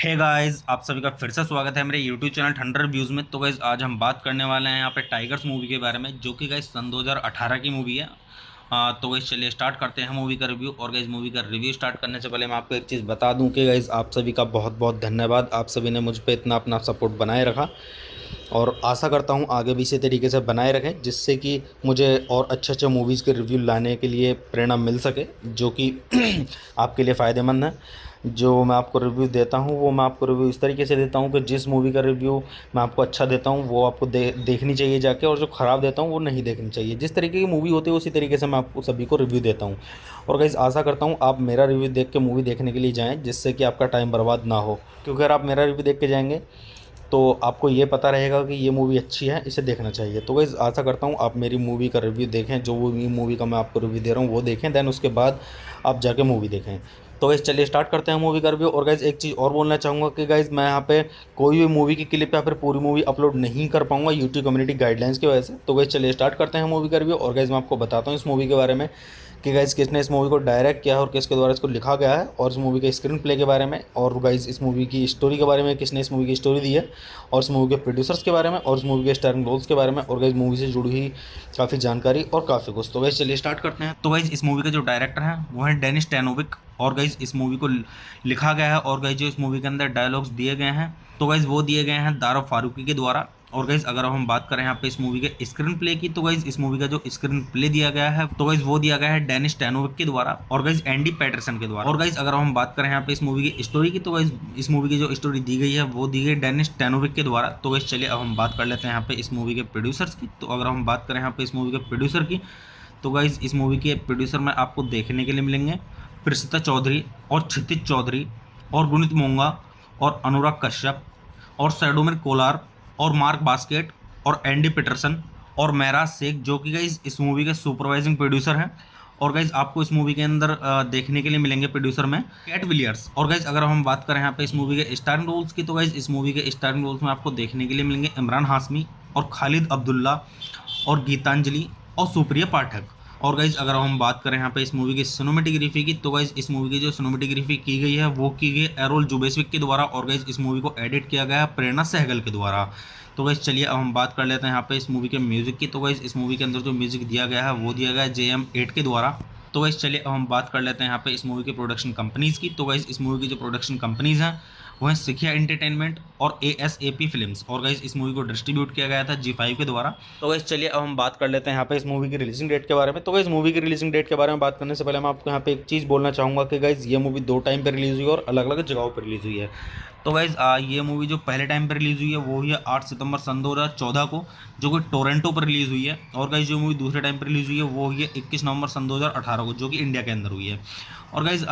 Hey guys, आप सभी का फिर से स्वागत है मेरे यूट्यूब चैनल थंडर व्यूज़ में। तो गाइस आज हम बात करने वाले हैं यहाँ पे टाइगर्स मूवी के बारे में, जो कि गाइस सन 2018 की मूवी है। तो गाइस चलिए स्टार्ट करते हैं मूवी का रिव्यू। और गाइस मूवी का रिव्यू स्टार्ट करने से पहले मैं आपको एक चीज़ बता दूं कि गाइस आप सभी का बहुत बहुत धन्यवाद। आप सभी ने मुझ पर इतना अपना सपोर्ट बनाए रखा और आशा करता हूँ आगे भी इसी तरीके से बनाए रखें, जिससे कि मुझे और अच्छे अच्छे मूवीज़ के रिव्यू लाने के लिए प्रेरणा मिल सके, जो कि आपके लिए फ़ायदेमंद है। जो मैं आपको रिव्यू देता हूँ वो मैं आपको रिव्यू इस तरीके से देता हूँ कि जिस मूवी का रिव्यू मैं आपको अच्छा देता हूँ वो आपको देखनी चाहिए जाके, और जो ख़राब देता हूँ वो नहीं देखनी चाहिए। जिस तरीके की मूवी होती है उसी तरीके से मैं आपको सभी को रिव्यू देता हूँ। और गाइस आशा करता हूँ आप मेरा रिव्यू देख के मूवी देखने के लिए जाएँ, जिससे कि आपका टाइम बर्बाद ना हो। क्योंकि अगर आप मेरा रिव्यू देख के जाएंगे तो आपको ये पता रहेगा कि ये मूवी अच्छी है, इसे देखना चाहिए। तो गाइस आशा करता हूँ आप मेरी मूवी का रिव्यू देखें, जो वो मूवी का मैं आपको रिव्यू दे रहा हूँ वो देखें, देन उसके बाद आप जाके मूवी देखें। तो गाइस चलिए स्टार्ट करते हैं मूवी का रिव्यू। और गाइस एक चीज़ और बोलना चाहूँगा कि गाइस मैं यहाँ पे कोई भी मूवी की क्लिप या फिर पूरी मूवी अपलोड नहीं कर पाऊँगा यूट्यूब कम्युनिटी गाइडलाइंस की वजह से। तो गाइस चलिए स्टार्ट करते हैं मूवी का रिव्यू। और गाइस मैं आपको बताता हूँ इस मूवी के बारे में कि गाइस किसने इस मूवी को डायरेक्ट किया है और किसके द्वारा इसको लिखा गया है, और इस मूवी के स्क्रीन प्ले के बारे में, और गाइस इस मूवी की स्टोरी के बारे में, किसने इस मूवी की स्टोरी दी है, और इस मूवी के प्रोड्यूसर्स के बारे में, और इस मूवी के स्टारिंग रोल्स के बारे में, और गाइस मूवी से जुड़ी हुई काफ़ी जानकारी और काफ़ी कुछ। तो गाइस चलिए स्टार्ट करते हैं। तो गाइस इस मूवी के जो डायरेक्टर हैं वो है डेनिस टैनोविक। और गाइस इस मूवी को लिखा गया है, और गाइस जो इस मूवी के अंदर डायलॉग्स दिए गए हैं तो गाइस वो दिए गए हैं दारा फारूकी के द्वारा। और गाइस अगर हम बात करें यहाँ पे इस मूवी के स्क्रीन प्ले की, तो गाइस इस मूवी का जो स्क्रीन प्ले दिया गया है तो गाइस वो दिया गया है डेनिस टैनोविक के द्वारा और गाइस एंडी पैटरसन के द्वारा। और गाइस अगर हम बात करें यहाँ पे इस मूवी की स्टोरी की, तो गाइस इस मूवी की जो स्टोरी दी गई है वो दी गई डेनिस टैनोविक के द्वारा। तो गाइस चलिए अब हम बात कर लेते हैं यहाँ पे इस मूवी के प्रोड्यूसर्स की। तो अगर हम बात करें यहाँ पे इस मूवी के प्रोड्यूसर की, तो गाइस इस मूवी के प्रोड्यूसर में आपको देखने के लिए मिलेंगे प्रसिद्धा चौधरी और क्षितिज चौधरी और गुनित मोंगा और अनुराग कश्यप और सैडोमिर कोलार और मार्क बास्केट और एंडी पीटरसन और महराज शेख, जो कि गाइस इस मूवी के सुपरवाइजिंग प्रोड्यूसर हैं। और गाइस आपको इस मूवी के अंदर देखने के लिए मिलेंगे प्रोड्यूसर में कैट विलियर्स। और गाइस अगर हम बात करें यहाँ पे इस मूवी के स्टारिंग रोल्स की, तो गाइस इस मूवी के स्टारिंग रोल्स में आपको देखने के लिए मिलेंगे इमरान हाशमी और खालिद अब्दुल्ला और गीतांजलि और सुप्रिया पाठक। और गाइज अगर हम बात करें यहाँ पे इस मूवी की सिनेमेटोग्राफी की, तो गाइज इस मूवी की जो सिनेमेटोग्राफी की गई है वो की गई एरोल जुबेस्विक के द्वारा। और गाइज इस मूवी को एडिट किया गया है प्रेरणा सहगल के द्वारा। तो गाइज चलिए अब हम बात कर लेते हैं यहाँ पे इस मूवी के म्यूजिक की। तो गाइज इस मूवी के अंदर जो म्यूजिक दिया गया है वो दिया गया है JM8 के द्वारा। तो गाइज चलिए अब हम बात कर लेते हैं यहाँ पे इस मूवी की प्रोडक्शन कंपनीज की। तो गाइज इस मूवी की जो प्रोडक्शन कंपनीज हैं वो है सिखिया एंटरटेनमेंट और ASAP फिल्म्स। और गाइज इस मूवी को डिस्ट्रीब्यूट किया गया था G5 के द्वारा। तो गाइज चलिए अब हम बात कर लेते हैं यहाँ पे इस मूवी की रिलीजिंग डेट के बारे में। तो गाइज मूवी की रिलीजिंग डेट के बारे में बात करने से पहले मैं आपको यहाँ पे एक चीज़ बोलना चाहूँगा कि गाइज ये मूवी दो टाइम पर रिलीज़ हुई और अलग अलग जगहों पर रिलीज़ हुई है। तो गाइज ये मूवी जो पहले टाइम पर रिलीज़ हुई है वो हुई है 8 सितंबर सन 2014 को, जो कि टोरंटो पर रिलीज़ हुई है। और गाइज जो मूवी दूसरे टाइम पर रिलीज़ हुई है वो हुई है 21 नवंबर सन 2018 को, जो कि इंडिया के अंदर हुई है। और गाइज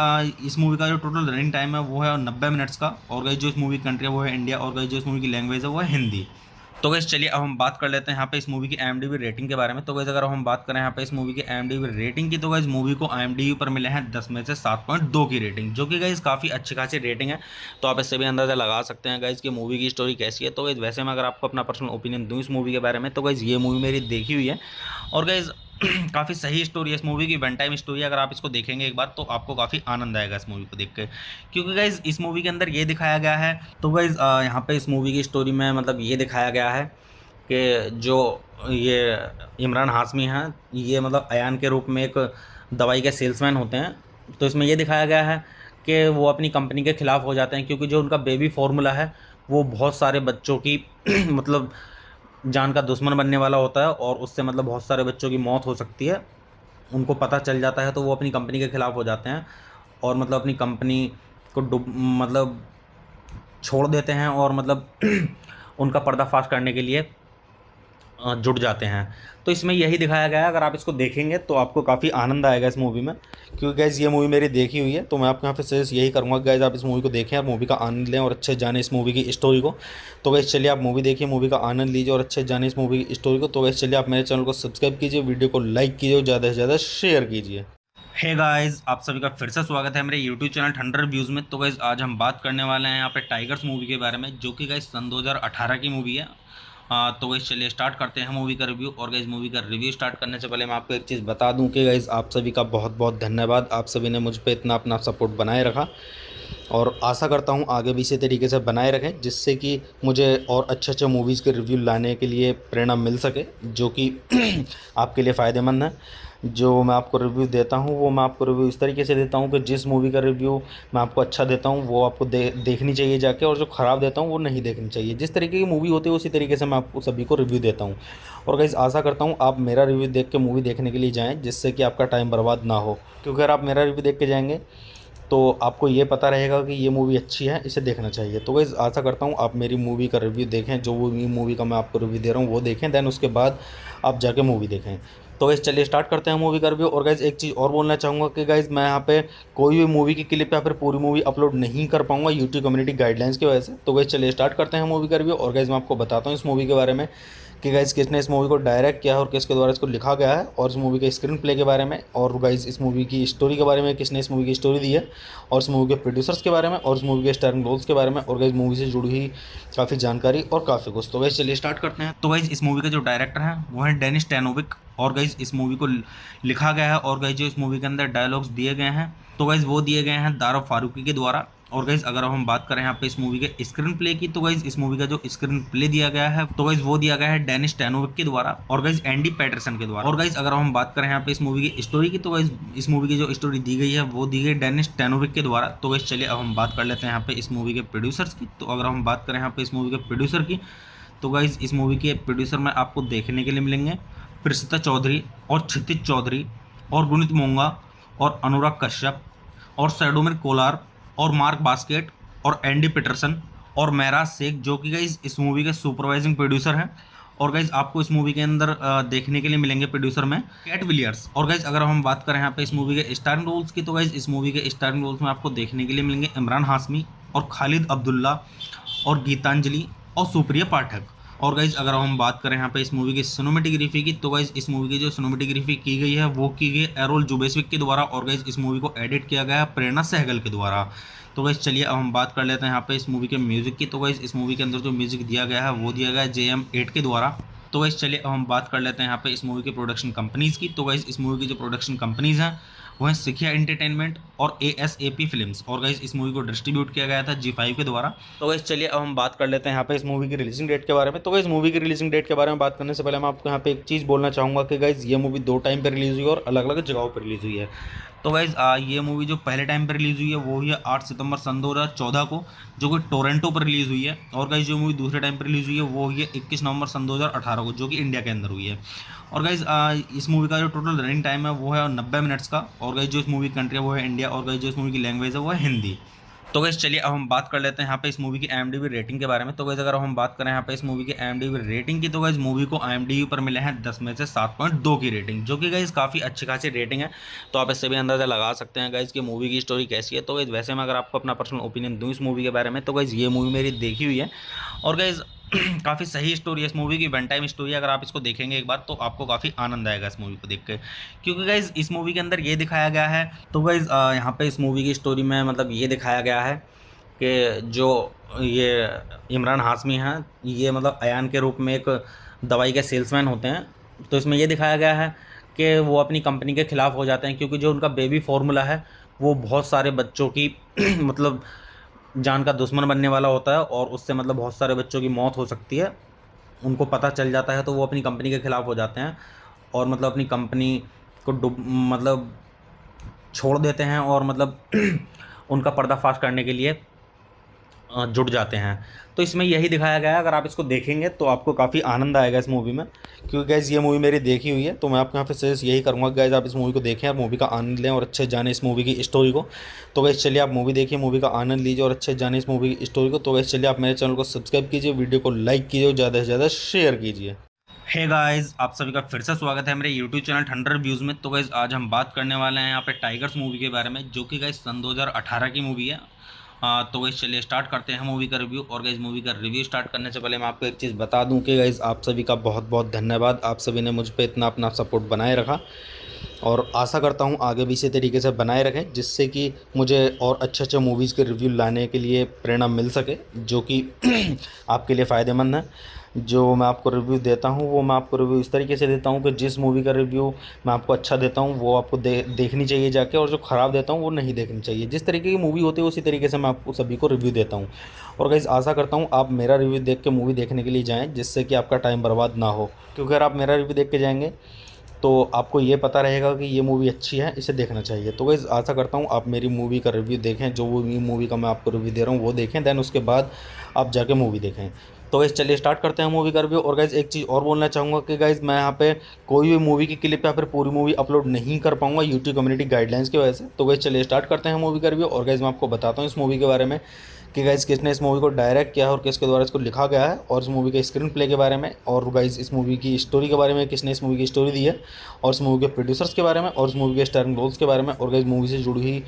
इस मूवी का जो टोटल रनिंग टाइम है वो है 90 मिनट्स का। और गाइज जो इस मूवी की कंट्री है वो है इंडिया। और गाइज जो इस मूवी की लैंग्वेज है वो है हिंदी। तो गाइज चलिए अब हम बात कर लेते हैं यहाँ पे इस मूवी की IMDb रेटिंग के बारे में। तो गाइज अगर हम बात करें यहाँ पे इस मूवी की IMDb रेटिंग की, तो गाइज मूवी को IMDb पर मिले हैं 10 में से 7.2 की रेटिंग, जो कि गाइज काफ़ी अच्छी खासी रेटिंग है। तो आप इससे भी अंदाज़ा लगा सकते हैं गाइज कि मूवी की स्टोरी कैसी है। तो गाइज वैसे मैं अगर आपको अपना पर्सनल ओपिनियन दूँ इस मूवी के बारे में, तो गाइज ये मूवी मेरी देखी हुई है और गाइज काफ़ी सही स्टोरी है इस मूवी की, वन टाइम स्टोरी है। अगर आप इसको देखेंगे एक बार तो आपको काफ़ी आनंद आएगा इस मूवी को देख के, क्योंकि गाइज इस मूवी के अंदर ये दिखाया गया है। तो गाइज यहाँ पे इस मूवी की स्टोरी में मतलब ये दिखाया गया है कि जो ये इमरान हाशमी हैं ये मतलब अयान के रूप में एक दवाई के सेल्समैन होते हैं। तो इसमें ये दिखाया गया है कि वो अपनी कंपनी के खिलाफ हो जाते हैं, क्योंकि जो उनका बेबी फार्मूला है वो बहुत सारे बच्चों की मतलब जान का दुश्मन बनने वाला होता है, और उससे मतलब बहुत सारे बच्चों की मौत हो सकती है। उनको पता चल जाता है तो वो अपनी कंपनी के खिलाफ हो जाते हैं और मतलब अपनी कंपनी को मतलब छोड़ देते हैं, और मतलब उनका पर्दाफाश करने के लिए जुट जाते हैं। तो इसमें यही दिखाया गया है। अगर आप इसको देखेंगे तो आपको काफ़ी आनंद आएगा इस मूवी में, क्योंकि गैस ये मूवी मेरी देखी हुई है। तो मैं आपको यहाँ पे सजेस्ट यही करूँगा गैस आप इस मूवी को देखें और मूवी का आनंद लें और अच्छे जाने इस मूवी की स्टोरी को। तो गैस चलिए आप मूवी देखिए, मूवी का आनंद लीजिए और अच्छे जाने इस मूवी की स्टोरी को। तो गैस चलिए आप मेरे चैनल को सब्सक्राइब कीजिए, वीडियो को लाइक कीजिए और ज़्यादा से ज़्यादा शेयर कीजिए। हे गाइस, आप सभी का फिर से स्वागत है मेरे यूट्यूब चैनल थंडर व्यूज़ में। तो गाइस आज हम बात करने वाले हैं यहाँ पे टाइगर्स मूवी के बारे में, जो कि गाइस सन 2018 की मूवी है। तो गाइस चलिए स्टार्ट करते हैं मूवी का रिव्यू। और गाइस मूवी का रिव्यू स्टार्ट करने से पहले मैं आपको एक चीज़ बता दूं कि गाइस आप सभी का बहुत बहुत धन्यवाद। आप सभी ने मुझ पर इतना अपना सपोर्ट बनाए रखा और आशा करता हूँ आगे भी इसी तरीके से बनाए रखें, जिससे कि मुझे और अच्छे मूवीज़ के रिव्यू लाने के लिए प्रेरणा मिल सके, जो कि आपके लिए फ़ायदेमंद है। जो मैं आपको रिव्यू देता हूँ वो मैं आपको रिव्यू इस तरीके से देता हूँ कि जिस मूवी का रिव्यू मैं आपको अच्छा देता हूँ वो आपको देखनी चाहिए जाके, और जो ख़राब देता हूँ वो नहीं देखनी चाहिए। जिस तरीके की मूवी होती है उसी तरीके से मैं आपको सभी को रिव्यू देता हूँ। और गाइस आशा करता हूँ आप मेरा रिव्यू देख के मूवी देखने के लिए जाएँ, जिससे कि आपका टाइम बर्बाद ना हो। क्योंकि अगर आप मेरा रिव्यू देख के जाएंगे तो आपको ये पता रहेगा कि ये मूवी अच्छी है, इसे देखना चाहिए। तो गाइस आशा करता हूँ आप मेरी मूवी का रिव्यू देखें, जो वो मूवी का मैं आपको रिव्यू दे रहा हूँ वो देखें, देन उसके बाद आप जाके मूवी देखें। तो गाइस चलिए स्टार्ट करते हैं मूवी का रिव्यू। और गाइस एक चीज़ और बोलना चाहूँगा कि गाइस मैं यहाँ पे कोई भी मूवी की क्लिप या फिर पूरी मूवी अपलोड नहीं कर पाऊँगा यूट्यूब कम्युनिटी गाइडलाइंस की वजह से। तो गाइस चलिए स्टार्ट करते हैं मूवी का रिव्यू। और गाइस मैं आपको बताता हूँ इस मूवी के बारे में कि गाइस किसने इस मूवी को डायरेक्ट किया है और किसके द्वारा इसको लिखा गया है, और इस मूवी के स्क्रीन प्ले के बारे में, और गाइस इस मूवी की स्टोरी के बारे में, किसने इस मूवी की स्टोरी दी है, और इस मूवी के प्रोड्यूसर्स के बारे में, और इस मूवी के स्टारिंग रोल्स के बारे में, और गाइस मूवी से जुड़ी हुई काफ़ी जानकारी और काफ़ी कुछ। तो गाइस चलिए स्टार्ट करते हैं। तो गाइज इस मूवी का जो डायरेक्टर है वो है डेनिस टेनोविक, और गाइज इस मूवी को लिखा गया है, और गाइज जो इस मूवी के अंदर डायलॉग्स दिए गए हैं तो गाइज वो दिए गए हैं दारा फारूकी के द्वारा। और गाइज अगर हम बात करें यहाँ पे इस मूवी के स्क्रीन प्ले की, तो गाइज इस मूवी का जो स्क्रीन प्ले दिया गया है तो गाइज वो दिया गया है डेनिस टेनोविक के द्वारा, और गाइज एंडी पैटरसन के द्वारा। और गाइज अगर हम बात करें यहाँ पे इस मूवी की स्टोरी की, तो गाइज इस मूवी की जो स्टोरी दी गई है वो दी गई डेनिस टेनोविक के द्वारा। तो गाइज चलिए अब हम बात कर लेते हैं यहाँ पे इस मूवी के प्रोड्यूसर्स की। तो अगर हम बात करें यहाँ पे इस मूवी के प्रोड्यूसर की, तो गाइज इस मूवी के प्रोड्यूसर में आपको देखने के लिए मिलेंगे प्रसिद्धा चौधरी, और क्षितिज चौधरी, और गुणित मोंगा, और अनुराग कश्यप, और सैडोमिर कोलार, और मार्क बास्केट, और एंडी पीटरसन, और महराज शेख, जो कि गाइज इस मूवी के सुपरवाइजिंग प्रोड्यूसर हैं। और गाइज आपको इस मूवी के अंदर देखने के लिए मिलेंगे प्रोड्यूसर में कैट विलियर्स। और गाइज अगर हम बात करें यहाँ पे इस मूवी के स्टारिंग रोल्स की, तो गाइज इस मूवी के स्टारिंग रोल्स में आपको देखने के लिए मिलेंगे इमरान हाशमी, और खालिद अब्दुल्ला, और गीतांजलि, और सुप्रिया पाठक। और गाइज अगर हम बात करें यहाँ पे इस मूवी की सिनेमेटोग्राफी की, तो गाइज इस मूवी की जो सिनेमेटोग्राफी की गई है वो की गई एरोल जुबेस्विक के द्वारा, और गाइज इस मूवी को एडिट किया गया है प्रेरणा सहगल के द्वारा। तो गाइज चलिए अब हम बात कर लेते हैं यहाँ पे इस मूवी के म्यूजिक की। तो गाइज इस मूवी के अंदर जो म्यूजिक दिया गया है वो दिया गया है JM8 के द्वारा। तो गाइज चलिए अब हम बात कर लेते हैं यहाँ पे इस मूवी के प्रोडक्शन कंपनीज़ की। तो गाइज इस मूवी की जो प्रोडक्शन कंपनीज़ हैं वो है सिखिया एंटरटेनमेंट और ASAP फिल्म्स। और गाइज इस मूवी को डिस्ट्रीब्यूट किया गया था G5 के द्वारा। तो गाइज चलिए अब हम बात कर लेते हैं यहाँ पे इस मूवी की रिलीजिंग डेट के बारे में। तो गाइज मूवी की रिलीजिंग डेट के बारे में बात करने से पहले मैं आपको यहाँ पे एक चीज़ बोलना चाहूँगा कि गाइज ये मूवी 2 टाइम पर रिलीज़ हुई है और अलग अलग जगहों पर रिलीज़ हुई है। तो गाइज ये मूवी जो पहले टाइम पर रिलीज़ हुई है वो हुई है 8 सितंबर सन 2014 को, जो कि टोरंटो पर रिलीज़ हुई है। और गाइज जो मूवी दूसरे टाइम पर रिलीज़ हुई है वो हुई है 21 नवंबर सन 2018 को, जो कि इंडिया के अंदर हुई है। और गाइज इस मूवी का जो टोटल रनिंग टाइम है वो है 90 मिनट्स का। और गाइज जो इस मूवी की कंट्री है वो है इंडिया, और गाइज जो इस मूवी की लैंग्वेज है वो है हिंदी। तो गाइज चलिए अब हम बात कर लेते हैं यहाँ पे इस मूवी की IMDb रेटिंग के बारे में। तो गाइज अगर हम बात करें यहाँ पे इस मूवी की IMDb रेटिंग की, तो गाइज मूवी को IMDb पर मिले हैं 10 में से 7.2 की रेटिंग, जो कि गाइज काफ़ी अच्छी खासी रेटिंग है। तो आप इससे भी अंदाज़ा लगा सकते हैं गाइज कि मूवी की स्टोरी कैसी है। तो गाइज वैसे मैं अगर आपको अपना पर्सनल ओपिनियन दूँ इस मूवी के बारे में, तो गाइज ये मूवी मेरी देखी हुई है, और गाइज काफ़ी सही स्टोरी है इस मूवी की, वन टाइम स्टोरी है। अगर आप इसको देखेंगे एक बार तो आपको काफ़ी आनंद आएगा इस मूवी को देख के, क्योंकि गाइज इस मूवी के अंदर ये दिखाया गया है। तो गाइज यहाँ पे इस मूवी की स्टोरी में मतलब ये दिखाया गया है कि जो ये इमरान हाशमी हैं ये मतलब अयान के रूप में एक दवाई के सेल्समैन होते हैं। तो इसमें ये दिखाया गया है कि वो अपनी कंपनी के ख़िलाफ़ हो जाते हैं, क्योंकि जो उनका बेबी फार्मूला है वो बहुत सारे बच्चों की मतलब जान का दुश्मन बनने वाला होता है, और उससे मतलब बहुत सारे बच्चों की मौत हो सकती है। उनको पता चल जाता है तो वो अपनी कंपनी के ख़िलाफ़ हो जाते हैं, और मतलब अपनी कंपनी को मतलब छोड़ देते हैं, और मतलब उनका पर्दाफाश करने के लिए जुट जाते हैं। तो इसमें यही दिखाया गया है। अगर आप इसको देखेंगे तो आपको काफ़ी आनंद आएगा इस मूवी में, क्योंकि गैस ये मूवी मेरी देखी हुई है। तो मैं आपको यहाँ पे सजेस्ट यही करूँगा गैस आप इस मूवी को देखें और मूवी का आनंद लें और अच्छे जाने इस मूवी की स्टोरी को। तो गैस चलिए आप मूवी देखिए, मूवी का आनंद लीजिए और अच्छे जाने इस मूवी की स्टोरी को। तो गैस चलिए आप मेरे चैनल को सब्सक्राइब कीजिए, वीडियो को लाइक कीजिए और ज़्यादा से ज़्यादा शेयर कीजिए। हे गाइस, आप सभी का फिर से स्वागत है मेरे यूट्यूब चैनल ठंडर व्यूज़ में। तो गाइस आज हम बात करने वाले हैं यहाँ पे टाइगर्स मूवी के बारे में, जो कि गाइस सन 2018 की मूवी है। तो गाइस चलिए स्टार्ट करते हैं मूवी का रिव्यू। और गाइस मूवी का रिव्यू स्टार्ट करने से पहले मैं आपको एक चीज़ बता दूं कि गाइस आप सभी का बहुत बहुत धन्यवाद। आप सभी ने मुझ पर इतना अपना सपोर्ट बनाए रखा, और आशा करता हूँ आगे भी इसी तरीके से बनाए रखें, जिससे कि मुझे और अच्छे मूवीज़ के रिव्यू लाने के लिए प्रेरणा मिल सके, जो कि आपके लिए फ़ायदेमंद है। जो मैं आपको रिव्यू देता हूँ वो मैं आपको रिव्यू इस तरीके से देता हूँ कि जिस मूवी का रिव्यू मैं आपको अच्छा देता हूँ वो आपको देखनी चाहिए जाके, और जो ख़राब देता हूँ वो नहीं देखनी चाहिए। जिस तरीके की मूवी होती है उसी तरीके से मैं आपको सभी को रिव्यू देता हूँ। और गाइस आशा करता हूँ आप मेरा रिव्यू देख के मूवी देखने के लिए जाएँ, जिससे कि आपका टाइम बर्बाद ना हो। क्योंकि अगर आप मेरा रिव्यू देख के जाएंगे तो आपको ये पता रहेगा कि ये मूवी अच्छी है, इसे देखना चाहिए। तो गाइस आशा करता हूँ आप मेरी मूवी का रिव्यू देखें, जो वो मूवी का मैं आपको रिव्यू दे रहा हूँ वो देखें, देन उसके बाद आप जाके मूवी देखें। तो गाइस चलिए स्टार्ट करते हैं मूवी का रिव्यू। और गाइस एक चीज़ और बोलना चाहूँगा कि गाइस मैं यहाँ पे कोई भी मूवी की क्लिप या फिर पूरी मूवी अपलोड नहीं कर पाऊँगा यूट्यूब कम्युनिटी गाइडलाइंस की वजह से। तो गाइस चलिए स्टार्ट करते हैं मूवी का रिव्यू। और गाइस मैं आपको बताता हूँ इस मूवी के बारे में कि गाइस किसने इस मूवी को डायरेक्ट किया है और किसके द्वारा इसको लिखा गया है, और इस मूवी के स्क्रीन प्ले के बारे में, और गाइस इस मूवी की स्टोरी के बारे में, किसने इस मूवी की स्टोरी दी है, और इस मूवी के प्रोड्यूसर्स के बारे में, और इस मूवी के स्टारिंग रोल्स के बारे में, और गाइस मूवी से जुड़ी हुई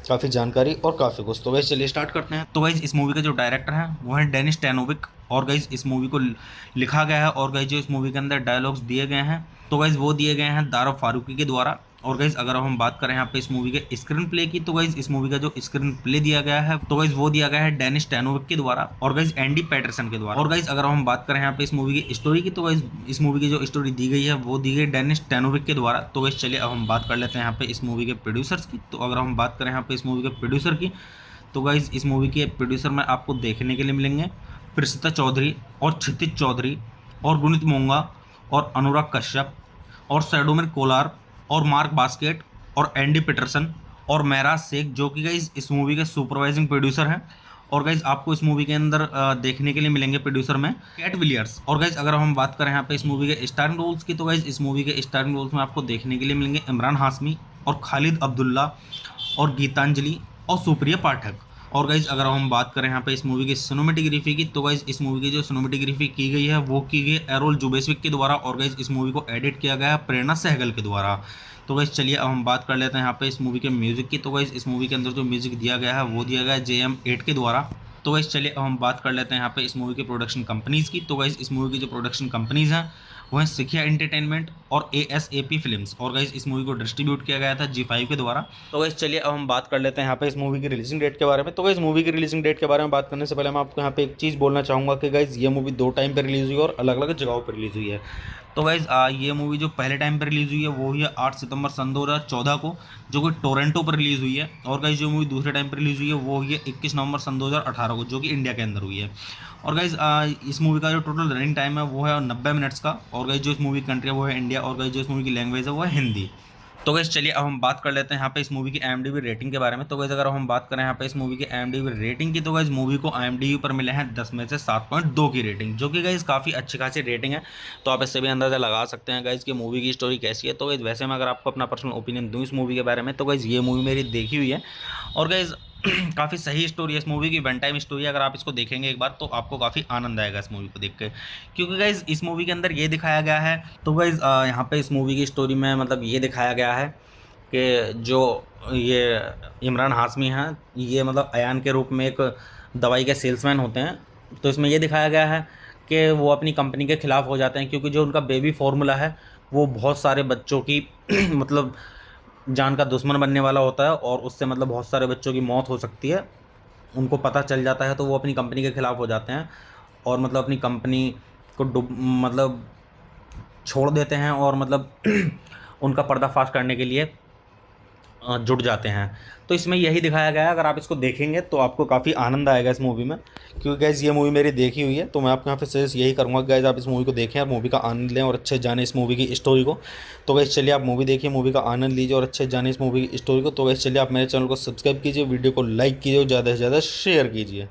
काफ़ी जानकारी और काफ़ी कुछ। तो गाइस चलिए स्टार्ट करते हैं। तो गाइज इस मूवी का जो डायरेक्टर है वो है डेनिस टैनोविक, और गाइज इस मूवी को लिखा गया है, और गाइज जो इस मूवी के अंदर डायलॉग्स दिए गए हैं तो गाइज वो दिए गए हैं दारा फारूकी के द्वारा। और गाइज अगर हम बात करें यहाँ पे इस मूवी के स्क्रीन प्ले की, तो गाइज इस मूवी का जो स्क्रीन प्ले दिया गया है तो गाइज वो दिया गया है डेनिस टैनोविक के द्वारा, और गाइज एंडी पैटरसन के द्वारा। और गाइज अगर हम बात करें यहाँ पे इस मूवी की स्टोरी की, तो गाइज इस मूवी की जो स्टोरी दी गई है वो दी गई डेनिस टैनोविक के द्वारा। तो गाइज चलिए अब हम बात कर लेते हैं यहाँ पे इस मूवी के प्रोड्यूसर्स की। तो अगर हम बात करें यहाँ पे इस मूवी के प्रोड्यूसर की, तो गाइज इस मूवी के प्रोड्यूसर में आपको देखने के लिए मिलेंगे प्रसिता चौधरी, और क्षितिज चौधरी, और गुनित मोंगा, और अनुराग कश्यप, और सैडोमिर कोलार, और मार्क बास्केट, और एंडी पीटरसन, और महराज शेख, जो कि गाइज इस मूवी के सुपरवाइजिंग प्रोड्यूसर हैं। और गाइज आपको इस मूवी के अंदर देखने के लिए मिलेंगे प्रोड्यूसर में कैट विलियर्स। और गाइज अगर हम बात करें यहाँ पे इस मूवी के स्टारिंग रोल्स की, तो गाइज इस मूवी के स्टारिंग रोल्स में आपको देखने के लिए मिलेंगे इमरान हाशमी, और खालिद अब्दुल्ला, और गीतांजलि, और सुप्रिया पाठक। और गाइज अगर हम बात करें यहाँ पे इस मूवी की सिनेमेटोग्राफी की, तो गाइज इस मूवी की जो सिनेमेटोग्राफी की गई है वो की गई एरोल जुबेस्विक के द्वारा, और गाइज इस मूवी को एडिट किया गया है प्रेरणा सहगल के द्वारा। तो गाइज चलिए अब हम बात कर लेते हैं यहाँ पे इस मूवी के म्यूजिक की। तो गाइज इस मूवी के अंदर जो म्यूजिक दिया गया है वो दिया गया है JM8 के द्वारा। तो गाइज चलिए अब हम बात कर लेते हैं यहाँ पे इस मूवी के प्रोडक्शन कंपनीज़ की। तो गाइज इस मूवी की जो प्रोडक्शन कंपनीज़ हैं वो है सिखिया एंटरटेनमेंट और ASAP फिल्म्स। और गाइज इस मूवी को डिस्ट्रीब्यूट किया गया था G5 के द्वारा। तो गाइज चलिए अब हम बात कर लेते हैं यहाँ पे इस मूवी की रिलीजिंग डेट के बारे में। तो गाइज मूवी की रिलीजिंग डेट के बारे में बात करने से पहले मैं आपको यहाँ पे एक चीज़ बोलना चाहूँगा कि गाइज ये मूवी 2 टाइम पर रिलीज़ हुई है और अलग अलग जगहों पर रिलीज़ हुई है। तो गाइज ये मूवी जो पहले टाइम पर रिलीज़ हुई है वो हुई है 8 सितंबर सन 2014 को, जो कि टोरंटो पर रिलीज़ हुई है। और गाइज जो मूवी दूसरे टाइम पर रिलीज़ हुई है वो हुई है 21 नवंबर सन 2018 को, जो कि इंडिया के अंदर हुई है। और गाइज इस मूवी का जो टोटल रनिंग टाइम है वो है 90 मिनट्स का। और गाइज जो इस मूवी की कंट्री है वो है इंडिया, और गाइज जो इस मूवी की लैंग्वेज है वो है हिंदी। तो गाइज चलिए अब हम बात कर लेते हैं यहाँ पे इस मूवी की IMDb रेटिंग के बारे में। तो गाइज अगर हम बात करें यहाँ पे इस मूवी की IMDb रेटिंग की, तो गाइज मूवी को IMDb पर मिले हैं 10 में से 7.2 की रेटिंग, जो कि गाइज काफ़ी अच्छी खासी रेटिंग है। तो आप इससे भी अंदाज़ा लगा सकते हैं गाइज कि मूवी की स्टोरी कैसी है। तो गाइज वैसे मैं अगर आपको अपना पर्सनल ओपिनियन दूँ इस मूवी के बारे में, तो गाइज ये मूवी मेरी देखी हुई है, और गाइज काफ़ी सही स्टोरी है इस मूवी की, वन टाइम स्टोरी है। अगर आप इसको देखेंगे एक बार तो आपको काफ़ी आनंद आएगा इस मूवी को देख के, क्योंकि गाइज इस मूवी के अंदर ये दिखाया गया है। तो गाइज यहाँ पे इस मूवी की स्टोरी में मतलब ये दिखाया गया है कि जो ये इमरान हाशमी हैं ये मतलब अयान के रूप में एक दवाई के सेल्समैन होते हैं। तो इसमें ये दिखाया गया है कि वो अपनी कंपनी के ख़िलाफ़ हो जाते हैं, क्योंकि जो उनका बेबी फार्मूला है वो बहुत सारे बच्चों की मतलब जान का दुश्मन बनने वाला होता है, और उससे मतलब बहुत सारे बच्चों की मौत हो सकती है। उनको पता चल जाता है तो वो अपनी कंपनी के ख़िलाफ़ हो जाते हैं, और मतलब अपनी कंपनी को मतलब छोड़ देते हैं, और मतलब उनका पर्दाफाश करने के लिए जुट जाते हैं। तो इसमें यही दिखाया गया है। अगर आप इसको देखेंगे तो आपको काफ़ी आनंद आएगा इस मूवी में, क्योंकि गाइज़ ये मूवी मेरी देखी हुई है। तो मैं आपको यहाँ पे सजेस्ट यही करूँगा गाइज़ आप इस मूवी को देखें और मूवी का आनंद लें और अच्छे जाने इस मूवी की स्टोरी को। तो गाइज़ चलिए आप मूवी देखिए, मूवी का आनंद लीजिए और अच्छे जाने इस मूवी की स्टोरी को। तो गाइज़ चलिए आप मेरे चैनल को सब्सक्राइब कीजिए, वीडियो को लाइक कीजिए और ज़्यादा से ज़्यादा शेयर कीजिए।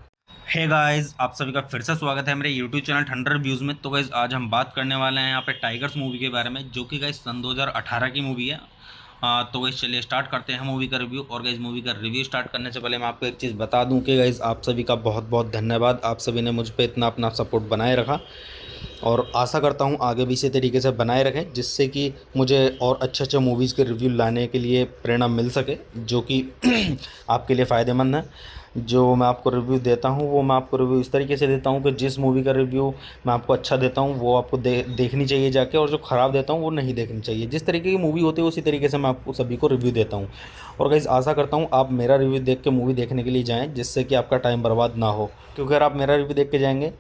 हे गाइस, आप सभी का फिर से स्वागत है मेरे यूट्यूब चैनल ठंडर व्यूज़ में। तो गाइस आज हम बात करने वाले हैं यहाँ पे टाइगर्स मूवी के बारे में, जो कि गाइस सन 2018 की मूवी है। तो गाइस चलिए स्टार्ट करते हैं मूवी का रिव्यू। और गाइस मूवी का रिव्यू स्टार्ट करने से पहले मैं आपको एक चीज़ बता दूं कि गाइस आप सभी का बहुत बहुत धन्यवाद। आप सभी ने मुझ पे इतना अपना सपोर्ट बनाए रखा, और आशा करता हूँ आगे भी इसी तरीके से बनाए रखें, जिससे कि मुझे और अच्छे अच्छे मूवीज़ के रिव्यू लाने के लिए प्रेरणा मिल सके, जो कि आपके लिए फ़ायदेमंद है। जो मैं आपको रिव्यू देता हूँ वो मैं आपको रिव्यू इस तरीके से देता हूँ कि जिस मूवी का रिव्यू मैं आपको अच्छा देता हूँ वो आपको देखनी चाहिए जाके, और जो ख़राब देता हूँ वो नहीं देखनी चाहिए। जिस तरीके की मूवी होती है उसी तरीके से मैं आपको सभी को रिव्यू देता हूँ। और गाइस आशा करता हूँ आप मेरा रिव्यू देख के मूवी देखने के लिए जाएँ, जिससे कि आपका टाइम बर्बाद ना हो। क्योंकि अगर आप मेरा रिव्यू देख के जाएंगे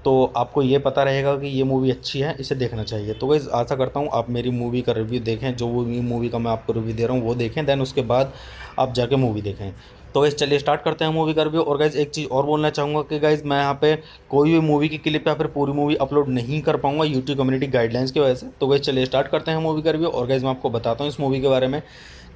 तो आपको ये पता रहेगा कि ये मूवी अच्छी है, इसे देखना चाहिए। तो गाइस आशा करता हूँ आप मेरी मूवी का रिव्यू देखें, जो वो मूवी का मैं आपको रिव्यू दे रहा हूँ वो देखें, देन उसके बाद आप जाके मूवी देखें। तो गाइस चलिए स्टार्ट करते हैं मूवी का रिव्यू। और गाइस एक चीज़ और बोलना चाहूँगा कि गाइस मैं यहाँ पे कोई भी मूवी की क्लिप या फिर पूरी मूवी अपलोड नहीं कर पाऊंगा यूट्यूब कम्युनिटी गाइडलाइंस की वजह से। तो गाइस चलिए स्टार्ट करते हैं मूवी का रिव्यू। और गाइस मैं आपको बताता हूँ इस मूवी के बारे में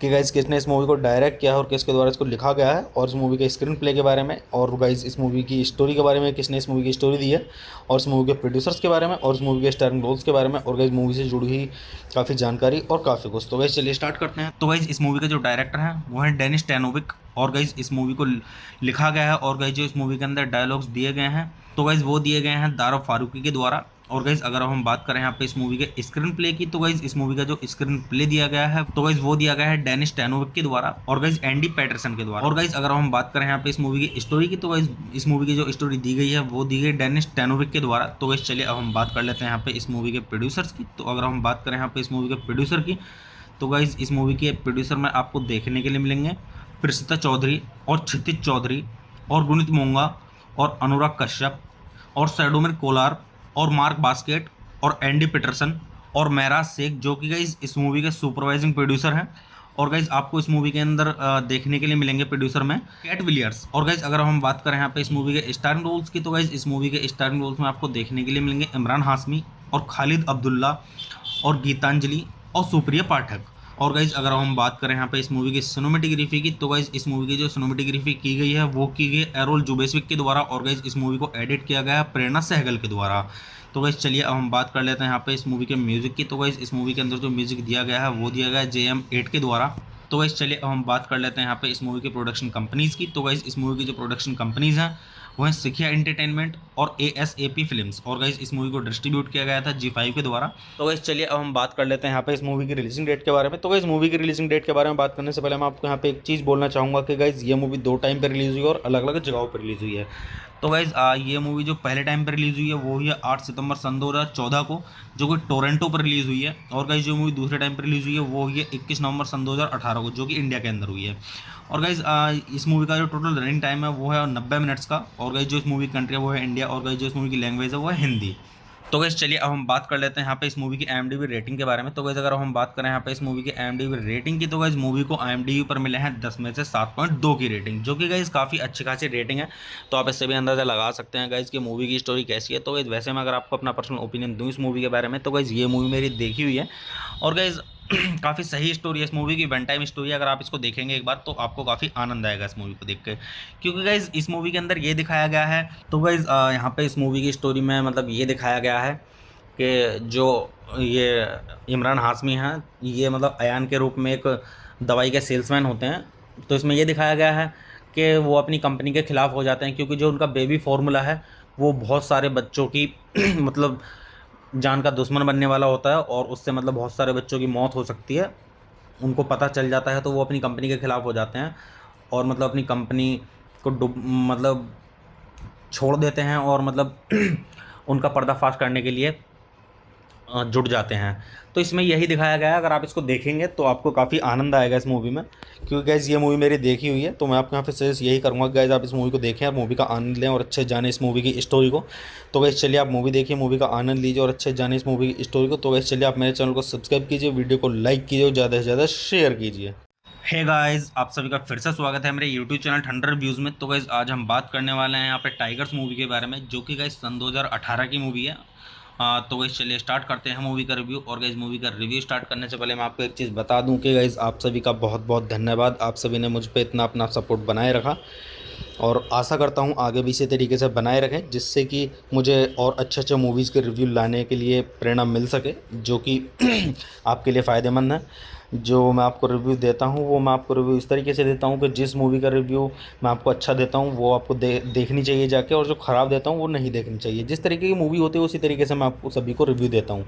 कि गाइस किसने इस मूवी को डायरेक्ट किया है और किसके द्वारा इसको लिखा गया है, और इस मूवी के स्क्रीन प्ले के बारे में, और गाइस इस मूवी की स्टोरी के बारे में, किसने इस मूवी की स्टोरी दी है, और इस मूवी के प्रोड्यूसर्स के बारे में, और इस मूवी के स्टारिंग रोल्स के बारे में, और गाइस मूवी से जुड़ी हुई काफ़ी जानकारी और काफ़ी कुछ। तो गाइस चलिए स्टार्ट करते हैं। तो गाइज इस मूवी का जो डायरेक्टर है वो है डेनिस टेनोविक, और गाइज इस मूवी को लिखा गया है, और गाइज जो इस मूवी के अंदर डायलॉग्स दिए गए हैं तो गाइज वो दिए गए हैं दारा फारूकी के द्वारा। और गाइज अगर हम बात करें यहाँ पे इस मूवी के स्क्रीन प्ले की, तो गाइज इस मूवी का जो स्क्रीन प्ले दिया गया है तो गाइज वो दिया गया है डेनिस टेनोविक के द्वारा, और गाइज एंडी पैटरसन के द्वारा। और गाइज अगर हम बात करें यहाँ पे इस मूवी की स्टोरी की, तो गाइज इस मूवी की जो स्टोरी दी गई है वो दी गई डेनिस टेनोविक के द्वारा। तो गाइज चलिए अब हम बात कर लेते हैं यहाँ पे इस मूवी के प्रोड्यूसर्स की। तो अगर हम बात करें यहाँ पे इस मूवी के प्रोड्यूसर की, तो गाइज इस मूवी के प्रोड्यूसर में आपको देखने के लिए मिलेंगे प्रसिता चौधरी, और क्षितिज चौधरी, और गुणित मोंगा, और अनुराग कश्यप, और सैडोमिर कोलार, और मार्क बास्केट, और एंडी पीटरसन, और महराज शेख, जो कि गाइज इस मूवी के सुपरवाइजिंग प्रोड्यूसर हैं। और गाइज आपको इस मूवी के अंदर देखने के लिए मिलेंगे प्रोड्यूसर में कैट विलियर्स। और गाइज अगर हम बात करें यहाँ पे इस मूवी के स्टारिंग रोल्स की, तो गाइज इस मूवी के स्टारिंग रोल्स में आपको देखने के लिए मिलेंगे इमरान हाशमी, और खालिद अब्दुल्ला, और गीतांजलि, और सुप्रिया पाठक। और गाइज अगर हम बात करें यहाँ पे इस मूवी की सिनेमेटोग्राफी की, तो गाइज इस मूवी की जो सिनेमेटोग्राफी की गई है वो की गई एरोल जुबेस्विक के द्वारा, और गाइज इस मूवी को एडिट किया गया है प्रेरणा सहगल के द्वारा। तो गाइज चलिए अब हम बात कर लेते हैं यहाँ पे इस मूवी के म्यूजिक की। तो गाइज इस मूवी के अंदर जो म्यूजिक दिया गया है वो दिया गया है JM8 के द्वारा। तो गाइज चलिए अब हम बात कर लेते हैं यहाँ पे इस मूवी के प्रोडक्शन कंपनीज़ की। तो गाइज इस मूवी की जो प्रोडक्शन कंपनीज़ हैं वो हैं सिखिया एंटरटेनमेंट और ASAP फिल्म्स, और गाइज इस मूवी को डिस्ट्रीब्यूट किया गया था G5 के द्वारा। तो गाइज चलिए अब हम बात कर लेते हैं यहाँ पे इस मूवी की रिलीजिंग डेट के बारे में। तो गाइज मूवी की रिलीजिंग डेट के बारे में बात करने से पहले मैं आपको यहाँ पे एक चीज़ बोलना चाहूँगा कि गाइज ये मूवी 2 टाइम पर रिलीज़ हुई है और अलग अलग जगहों पर रिलीज़ हुई है। तो गाइज ये मूवी जो पहले टाइम पर रिलीज़ हुई है वो हुई है 8 सितंबर सन 2014 को, जो कि टोरंटो पर रिलीज़ हुई है। और गाइज जो मूवी दूसरे टाइम पर रिलीज़ हुई है वो हुई है 21 नवंबर सन 2018 को, जो कि इंडिया के अंदर हुई है। और गाइज इस मूवी का जो टोटल रनिंग टाइम है वो है 90 मिनट्स का। और गाइज जो इस मूवी की कंट्री है वो है इंडिया, और गाइज जो इस मूवी की लैंग्वेज है वो है हिंदी। तो गाइज चलिए अब हम बात कर लेते हैं यहाँ पे इस मूवी की IMDb रेटिंग के बारे में। तो गाइज अगर हम बात करें यहाँ पे इस मूवी की IMDb रेटिंग की, तो गाइज मूवी को IMDb पर मिले हैं 10 में से 7.2 की रेटिंग, जो कि गाइज काफ़ी अच्छी खासी रेटिंग है। तो आप इससे भी अंदाज़ा लगा सकते हैं गाइज कि मूवी की स्टोरी कैसी है। तो गाइज वैसे मैं अगर आपको अपना पर्सनल ओपिनियन दूँ इस मूवी के बारे में, तो गाइज ये मूवी मेरी देखी हुई है, और गाइज काफ़ी सही स्टोरी है इस मूवी की, वन टाइम स्टोरी है। अगर आप इसको देखेंगे एक बार तो आपको काफ़ी आनंद आएगा इस मूवी को देख के, क्योंकि गाइज इस मूवी के अंदर ये दिखाया गया है। तो गाइज यहाँ पे इस मूवी की स्टोरी में मतलब ये दिखाया गया है कि जो ये इमरान हाशमी हैं, ये मतलब अयान के रूप में एक दवाई के सेल्समैन होते हैं। तो इसमें ये दिखाया गया है कि वो अपनी कंपनी के ख़िलाफ़ हो जाते हैं, क्योंकि जो उनका बेबी फार्मूला है वो बहुत सारे बच्चों की मतलब जान का दुश्मन बनने वाला होता है, और उससे मतलब बहुत सारे बच्चों की मौत हो सकती है। उनको पता चल जाता है तो वो अपनी कंपनी के ख़िलाफ़ हो जाते हैं, और मतलब अपनी कंपनी को मतलब छोड़ देते हैं, और मतलब उनका पर्दाफाश करने के लिए जुट जाते हैं। तो इसमें यही दिखाया गया है। अगर आप इसको देखेंगे तो आपको काफ़ी आनंद आएगा इस मूवी में, क्योंकि गाइज़ ये मूवी मेरी देखी हुई है। तो मैं आपको यहाँ पे सजेस्ट यही करूँगा कि गाइज़ आप इस मूवी को देखें और मूवी का आनंद लें और अच्छे से जाने इस मूवी की स्टोरी को। तो गाइज़ चलिए आप मूवी देखिए, मूवी का आनंद लीजिए और अच्छे से जाने इस मूवी की स्टोरी को। तो गाइज़ चलिए आप मेरे चैनल को सब्सक्राइब कीजिए, वीडियो को लाइक कीजिए और ज़्यादा से ज़्यादा शेयर कीजिए। हे गाइस, आप सभी का फिर से स्वागत है मेरे यूट्यूब चैनल ठंडर व्यूज़ में। तो गाइस आज हम बात करने वाले हैं यहाँ पे टाइगर्स मूवी के बारे में, जो कि गाइस सन 2018 की मूवी है। तो गाइस चलिए स्टार्ट करते हैं मूवी का रिव्यू। और गाइस मूवी का रिव्यू स्टार्ट करने से पहले मैं आपको एक चीज़ बता दूं कि गाइस आप सभी का बहुत बहुत धन्यवाद। आप सभी ने मुझ पे इतना अपना सपोर्ट बनाए रखा, और आशा करता हूँ आगे भी इसी तरीके से बनाए रखें, जिससे कि मुझे और अच्छे अच्छे मूवीज़ के रिव्यू लाने के लिए प्रेरणा मिल सके, जो कि आपके लिए फ़ायदेमंद है। जो मैं आपको रिव्यू देता हूँ वो मैं आपको रिव्यू इस तरीके से देता हूँ कि जिस मूवी का रिव्यू मैं आपको अच्छा देता हूँ वो आपको देखनी चाहिए जाके, और जो ख़राब देता हूँ वो नहीं देखनी चाहिए। जिस तरीके की मूवी होती है उसी तरीके से मैं आपको सभी को रिव्यू देता हूँ।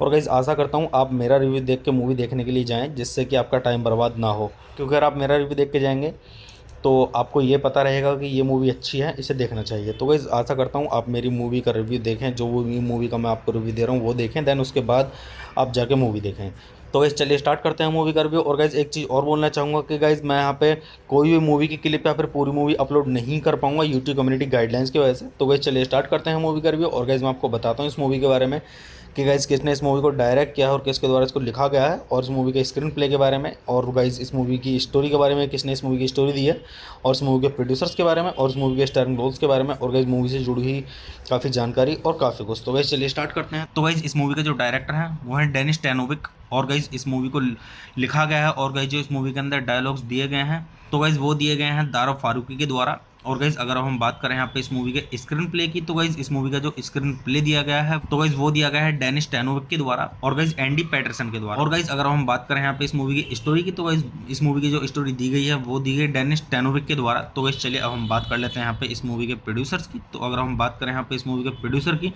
और गाइस आशा करता हूँ आप मेरा रिव्यू देख के मूवी देखने के लिए जाएँ, जिससे कि आपका टाइम बर्बाद ना हो, क्योंकि अगर आप मेरा रिव्यू देख के जाएंगे तो आपको ये पता रहेगा कि ये मूवी अच्छी है, इसे देखना चाहिए। तो गाइस आशा करता हूँ आप मेरी मूवी का रिव्यू देखें, जो वो मूवी का मैं आपको रिव्यू दे रहा हूँ वो देखें, देन उसके बाद आप जाके मूवी देखें। तो गाइस चलिए स्टार्ट करते हैं मूवी का रिव्यू। और गाइस एक चीज़ और बोलना चाहूँगा कि गाइस मैं यहाँ पे कोई भी मूवी की क्लिप या फिर पूरी मूवी अपलोड नहीं कर पाऊंगा यूट्यूब कम्युनिटी गाइडलाइंस की वजह से। तो गाइस चलिए स्टार्ट करते हैं मूवी का रिव्यू। और गाइस मैं आपको बताता हूँ इस मूवी के बारे में कि गाइस किसने इस मूवी को डायरेक्ट किया है और किसके द्वारा इसको लिखा गया है, और इस मूवी के स्क्रीन प्ले के बारे में, और गाइस इस मूवी की स्टोरी के बारे में, किसने इस मूवी की स्टोरी दी है, और इस मूवी के प्रोड्यूसर्स के बारे में, और इस मूवी के स्टारिंग रोल्स के बारे में, और गाइस मूवी से जुड़ी हुई काफ़ी जानकारी और काफ़ी कुछ। तो गाइस चलिए स्टार्ट करते हैं। तो गाइज इस मूवी का जो डायरेक्टर है वो है डेनिस टैनोविक, और गाइज इस मूवी को लिखा गया है, और गाइज जो इस मूवी के अंदर डायलॉग्स दिए गए हैं तो गाइज वो दिए गए हैं दारा फारूकी के द्वारा। और गाइज अगर हम बात करें यहाँ पे इस मूवी के स्क्रीन प्ले की, तो गाइज इस मूवी का जो स्क्रीन प्ले दिया गया है तो गाइज वो दिया गया है डेनिस टैनोविक के द्वारा और गाइज एंडी पैटरसन के द्वारा। और गाइज अगर हम बात करें यहाँ पे इस मूवी की स्टोरी की, तो गाइज इस मूवी की जो स्टोरी दी गई है वो दी गई डेनिस टैनोविक के द्वारा। तो गाइज चलिए अब हम बात कर लेते हैं यहाँ पे इस मूवी के प्रोड्यूसर्स की। तो अगर हम बात करें यहाँ पे इस मूवी के प्रोड्यूसर की,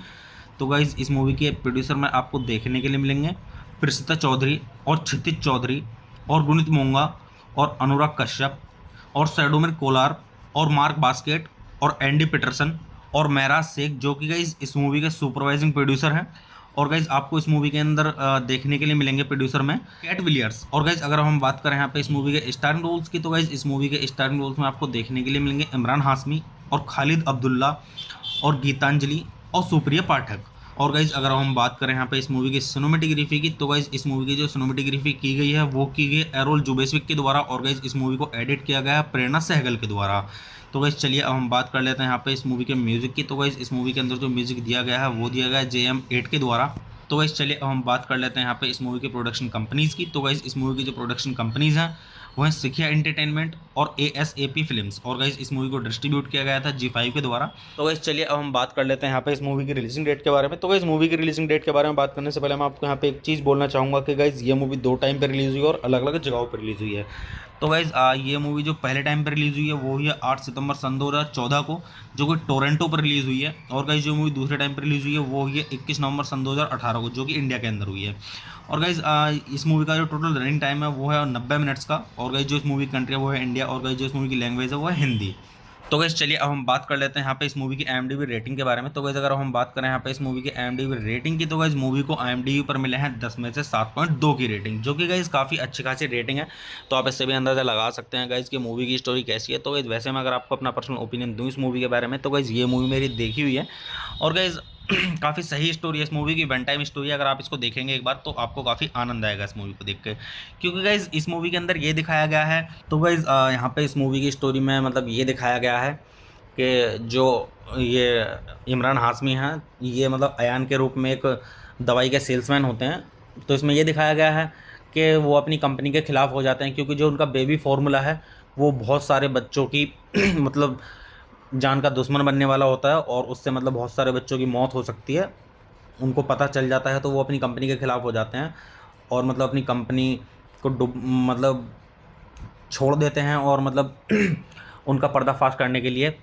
तो गाइज इस मूवी के प्रोड्यूसर में आपको देखने के लिए मिलेंगे प्रसिता चौधरी और क्षितिज चौधरी और गुणित मोंगा और अनुराग कश्यप और सैडोमिर कोलार और मार्क बास्केट और एंडी पीटरसन और महराज शेख, जो कि गाइज इस मूवी के सुपरवाइजिंग प्रोड्यूसर हैं। और गाइज आपको इस मूवी के अंदर देखने के लिए मिलेंगे प्रोड्यूसर में कैट विलियर्स। और गाइज अगर हम बात करें यहाँ पे इस मूवी के स्टारिंग रोल्स की, तो गाइज इस मूवी के स्टारिंग रोल्स में आपको देखने के लिए मिलेंगे इमरान हाशमी और खालिद अब्दुल्ला और गीतांजलि और सुप्रिया पाठक। और गाइज अगर हम बात करें यहाँ पे इस मूवी की सिनेमेटोग्राफी की, तो गाइज इस मूवी की जो सिनेमेटोग्राफी की गई है वो की गई एरोल जुबेस्विक के द्वारा, और गाइज इस मूवी को एडिट किया गया है प्रेरणा सहगल के द्वारा। तो गाइज चलिए अब हम बात कर लेते हैं यहाँ पे इस मूवी के म्यूजिक की। तो गाइज इस मूवी के अंदर जो म्यूजिक दिया गया है वो दिया गया है JM8 के द्वारा। तो गाइज चलिए अब हम बात कर लेते हैं यहाँ पे इस मूवी के प्रोडक्शन कंपनीज़ की। तो गाइज इस मूवी की जो प्रोडक्शन कंपनीज़ हैं वो हैं सिखिया एंटरटेनमेंट और ASAP फिल्म्स, और गाइज इस मूवी को डिस्ट्रीब्यूट किया गया था G5 के द्वारा। तो गाइज चलिए अब हम बात कर लेते हैं यहाँ पे इस मूवी की रिलीजिंग डेट के बारे में। तो गाइज मूवी की रिलीजिंग डेट के बारे में बात करने से पहले मैं आपको यहाँ पे एक चीज़ बोलना चाहूँगा कि गाइज ये मूवी 2 टाइम पर रिलीज़ हुई है और अलग अलग जगहों पर रिलीज़ हुई है। तो गाइज ये मूवी जो पहले टाइम पर रिलीज़ हुई है वो हुई है 8 सितंबर सन 2014 को, जो कि टोरंटो पर रिलीज़ हुई है। और गाइज जो मूवी दूसरे टाइम पर रिलीज़ हुई है वो हुई है 21 नवंबर सन 2018 को, जो कि इंडिया के अंदर हुई है। और गाइज इस मूवी का जो टोटल रनिंग टाइम है वो है 90 मिनट्स का। और गाइज जो इस मूवी की कंट्री है वो है इंडिया, और गाइज जो इस मूवी की लैंग्वेज है वो है हिंदी। तो गाइज चलिए अब हम बात कर लेते हैं यहाँ पे इस मूवी की IMDb रेटिंग के बारे में। तो गाइज अगर हम बात करें यहाँ पे इस मूवी की IMDb रेटिंग की, तो गाइज मूवी को IMDb पर मिले हैं 10 में से 7.2 की रेटिंग, जो कि गाइज काफ़ी अच्छी खासी रेटिंग है। तो आप इससे भी अंदाज़ा लगा सकते हैं गाइज कि मूवी की स्टोरी कैसी है। तो गाइज वैसे मैं अगर आपको अपना पर्सनल ओपिनियन दूँ इस मूवी के बारे में, तो गाइज ये मूवी मेरी देखी हुई है और गाइज काफ़ी सही स्टोरी है इस मूवी की, वन टाइम स्टोरी है। अगर आप इसको देखेंगे एक बार तो आपको काफ़ी आनंद आएगा इस मूवी को देख के, क्योंकि गाइज इस मूवी के अंदर ये दिखाया गया है। तो गाइज यहाँ पे इस मूवी की स्टोरी में मतलब ये दिखाया गया है कि जो ये इमरान हाशमी हैं ये मतलब अयान के रूप में एक दवाई के सेल्समैन होते हैं। तो इसमें ये दिखाया गया है कि वो अपनी कंपनी के ख़िलाफ़ हो जाते हैं, क्योंकि जो उनका बेबी फार्मूला है वो बहुत सारे बच्चों की मतलब जान का दुश्मन बनने वाला होता है, और उससे मतलब बहुत सारे बच्चों की मौत हो सकती है। उनको पता चल जाता है तो वो अपनी कंपनी के ख़िलाफ़ हो जाते हैं और मतलब अपनी कंपनी को मतलब छोड़ देते हैं, और मतलब उनका पर्दाफाश करने के लिए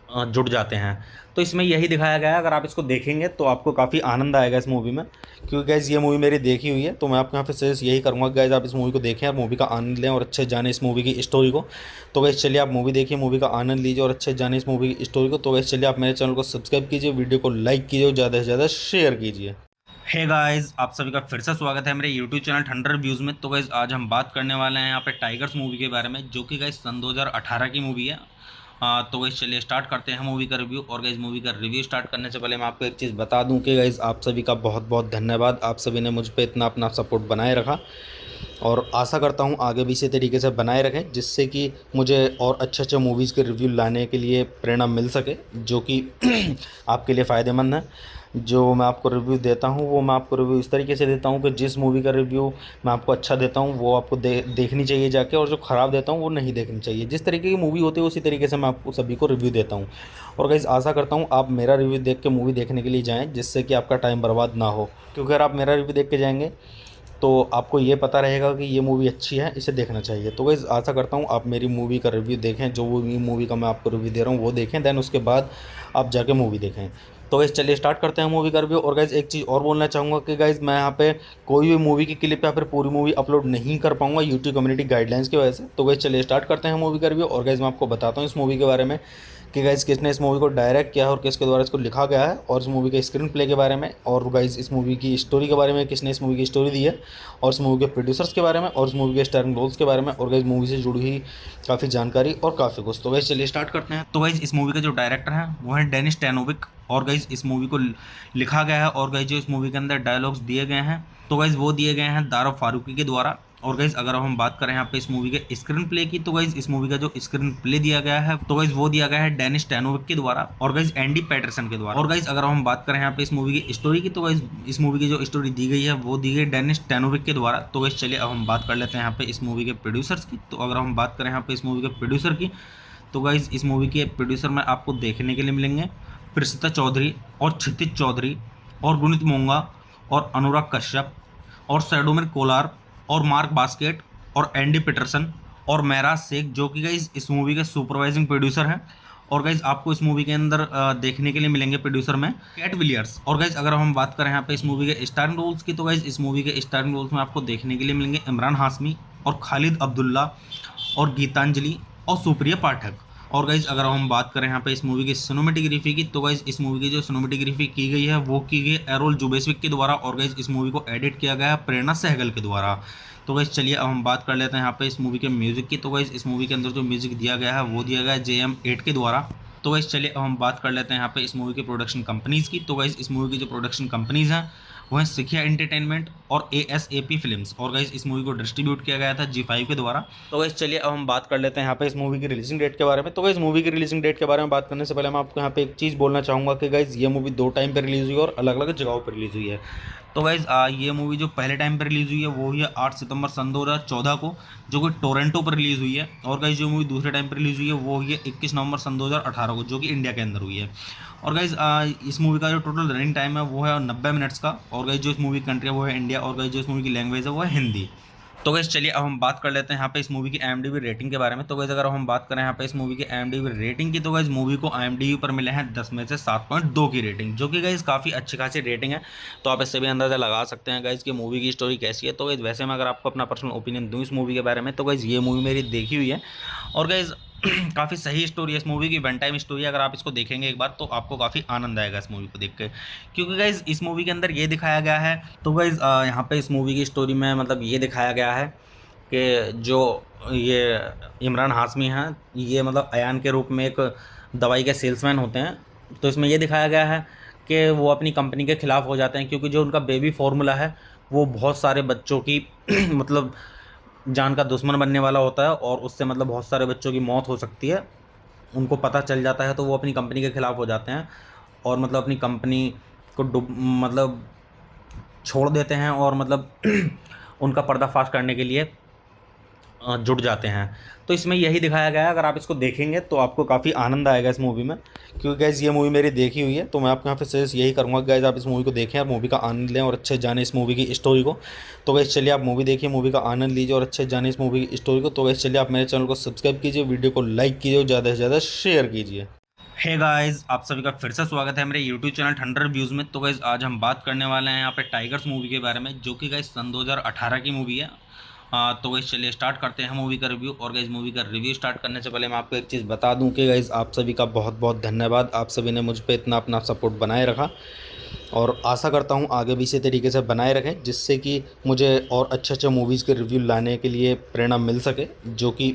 जुट जाते हैं। तो इसमें यही दिखाया गया है। अगर आप इसको देखेंगे तो आपको काफ़ी आनंद आएगा इस मूवी में, क्योंकि गाइज़ ये मूवी मेरी देखी हुई है। तो मैं आपको यहाँ पे सजेस्ट यही करूँगा कि गाइज़ आप इस मूवी को देखें और मूवी का आनंद लें और अच्छे जाने इस मूवी की स्टोरी को। तो गाइज़ चलिए आप मूवी देखिए, मूवी का आनंद लीजिए और अच्छे जाने इस मूवी की स्टोरी को। तो गाइज़ चलिए आप मेरे चैनल को सब्सक्राइब कीजिए, वीडियो को लाइक कीजिए और ज़्यादा से ज़्यादा शेयर कीजिए। हे गाइस, आप सभी का फिर से स्वागत है मेरे यूट्यूब चैनल ठंडर रिव्यूज़ में। तो गाइस आज हम बात करने वाले हैं यहाँ पे टाइगर्स मूवी के बारे में, जो कि गाइस सन 2018 की मूवी है। तो गाइस चलिए स्टार्ट करते हैं मूवी का रिव्यू। और गाइस मूवी का रिव्यू स्टार्ट करने से पहले मैं आपको एक चीज़ बता दूं कि गाइस आप सभी का बहुत बहुत धन्यवाद। आप सभी ने मुझ पर इतना अपना सपोर्ट बनाए रखा, और आशा करता हूं आगे भी इसी तरीके से बनाए रखें, जिससे कि मुझे और अच्छे मूवीज़ के रिव्यू लाने के लिए प्रेरणा मिल सके, जो कि आपके लिए फ़ायदेमंद है। जो मैं आपको रिव्यू देता हूं वो मैं आपको रिव्यू इस तरीके से देता हूं कि जिस मूवी का रिव्यू मैं आपको अच्छा देता हूं वो आपको देखनी चाहिए जाके, और जो ख़राब देता हूं वो नहीं देखनी चाहिए। जिस तरीके की मूवी होती है उसी तरीके से मैं आपको सभी को रिव्यू देता हूं। और गाइस आशा करता हूं आप मेरा रिव्यू देख के मूवी देखने के लिए जाएँ, जिससे कि आपका टाइम बर्बाद ना हो। क्योंकि अगर आप मेरा रिव्यू देख के जाएंगे तो आपको ये पता रहेगा कि ये मूवी अच्छी है, इसे देखना चाहिए। तो गाइस आशा करता हूँ आप मेरी मूवी का रिव्यू देखें, जो मूवी का मैं आपको रिव्यू दे रहा हूँ वो देखें, देन उसके बाद आप जाके मूवी देखें। तो गाइस चलिए स्टार्ट करते हैं मूवी का रिव्यू। और गाइस एक चीज़ और बोलना चाहूँगा कि गाइस मैं यहाँ पे कोई भी मूवी की क्लिप या फिर पूरी मूवी अपलोड नहीं कर पाऊँगा यूट्यूब कम्युनिटी गाइडलाइंस की वजह से। तो गाइस चलिए स्टार्ट करते हैं मूवी का रिव्यू। और गाइस मैं आपको बताता हूँ इस मूवी के बारे में कि गाइज किसने इस मूवी को डायरेक्ट किया है और किसके द्वारा इसको लिखा गया है, और इस मूवी के स्क्रीन प्ले के बारे में, और गाइज इस मूवी की स्टोरी के बारे में, किसने इस मूवी की स्टोरी दी है, और इस मूवी के प्रोड्यूसर्स के बारे में, और इस मूवी के स्टारिंग रोल्स के बारे में, और गाइज मूवी से जुड़ी हुई काफ़ी जानकारी और काफ़ी कुछ। तो गाइज चलिए स्टार्ट करते हैं। तो गाइज इस मूवी का जो डायरेक्टर है वो है डेनिस टैनोविक, और गाइज इस मूवी को लिखा गया है, और गाइज जो इस मूवी के अंदर डायलॉग्स दिए गए हैं तो गाइज वो दिए गए हैं दारा फारूकी के द्वारा। और गाइज अगर हम बात करें यहाँ पे इस मूवी के स्क्रीन प्ले की, तो गाइज इस मूवी का जो स्क्रीन प्ले दिया गया है तो गाइज वो दिया गया है डेनिस टैनोविक के द्वारा, और गाइज एंडी पैटरसन के द्वारा। और गाइज अगर हम बात करें यहाँ पे इस मूवी की स्टोरी की, तो गाइज इस मूवी की जो स्टोरी दी गई है वो दी गई डेनिस टैनोविक के द्वारा। तो गाइज चलिए अब हम बात कर लेते हैं यहाँ पे इस मूवी के प्रोड्यूसर्स की। तो अगर हम बात करें यहाँ पे इस मूवी के प्रोड्यूसर की, तो गाइज इस मूवी के प्रोड्यूसर में आपको देखने के लिए मिलेंगे प्रसिद्धा चौधरी, और क्षितिज चौधरी, और गुणित मोंगा, और अनुराग कश्यप, और सैडोमिर कोलार, और मार्क बास्केट, और एंडी पीटरसन, और महराज शेख, जो कि गाइज इस मूवी के सुपरवाइजिंग प्रोड्यूसर हैं। और गाइज आपको इस मूवी के अंदर देखने के लिए मिलेंगे प्रोड्यूसर में कैट विलियर्स। और गाइज अगर हम बात करें यहाँ पे इस मूवी के स्टारिंग रोल्स की, तो गाइज इस मूवी के स्टारिंग रोल्स में आपको देखने के लिए मिलेंगे इमरान हाशमी, और खालिद अब्दुल्ला, और गीतांजलि, और सुप्रिया पाठक। और गाइज अगर हम बात करें यहाँ पे इस मूवी की सिनेमेटोग्राफी की, तो गाइज इस मूवी की जो सिनेमेटोग्राफी की गई है वो की गई एरोल जुबेस्विक के द्वारा, और गाइज इस मूवी को एडिट किया गया है प्रेरणा सहगल के द्वारा। तो गाइज चलिए अब हम बात कर लेते हैं यहाँ पे इस मूवी के म्यूजिक की। तो गाइज इस मूवी के अंदर जो म्यूजिक दिया गया है वो दिया गया है JM8 के द्वारा। तो गाइज चलिए अब हम बात कर लेते हैं यहाँ पे इस मूवी के प्रोडक्शन कंपनीज़ की। तो गाइज इस मूवी की जो प्रोडक्शन कंपनीज़ हैं वो हैं सिखिया एंटरटेनमेंट और ASAP फिल्म्स, और गाइज इस मूवी को डिस्ट्रीब्यूट किया गया था G5 के द्वारा। तो गाइज चलिए अब हम बात कर लेते हैं यहाँ पे इस मूवी की रिलीजिंग डेट के बारे में। तो गाइज मूवी की रिलीजिंग डेट के बारे में बात करने से पहले मैं आपको यहाँ पे एक चीज़ बोलना चाहूँगा कि गाइज ये मूवी 2 टाइम पर रिलीज़ हुई है और अलग अलग जगहों पर रिलीज़ हुई है। तो गाइज ये मूवी जो पहले टाइम पर रिलीज़ हुई है वो हुई है 8 सितंबर सन 2014 को, जो कि टोरंटो पर रिलीज़ हुई है। और गाइज जो मूवी दूसरे टाइम पर रिलीज़ हुई है वो हुई है 21 नवंबर सन 2018 को, जो कि इंडिया के अंदर हुई है। और गाइज इस मूवी का जो टोटल रनिंग टाइम है वो है 90 मिनट्स का। और गाइज जो इस मूवी की कंट्री है वो है इंडिया, और गाइज जो इस मूवी की लैंग्वेज है वो है हिंदी। तो गाइज चलिए अब हम बात कर लेते हैं यहाँ पे इस मूवी की IMDb रेटिंग के बारे में। तो गाइज अगर हम बात करें यहाँ पे इस मूवी की IMDb रेटिंग की, तो गाइज मूवी को IMDb पर मिले हैं 10 में से 7.2 की रेटिंग, जो कि गाइज काफ़ी अच्छी खासी रेटिंग है। तो आप इससे भी अंदाज़ा लगा सकते हैं गाइज कि मूवी की स्टोरी कैसी है। तो गाइज वैसे मैं अगर आपको अपना पर्सनल ओपिनियन दूँ इस मूवी के बारे में, तो गाइज ये मूवी मेरी देखी हुई है, और गाइज काफ़ी सही स्टोरी है इस मूवी की, वन टाइम स्टोरी है। अगर आप इसको देखेंगे एक बार तो आपको काफ़ी आनंद आएगा इस मूवी को देख के, क्योंकि गाइज इस मूवी के अंदर ये दिखाया गया है। तो गाइज यहाँ पे इस मूवी की स्टोरी में मतलब ये दिखाया गया है कि जो ये इमरान हाशमी हैं ये मतलब अयान के रूप में एक दवाई के सेल्समैन होते हैं। तो इसमें ये दिखाया गया है कि वो अपनी कंपनी के ख़िलाफ़ हो जाते हैं, क्योंकि जो उनका बेबी फार्मूला है वो बहुत सारे बच्चों की मतलब जान का दुश्मन बनने वाला होता है, और उससे मतलब बहुत सारे बच्चों की मौत हो सकती है। उनको पता चल जाता है तो वो अपनी कंपनी के ख़िलाफ़ हो जाते हैं, और मतलब अपनी कंपनी को मतलब छोड़ देते हैं, और मतलब उनका पर्दाफाश करने के लिए जुट जाते हैं। तो इसमें यही दिखाया गया है। अगर आप इसको देखेंगे तो आपको काफ़ी आनंद आएगा इस मूवी में, क्योंकि गाइज़ ये मूवी मेरी देखी हुई है। तो मैं आपको यहाँ पे सजेस्ट यही करूँगा कि गाइज़ आप इस मूवी को देखें और मूवी का आनंद लें और अच्छे जाने इस मूवी की स्टोरी को। तो गाइज़ चलिए आप मूवी देखिए, मूवी का आनंद लीजिए और अच्छे जाने इस मूवी की स्टोरी को। तो गाइज़ चलिए आप मेरे चैनल को सब्सक्राइब कीजिए, वीडियो को लाइक कीजिए और ज़्यादा से ज़्यादा शेयर कीजिए। हे गाइस, आप सभी का फिर से स्वागत है मेरे यूट्यूब चैनल ठंडर रिव्यूज़ में। तो गाइस आज हम बात करने वाले हैं यहाँ पे टाइगर्स मूवी के बारे में, जो कि गाइस सन 2018 की मूवी है। तो गाइस चलिए स्टार्ट करते हैं मूवी का रिव्यू। और गाइस मूवी का रिव्यू स्टार्ट करने से पहले मैं आपको एक चीज़ बता दूं कि गाइस आप सभी का बहुत बहुत धन्यवाद। आप सभी ने मुझ पर इतना अपना सपोर्ट बनाए रखा, और आशा करता हूँ आगे भी इसी तरीके से बनाए रखें, जिससे कि मुझे और अच्छे मूवीज़ के रिव्यू लाने के लिए प्रेरणा मिल सके, जो कि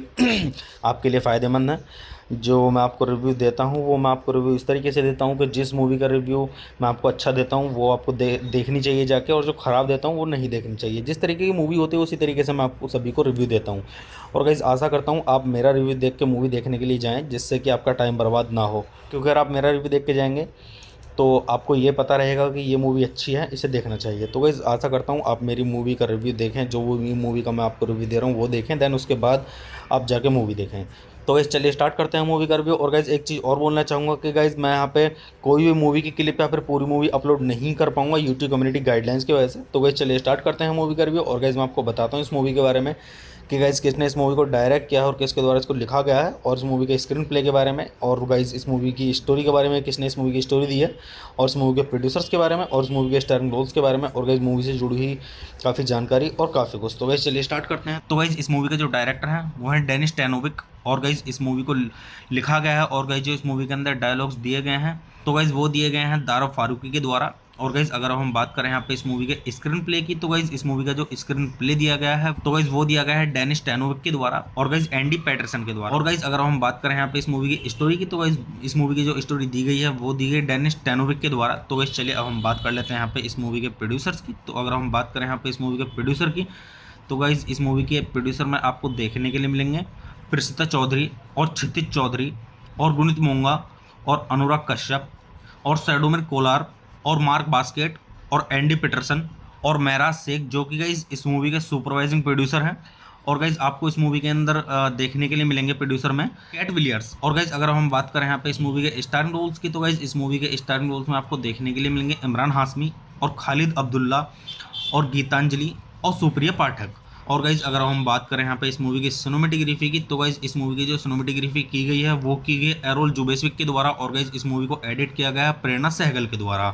आपके लिए फ़ायदेमंद है। जो मैं आपको रिव्यू देता हूँ वो मैं आपको रिव्यू इस तरीके से देता हूँ कि जिस मूवी का रिव्यू मैं आपको अच्छा देता हूँ वो आपको देखनी चाहिए जाके, और जो ख़राब देता हूँ वो नहीं देखनी चाहिए। जिस तरीके की मूवी होती है उसी तरीके से मैं आपको सभी को रिव्यू देता हूँ। और गाइस आशा करता हूँ आप मेरा रिव्यू देख के मूवी देखने के लिए जाएँ, जिससे कि आपका टाइम बर्बाद ना हो। क्योंकि अगर आप मेरा रिव्यू देख के जाएंगे तो आपको ये पता रहेगा कि ये मूवी अच्छी है, इसे देखना चाहिए। तो गाइस आशा करता हूँ आप मेरी मूवी का रिव्यू देखें, जो मूवी का मैं आपको रिव्यू दे रहा हूँ वो देखें, देन उसके बाद आप जाके मूवी देखें। तो गाइस चलिए स्टार्ट करते हैं मूवी का रिव्यू। और गाइस एक चीज़ और बोलना चाहूँगा कि गाइस मैं यहाँ पे कोई भी मूवी की क्लिप या फिर पूरी मूवी अपलोड नहीं कर पाऊँगा यूट्यूब कम्युनिटी गाइडलाइंस की वजह से। तो गाइस चलिए स्टार्ट करते हैं मूवी का रिव्यू। और गाइस मैं आपको बताता हूँ इस मूवी के बारे में कि गाइज़ किसने इस मूवी को डायरेक्ट किया है और किसके द्वारा इसको लिखा गया है, और इस मूवी के स्क्रीन प्ले के बारे में, और गाइज़ इस मूवी की स्टोरी के बारे में, किसने इस मूवी की स्टोरी दी है, और इस मूवी के प्रोड्यूसर्स के बारे में, और इस मूवी के स्टारिंग रोल्स के बारे में, और गाइज़ मूवी से जुड़ी हुई काफ़ी जानकारी और काफ़ी कुछ। तो गाइज़ चलिए स्टार्ट करते हैं। तो गाइज इस मूवी के जो डायरेक्टर हैं वो है डेनिस टैनोविक, और गाइज इस मूवी को लिखा गया है, और गाइज जो इस मूवी के अंदर डायलॉग्स दिए गए हैं तो गाइज वो दिए गए हैं दारा फारूकी के द्वारा। और गाइज अगर हम बात करें यहाँ पे इस मूवी के स्क्रीन प्ले की, तो गाइज इस मूवी का जो स्क्रीन प्ले दिया गया है तो गाइज वो दिया गया है डेनिस टैनोविक के द्वारा, और गाइज एंडी पैटरसन के द्वारा। और गाइज अगर हम बात करें यहाँ पे इस मूवी की स्टोरी की, तो गाइज इस मूवी की जो स्टोरी दी गई है वो दी गई डेनिस टैनोविक के द्वारा। तो गाइज चलिए अब हम बात कर लेते हैं यहाँ पे इस मूवी के प्रोड्यूसर्स की। तो अगर हम बात करें यहाँ पे इस मूवी के प्रोड्यूसर की, तो गाइज इस मूवी के प्रोड्यूसर में आपको देखने के लिए मिलेंगे प्रसिद्धा चौधरी और क्षितिज चौधरी और गुणित मोंगा और अनुराग कश्यप और सैडोमिर कोलार और मार्क बास्केट और एंडी पीटरसन और महराज शेख, जो कि गाइज इस मूवी के सुपरवाइजिंग प्रोड्यूसर हैं। और गाइज आपको इस मूवी के अंदर देखने के लिए मिलेंगे प्रोड्यूसर में कैट विलियर्स। और गाइज अगर हम बात करें यहाँ पे इस मूवी के स्टारिंग रोल्स की, तो गाइज इस मूवी के स्टारिंग रोल्स में आपको देखने के लिए मिलेंगे इमरान हाशमी और खालिद अब्दुल्ला और गीतांजलि और सुप्रिया पाठक। और गाइज अगर हम बात करें यहाँ पे इस मूवी की सिनेमेटोग्राफी की, तो गाइज इस मूवी की जो सिनेमेटोग्राफी की गई है वो की गई एरोल जुबेस्विक के द्वारा, और गाइज इस मूवी को एडिट किया गया है प्रेरणा सहगल के द्वारा।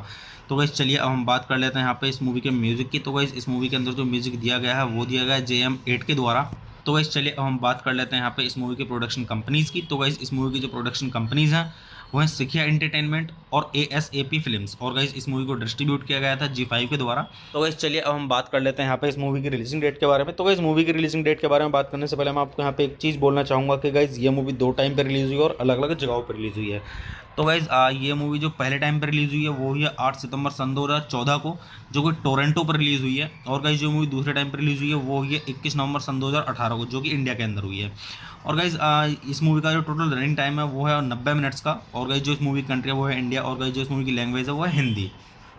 तो गाइज चलिए अब हम बात कर लेते हैं यहाँ पे इस मूवी के म्यूज़िक की। तो गाइज इस मूवी के अंदर जो म्यूज़िक दिया गया है वो दिया गया है JM8 के द्वारा। तो गाइज चलिए अब हम बात कर लेते हैं यहाँ पे इस मूवी के प्रोडक्शन कंपनीज़ की। तो गाइज इस मूवी की जो प्रोडक्शन कंपनीज़ हैं वो हैं सिखिया एंटरटेनमेंट और ASAP फिल्म्स, और गाइज इस मूवी को डिस्ट्रीब्यूट किया गया था G5 के द्वारा। तो गाइज चलिए अब हम बात कर लेते हैं यहाँ पे इस मूवी की रिलीजिंग डेट के बारे में। तो गाइज मूवी की रिलीजिंग डेट के बारे में बात करने से पहले मैं आपको यहाँ पे एक चीज़ बोलना चाहूँगा कि गाइज ये मूवी 2 टाइम पर रिलीज़ हुई है और अलग अलग जगहों पर रिलीज़ हुई है। तो गाइज ये मूवी जो पहले टाइम पर रिलीज़ हुई है वो हुई है 8 सितंबर सन 2014 को, जो कि टोरंटो पर रिलीज़ हुई है। और गाइज जो मूवी दूसरे टाइम पर रिलीज़ हुई है वो हुई है 21 नवंबर सन 2018 को, जो कि इंडिया के अंदर हुई है। और गाइज इस मूवी का जो टोटल रनिंग टाइम है वो है 90 मिनट्स का। और गाइज जो इस मूवी की कंट्री है वो है इंडिया, और गाइज जो इस मूवी की लैंग्वेज है वो है हिंदी।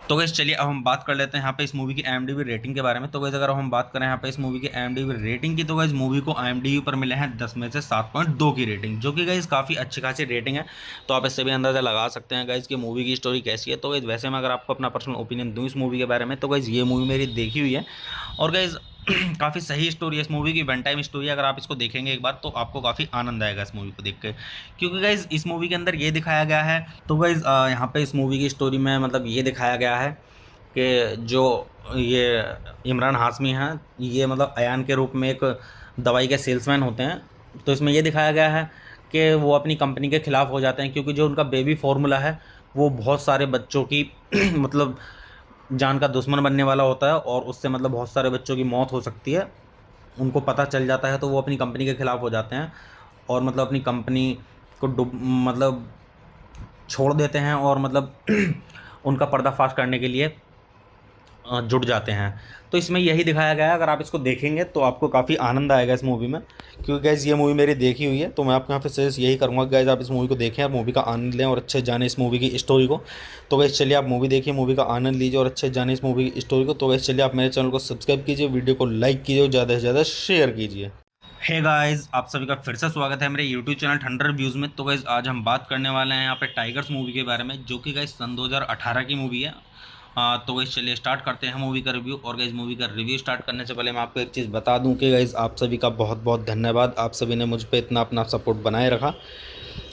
तो गाइज चलिए अब हम बात कर लेते हैं यहाँ पे इस मूवी की IMDb रेटिंग के बारे में। तो गाइज अगर हम बात करें यहाँ पे इस मूवी की IMDb रेटिंग की, तो गाइज मूवी को IMDb पर मिले हैं 10 में से 7.2 की रेटिंग, जो कि गाइज काफ़ी अच्छी खासी रेटिंग है। तो आप इससे भी अंदाज़ा लगा सकते हैं गाइज कि मूवी की स्टोरी कैसी है। तो गाइज वैसे मैं अगर आपको अपना पर्सनल ओपिनियन दूँ इस मूवी के बारे में, तो गाइज ये मूवी मेरी देखी हुई है, और गाइज काफ़ी सही स्टोरी है इस मूवी की, वन टाइम स्टोरी है। अगर आप इसको देखेंगे एक बार तो आपको काफ़ी आनंद आएगा इस मूवी को देख के, क्योंकि गाइज इस मूवी के अंदर ये दिखाया गया है। तो गाइज यहाँ पे इस मूवी की स्टोरी में मतलब ये दिखाया गया है कि जो ये इमरान हाशमी हैं ये मतलब अयान के रूप में एक दवाई के सेल्समैन होते हैं। तो इसमें ये दिखाया गया है कि वो अपनी कंपनी के ख़िलाफ़ हो जाते हैं, क्योंकि जो उनका बेबी फार्मूला है वो बहुत सारे बच्चों की मतलब जान का दुश्मन बनने वाला होता है, और उससे मतलब बहुत सारे बच्चों की मौत हो सकती है। उनको पता चल जाता है तो वो अपनी कंपनी के ख़िलाफ़ हो जाते हैं, और मतलब अपनी कंपनी को मतलब छोड़ देते हैं, और मतलब उनका पर्दाफाश करने के लिए जुट जाते हैं। तो इसमें यही दिखाया गया है। अगर आप इसको देखेंगे तो आपको काफ़ी आनंद आएगा इस मूवी में, क्योंकि गाइज़ ये मूवी मेरी देखी हुई है। तो मैं आपको यहाँ पे सजेस्ट यही करूँगा गाइज़ आप इस मूवी को देखें, आप मूवी का आनंद लें और अच्छे जाने इस मूवी की स्टोरी को। तो गाइज़ चलिए आप मूवी देखिए, मूवी का आनंद लीजिए और अच्छे जाने इस मूवी की स्टोरी को। तो गाइज़ चलिए आप मेरे चैनल को सब्सक्राइब कीजिए, वीडियो को लाइक कीजिए और ज़्यादा से ज़्यादा शेयर कीजिए। हे गाइस, आप सभी का फिर से स्वागत है मेरे यूट्यूब चैनल ठंडर रिव्यूज़ में। तो गाइस आज हम बात करने वाले हैं यहाँ पे टाइगर्स मूवी के बारे में, जो कि गाइस सन 2018 की मूवी है। तो गाइस चलिए स्टार्ट करते हैं मूवी का रिव्यू। और गाइस मूवी का रिव्यू स्टार्ट करने से पहले मैं आपको एक चीज़ बता दूं कि गाइस आप सभी का बहुत बहुत धन्यवाद। आप सभी ने मुझ पे इतना अपना सपोर्ट बनाए रखा,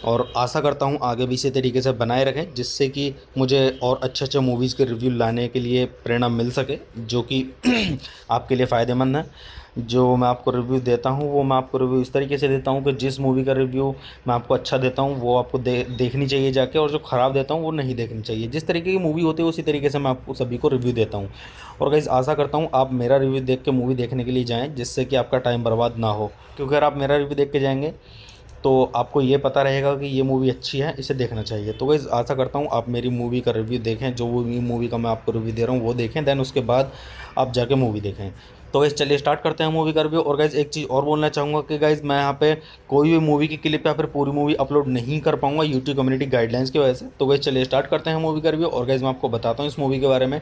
और आशा करता हूं आगे भी इसी तरीके से बनाए रखें, जिससे कि मुझे और अच्छे मूवीज़ के रिव्यू लाने के लिए प्रेरणा मिल सके, जो कि आपके लिए फ़ायदेमंद है। जो मैं आपको रिव्यू देता हूं वो मैं आपको रिव्यू इस तरीके से देता हूं कि जिस मूवी का रिव्यू मैं आपको अच्छा देता हूं वो आपको देखनी चाहिए जाके, और जो ख़राब देता हूं वो नहीं देखनी चाहिए। जिस तरीके की मूवी होती है उसी तरीके से मैं आपको सभी को रिव्यू देता हूं। और गाइस आशा करता हूं आप मेरा रिव्यू देख के मूवी देखने के लिए जाएँ, जिससे कि आपका टाइम बर्बाद ना हो। क्योंकि अगर आप मेरा रिव्यू देख के जाएँगे तो आपको ये पता रहेगा कि ये मूवी अच्छी है, इसे देखना चाहिए। तो गाइस आशा करता हूँ आप मेरी मूवी का रिव्यू देखें, जो मूवी का मैं आपको रिव्यू दे रहा हूँ वो देखें, देन उसके बाद आप जाके मूवी देखें। तो गाइस चलिए स्टार्ट करते हैं मूवी का रिव्यू। और गाइस एक चीज़ और बोलना चाहूँगा कि गाइस मैं यहाँ पे कोई भी मूवी की क्लिप या फिर पूरी मूवी अपलोड नहीं कर पाऊँगा यूट्यूब कम्युनिटी गाइडलाइंस की वजह से। तो गाइस चलिए स्टार्ट करते हैं मूवी का रिव्यू। और गाइस मैं आपको बताता हूँ इस मूवी के बारे में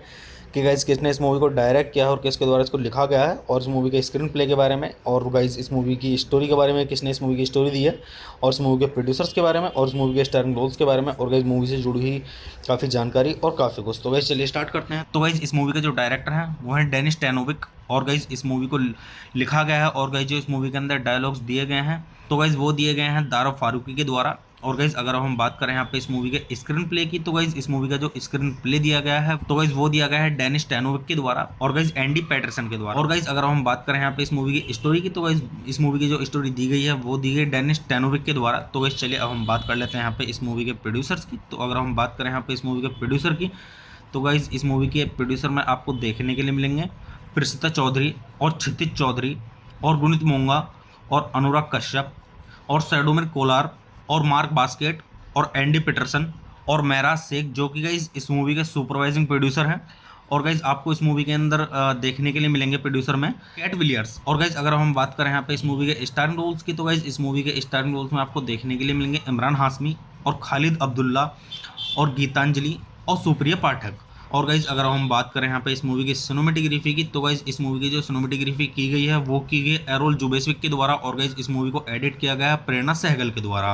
कि गाइज़ किसने इस मूवी को डायरेक्ट किया है और किसके द्वारा इसको लिखा गया है, और इस मूवी के स्क्रीन प्ले के बारे में, और गाइज़ इस मूवी की स्टोरी के बारे में, किसने इस मूवी की स्टोरी दी है, और इस मूवी के प्रोड्यूसर्स के बारे में, और इस मूवी के स्टारिंग रोल्स के बारे में, और गाइज़ मूवी से जुड़ी हुई काफ़ी जानकारी और काफ़ी कुछ। तो गाइज़ चलिए स्टार्ट करते हैं। तो गाइज इस मूवी के जो डायरेक्टर हैं वो है डेनिस टैनोविक, और गाइज इस मूवी को लिखा गया है, और गाइज जो इस मूवी के अंदर डायलॉग्स दिए गए हैं तो गाइज वो दिए गए हैं दारा फारूकी के द्वारा। और गाइज अगर हम बात करें यहाँ पे इस मूवी के स्क्रीन प्ले की, तो गाइज इस मूवी का जो स्क्रीन प्ले दिया गया है तो गाइज वो दिया गया है डेनिस टैनोविक के द्वारा, और गाइज एंडी पैटरसन के द्वारा। और गाइज अगर हम बात करें यहाँ पे इस मूवी की स्टोरी की, तो गाइज इस मूवी की जो स्टोरी दी गई है वो दी गई डेनिस टैनोविक के द्वारा। तो गाइज चलिए अब हम बात कर लेते हैं यहाँ पे इस मूवी के प्रोड्यूसर्स की। तो अगर हम बात करें यहाँ पे इस मूवी के प्रोड्यूसर की, तो गाइज इस मूवी के प्रोड्यूसर में आपको देखने के लिए मिलेंगे प्रसिद्धा चौधरी और क्षितिज चौधरी और गुणित मोंगा और अनुराग कश्यप और सैडोमिर कोलार और मार्क बास्केट और एंडी पीटरसन और महराज शेख, जो कि गाइज इस मूवी के सुपरवाइजिंग प्रोड्यूसर हैं। और गाइज आपको इस मूवी के अंदर देखने के लिए मिलेंगे प्रोड्यूसर में कैट विलियर्स। और गाइज अगर हम बात करें यहाँ पे इस मूवी के स्टारिंग रोल्स की, तो गाइज इस मूवी के स्टारिंग रोल्स में आपको देखने के लिए मिलेंगे इमरान हाशमी और खालिद अब्दुल्ला और गीतांजलि और सुप्रिया पाठक। और गाइज अगर हम बात करें यहाँ पे इस मूवी की सिनेमेटोग्राफी की, तो गाइज इस मूवी की जो सिनेमेटोग्राफी की गई है वो की गई एरोल जुबेस्विक के द्वारा, और गाइज इस मूवी को एडिट किया गया है प्रेरणा सहगल के द्वारा।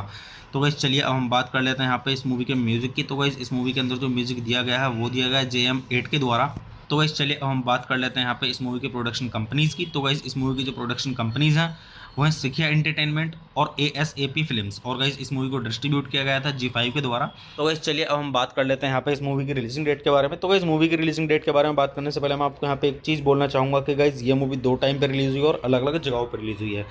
तो गाइज चलिए अब हम बात कर लेते हैं यहाँ पे इस मूवी के म्यूज़िक की। तो गाइज इस मूवी के अंदर जो म्यूज़िक दिया गया है वो दिया गया है JM8 के द्वारा। तो गाइज चलिए अब हम बात कर लेते हैं यहाँ पे इस मूवी के प्रोडक्शन कंपनीज़ की। तो गाइज इस मूवी की जो प्रोडक्शन कंपनीज़ हैं वो हैं सिखिया एंटरटेनमेंट और ASAP फिल्म्स, और गाइज इस मूवी को डिस्ट्रीब्यूट किया गया था G5 के द्वारा। तो गाइज चलिए अब हम बात कर लेते हैं यहाँ पे इस मूवी की रिलीजिंग डेट के बारे में। तो गाइज मूवी की रिलीजिंग डेट के बारे में बात करने से पहले मैं आपको यहाँ पे एक चीज़ बोलना चाहूँगा कि गाइज ये मूवी 2 टाइम पर रिलीज़ हुई है और अलग अलग जगहों पर रिलीज़ हुई है।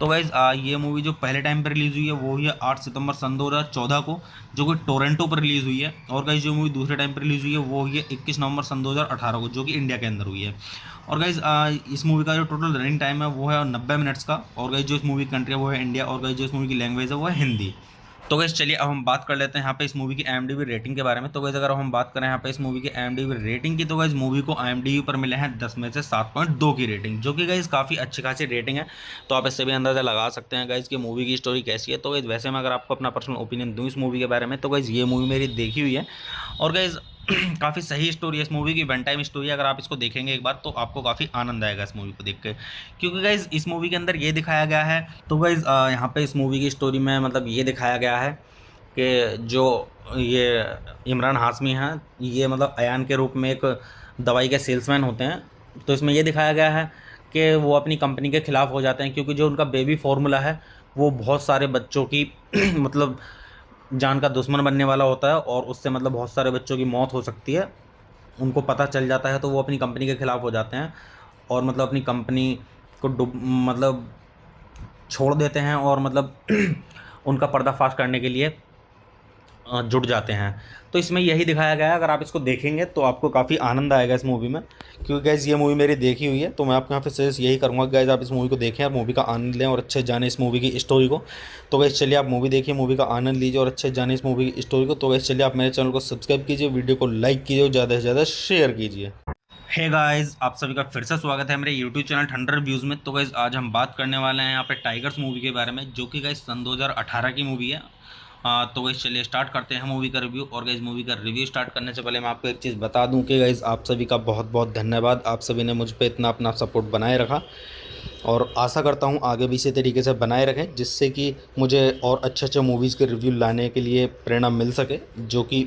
तो गाइज ये मूवी जो पहले टाइम पर रिलीज़ हुई है वो हुई है 8 सितंबर सन 2014 को, जो कि टोरंटो पर रिलीज़ हुई है। और गाइज जो मूवी दूसरे टाइम पर रिलीज़ हुई है वो हुई है 21 नवंबर सन 2018 को, जो कि इंडिया के अंदर हुई है। और गाइज इस मूवी का जो टोटल रनिंग टाइम है वो है 90 मिनट्स का। और गाइज जो इस मूवी की कंट्री है वो है इंडिया, और गाइज जो इस मूवी की लैंग्वेज है वो है हिंदी। तो गाइज चलिए अब हम बात कर लेते हैं यहाँ पे इस मूवी की IMDb रेटिंग के बारे में। तो गाइज अगर हम बात करें यहाँ पे इस मूवी की IMDb रेटिंग की, तो गाइज मूवी को IMDb पर मिले हैं 10 में से 7.2 की रेटिंग, जो कि गाइज काफ़ी अच्छी खासी रेटिंग है। तो आप इससे भी अंदाज़ा लगा सकते हैं गाइज कि मूवी की स्टोरी कैसी है। तो गाइज वैसे मैं अगर आपको अपना पर्सनल ओपिनियन दूँ इस मूवी के बारे में, तो गाइज ये मूवी मेरी देखी हुई है, और गाइज काफ़ी सही स्टोरी है इस मूवी की, वन टाइम स्टोरी है। अगर आप इसको देखेंगे एक बार तो आपको काफ़ी आनंद आएगा इस मूवी को देख के, क्योंकि गाइज इस मूवी के अंदर ये दिखाया गया है। तो गाइज यहाँ पे इस मूवी की स्टोरी में मतलब ये दिखाया गया है कि जो ये इमरान हाशमी हैं ये मतलब अयान के रूप में एक दवाई के सेल्समैन होते हैं। तो इसमें ये दिखाया गया है कि वो अपनी कंपनी के ख़िलाफ़ हो जाते हैं, क्योंकि जो उनका बेबी फार्मूला है वो बहुत सारे बच्चों की मतलब जान का दुश्मन बनने वाला होता है, और उससे मतलब बहुत सारे बच्चों की मौत हो सकती है। उनको पता चल जाता है तो वो अपनी कंपनी के ख़िलाफ़ हो जाते हैं, और मतलब अपनी कंपनी को मतलब छोड़ देते हैं, और मतलब उनका पर्दाफाश करने के लिए जुट जाते हैं। तो इसमें यही दिखाया गया है। अगर आप इसको देखेंगे तो आपको काफ़ी आनंद आएगा इस मूवी में, क्योंकि गाइज़ ये मूवी मेरी देखी हुई है। तो मैं आपको यहाँ पे सजेस्ट यही करूँगा गाइज़ आप इस मूवी को देखें और मूवी का आनंद लें और अच्छे जाने इस मूवी की स्टोरी को। तो गाइज़ चलिए आप मूवी देखिए, मूवी का आनंद लीजिए और अच्छे जाने इस मूवी की स्टोरी को। तो गाइज़ चलिए आप मेरे चैनल को सब्सक्राइब कीजिए, वीडियो को लाइक कीजिए और ज़्यादा से ज़्यादा शेयर कीजिए। हे गाइस, आप सभी का फिर से स्वागत है मेरे यूट्यूब चैनल ठंडर रिव्यूज़ में। तो गाइस आज हम बात करने वाले हैं यहाँ पे टाइगर्स मूवी के बारे में, जो कि गाइस सन 2018 की मूवी है। तो गाइस चलिए स्टार्ट करते हैं मूवी का रिव्यू। और गाइस मूवी का रिव्यू स्टार्ट करने से पहले मैं आपको एक चीज़ बता दूं कि गाइस आप सभी का बहुत बहुत धन्यवाद। आप सभी ने मुझ पर इतना अपना सपोर्ट बनाए रखा, और आशा करता हूं आगे भी इसी तरीके से बनाए रखें, जिससे कि मुझे और अच्छे मूवीज़ के रिव्यू लाने के लिए प्रेरणा मिल सके, जो कि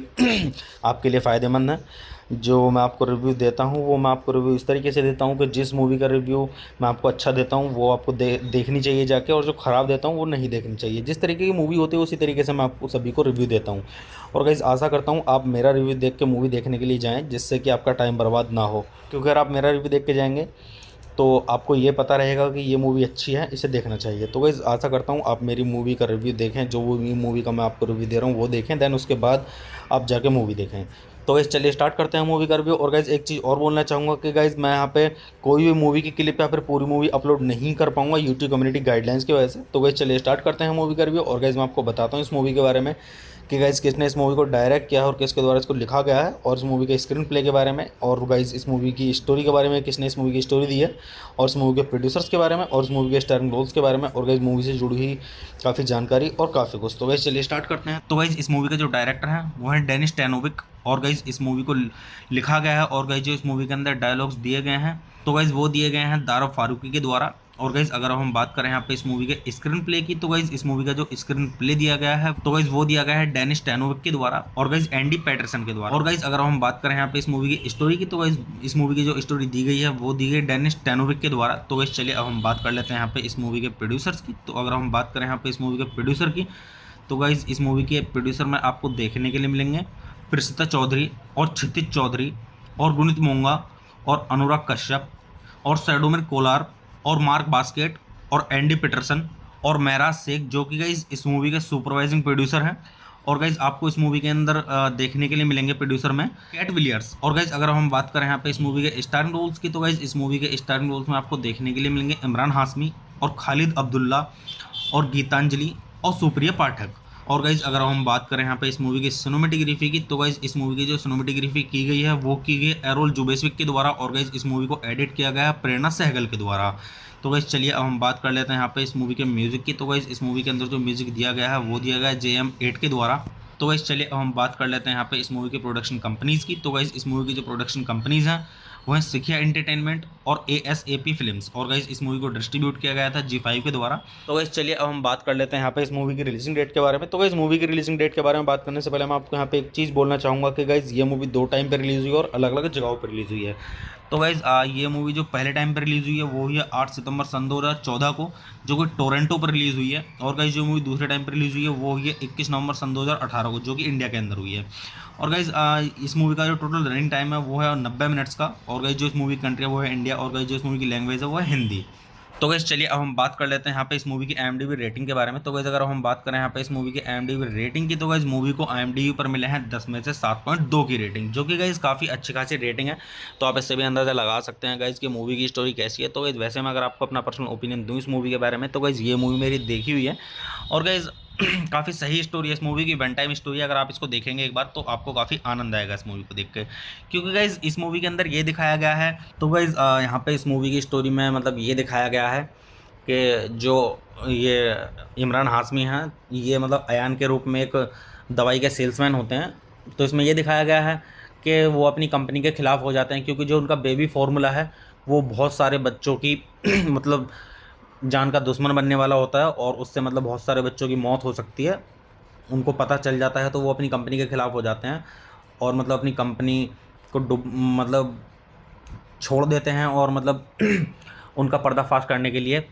आपके लिए फ़ायदेमंद है। जो मैं आपको रिव्यू देता हूं वो मैं आपको रिव्यू इस तरीके से देता हूं कि जिस मूवी का रिव्यू मैं आपको अच्छा देता हूं वो आपको देखनी चाहिए जाके, और जो ख़राब देता हूं वो नहीं देखनी चाहिए। जिस तरीके की मूवी होती है उसी तरीके से मैं आपको सभी को रिव्यू देता हूं। और गाइस आशा करता हूं आप मेरा रिव्यू देख के मूवी देखने के लिए जाएँ, जिससे कि आपका टाइम बर्बाद ना हो, क्योंकि अगर आप मेरा रिव्यू देख के जाएंगे तो आपको ये पता रहेगा कि ये मूवी अच्छी है, इसे देखना चाहिए। तो गाइस आशा करता हूँ आप मेरी मूवी का रिव्यू देखें, जो मूवी का मैं आपको रिव्यू दे रहा हूँ वो देखें, देन उसके बाद आप जाके मूवी देखें। तो गाइस चलिए स्टार्ट करते हैं मूवी का रिव्यू। और गाइस एक चीज़ और बोलना चाहूँगा कि गाइस मैं यहाँ पे कोई भी मूवी की क्लिप या फिर पूरी मूवी अपलोड नहीं कर पाऊँगा यूट्यूब कम्युनिटी गाइडलाइंस की वजह से। तो गाइस चलिए स्टार्ट करते हैं मूवी का रिव्यू। और गाइस मैं आपको बताता हूँ इस मूवी के बारे में कि गाइज किसने इस मूवी को डायरेक्ट किया है और किसके द्वारा इसको लिखा गया है, और इस मूवी के स्क्रीन प्ले के बारे में, और गाइज इस मूवी की स्टोरी के बारे में, किसने इस मूवी की स्टोरी दी है, और इस मूवी के प्रोड्यूसर्स के बारे में, और इस मूवी के स्टारिंग रोल्स के बारे में, और गाइज मूवी से जुड़ी हुई काफ़ी जानकारी और काफ़ी कुछ। तो गाइज चलिए स्टार्ट करते हैं। तो गाइज इस मूवी का जो डायरेक्टर है वो है डेनिस टैनोविक, और गाइज इस मूवी को लिखा गया है, और गाइज जो इस मूवी के अंदर डायलॉग्स दिए गए हैं तो गाइज वो दिए गए हैं दारा फारूकी के द्वारा। और गाइज अगर हम बात करें यहाँ पे इस मूवी के स्क्रीन प्ले की, तो गाइज इस मूवी का जो स्क्रीन प्ले दिया गया है तो गाइज वो दिया गया है डेनिस टैनोविक के द्वारा, और गाइज एंडी पैटरसन के द्वारा। और गाइज अगर हम बात करें यहाँ पे इस मूवी की स्टोरी की, तो गाइज इस मूवी की जो स्टोरी दी गई है वो दी गई डेनिस टैनोविक के द्वारा। तो गाइज चलिए अब हम बात कर लेते हैं यहाँ पे इस मूवी के प्रोड्यूसर्स की। तो अगर हम बात करें यहाँ पे इस मूवी के प्रोड्यूसर की, तो गाइज इस मूवी के प्रोड्यूसर में आपको देखने के लिए मिलेंगे प्रसिद्धा चौधरी और क्षितिज चौधरी और गुणित मोंगा और अनुराग कश्यप और सैडोमिर कोलार और मार्क बास्केट और एंडी पीटरसन और महराज शेख, जो कि गाइज इस मूवी के सुपरवाइजिंग प्रोड्यूसर हैं। और गाइज आपको इस मूवी के अंदर देखने के लिए मिलेंगे प्रोड्यूसर में कैट विलियर्स। और गाइज अगर हम बात करें यहाँ पे इस मूवी के स्टारिंग रोल्स की, तो गाइज इस मूवी के स्टारिंग रोल्स में आपको देखने के लिए मिलेंगे इमरान हाशमी और खालिद अब्दुल्ला और गीतांजलि और सुप्रिया पाठक। और गाइज अगर हम बात करें यहाँ पे इस मूवी की सिनेमेटोग्राफी की, तो गाइज इस मूवी की जो सिनेमेटोग्राफी की गई है वो की गई एरोल जुबेस्विक के द्वारा, और गाइज इस मूवी को एडिट किया गया है प्रेरणा सहगल के द्वारा। तो गाइज चलिए अब हम बात कर लेते हैं यहाँ पे इस मूवी के म्यूजिक की। तो गाइज इस मूवी के अंदर जो म्यूजिक दिया गया है वो दिया गया है JM8 के द्वारा। तो गाइज चलिए अब हम बात कर लेते हैं यहाँ पे इस मूवी के प्रोडक्शन कंपनीज़ की। तो गाइज इस मूवी की जो प्रोडक्शन कंपनीज़ हैं वो हैं सिखिया एंटरटेनमेंट और ASAP फिल्म्स, और गाइज इस मूवी को डिस्ट्रीब्यूट किया गया था G5 के द्वारा। तो गाइज चलिए अब हम बात कर लेते हैं यहाँ पे इस मूवी की रिलीजिंग डेट के बारे में। तो गाइज मूवी की रिलीजिंग डेट के बारे में बात करने से पहले मैं आपको यहाँ पे एक चीज़ बोलना चाहूँगा कि गाइज ये मूवी 2 टाइम पर रिलीज़ हुई और अलग अलग जगहों पर रिलीज़ हुई है। तो गाइज ये मूवी जो पहले टाइम पर रिलीज़ हुई है वो हुई है 8 सितंबर सन 2014 को, जो कि टोरंटो पर रिलीज़ हुई है। और गाइज जो मूवी दूसरे टाइम पर रिलीज़ हुई है वो हुई है 21 नवंबर सन 2018 को, जो कि इंडिया के अंदर हुई है। और गाइज इस मूवी का जो टोटल रनिंग टाइम है वो है 90 मिनट्स का। और गाइज जो इस मूवी की कंट्री है वो है इंडिया, और गाइज जो इस मूवी की लैंग्वेज है वो है हिंदी। तो गाइज चलिए अब हम बात कर लेते हैं यहाँ पे इस मूवी की IMDb रेटिंग के बारे में। तो गाइज अगर हम बात करें यहाँ पे इस मूवी की IMDb रेटिंग की, तो गाइज मूवी को IMDb पर मिले हैं 10 में से 7.2 की रेटिंग, जो कि गाइज काफ़ी अच्छी खासी रेटिंग है। तो आप इससे भी अंदाज़ा लगा सकते हैं गाइज कि मूवी की स्टोरी कैसी है। तो गाइज वैसे मैं अगर आपको अपना पर्सनल ओपिनियन दूँ इस मूवी के बारे में, तो गाइज ये मूवी मेरी देखी हुई है, और गाइज काफ़ी सही स्टोरी है इस मूवी की, वन टाइम स्टोरी है। अगर आप इसको देखेंगे एक बार तो आपको काफ़ी आनंद आएगा इस मूवी को देख के, क्योंकि गाइज इस मूवी के अंदर ये दिखाया गया है। तो गाइज यहाँ पे इस मूवी की स्टोरी में मतलब ये दिखाया गया है कि जो ये इमरान हाशमी हैं ये मतलब अयान के रूप में एक दवाई के सेल्समैन होते हैं। तो इसमें ये दिखाया गया है कि वो अपनी कंपनी के ख़िलाफ़ हो जाते हैं, क्योंकि जो उनका बेबी फार्मूला है वो बहुत सारे बच्चों की मतलब जान का दुश्मन बनने वाला होता है, और उससे मतलब बहुत सारे बच्चों की मौत हो सकती है। उनको पता चल जाता है तो वो अपनी कंपनी के ख़िलाफ़ हो जाते हैं, और मतलब अपनी कंपनी को मतलब छोड़ देते हैं, और मतलब उनका पर्दाफाश करने के लिए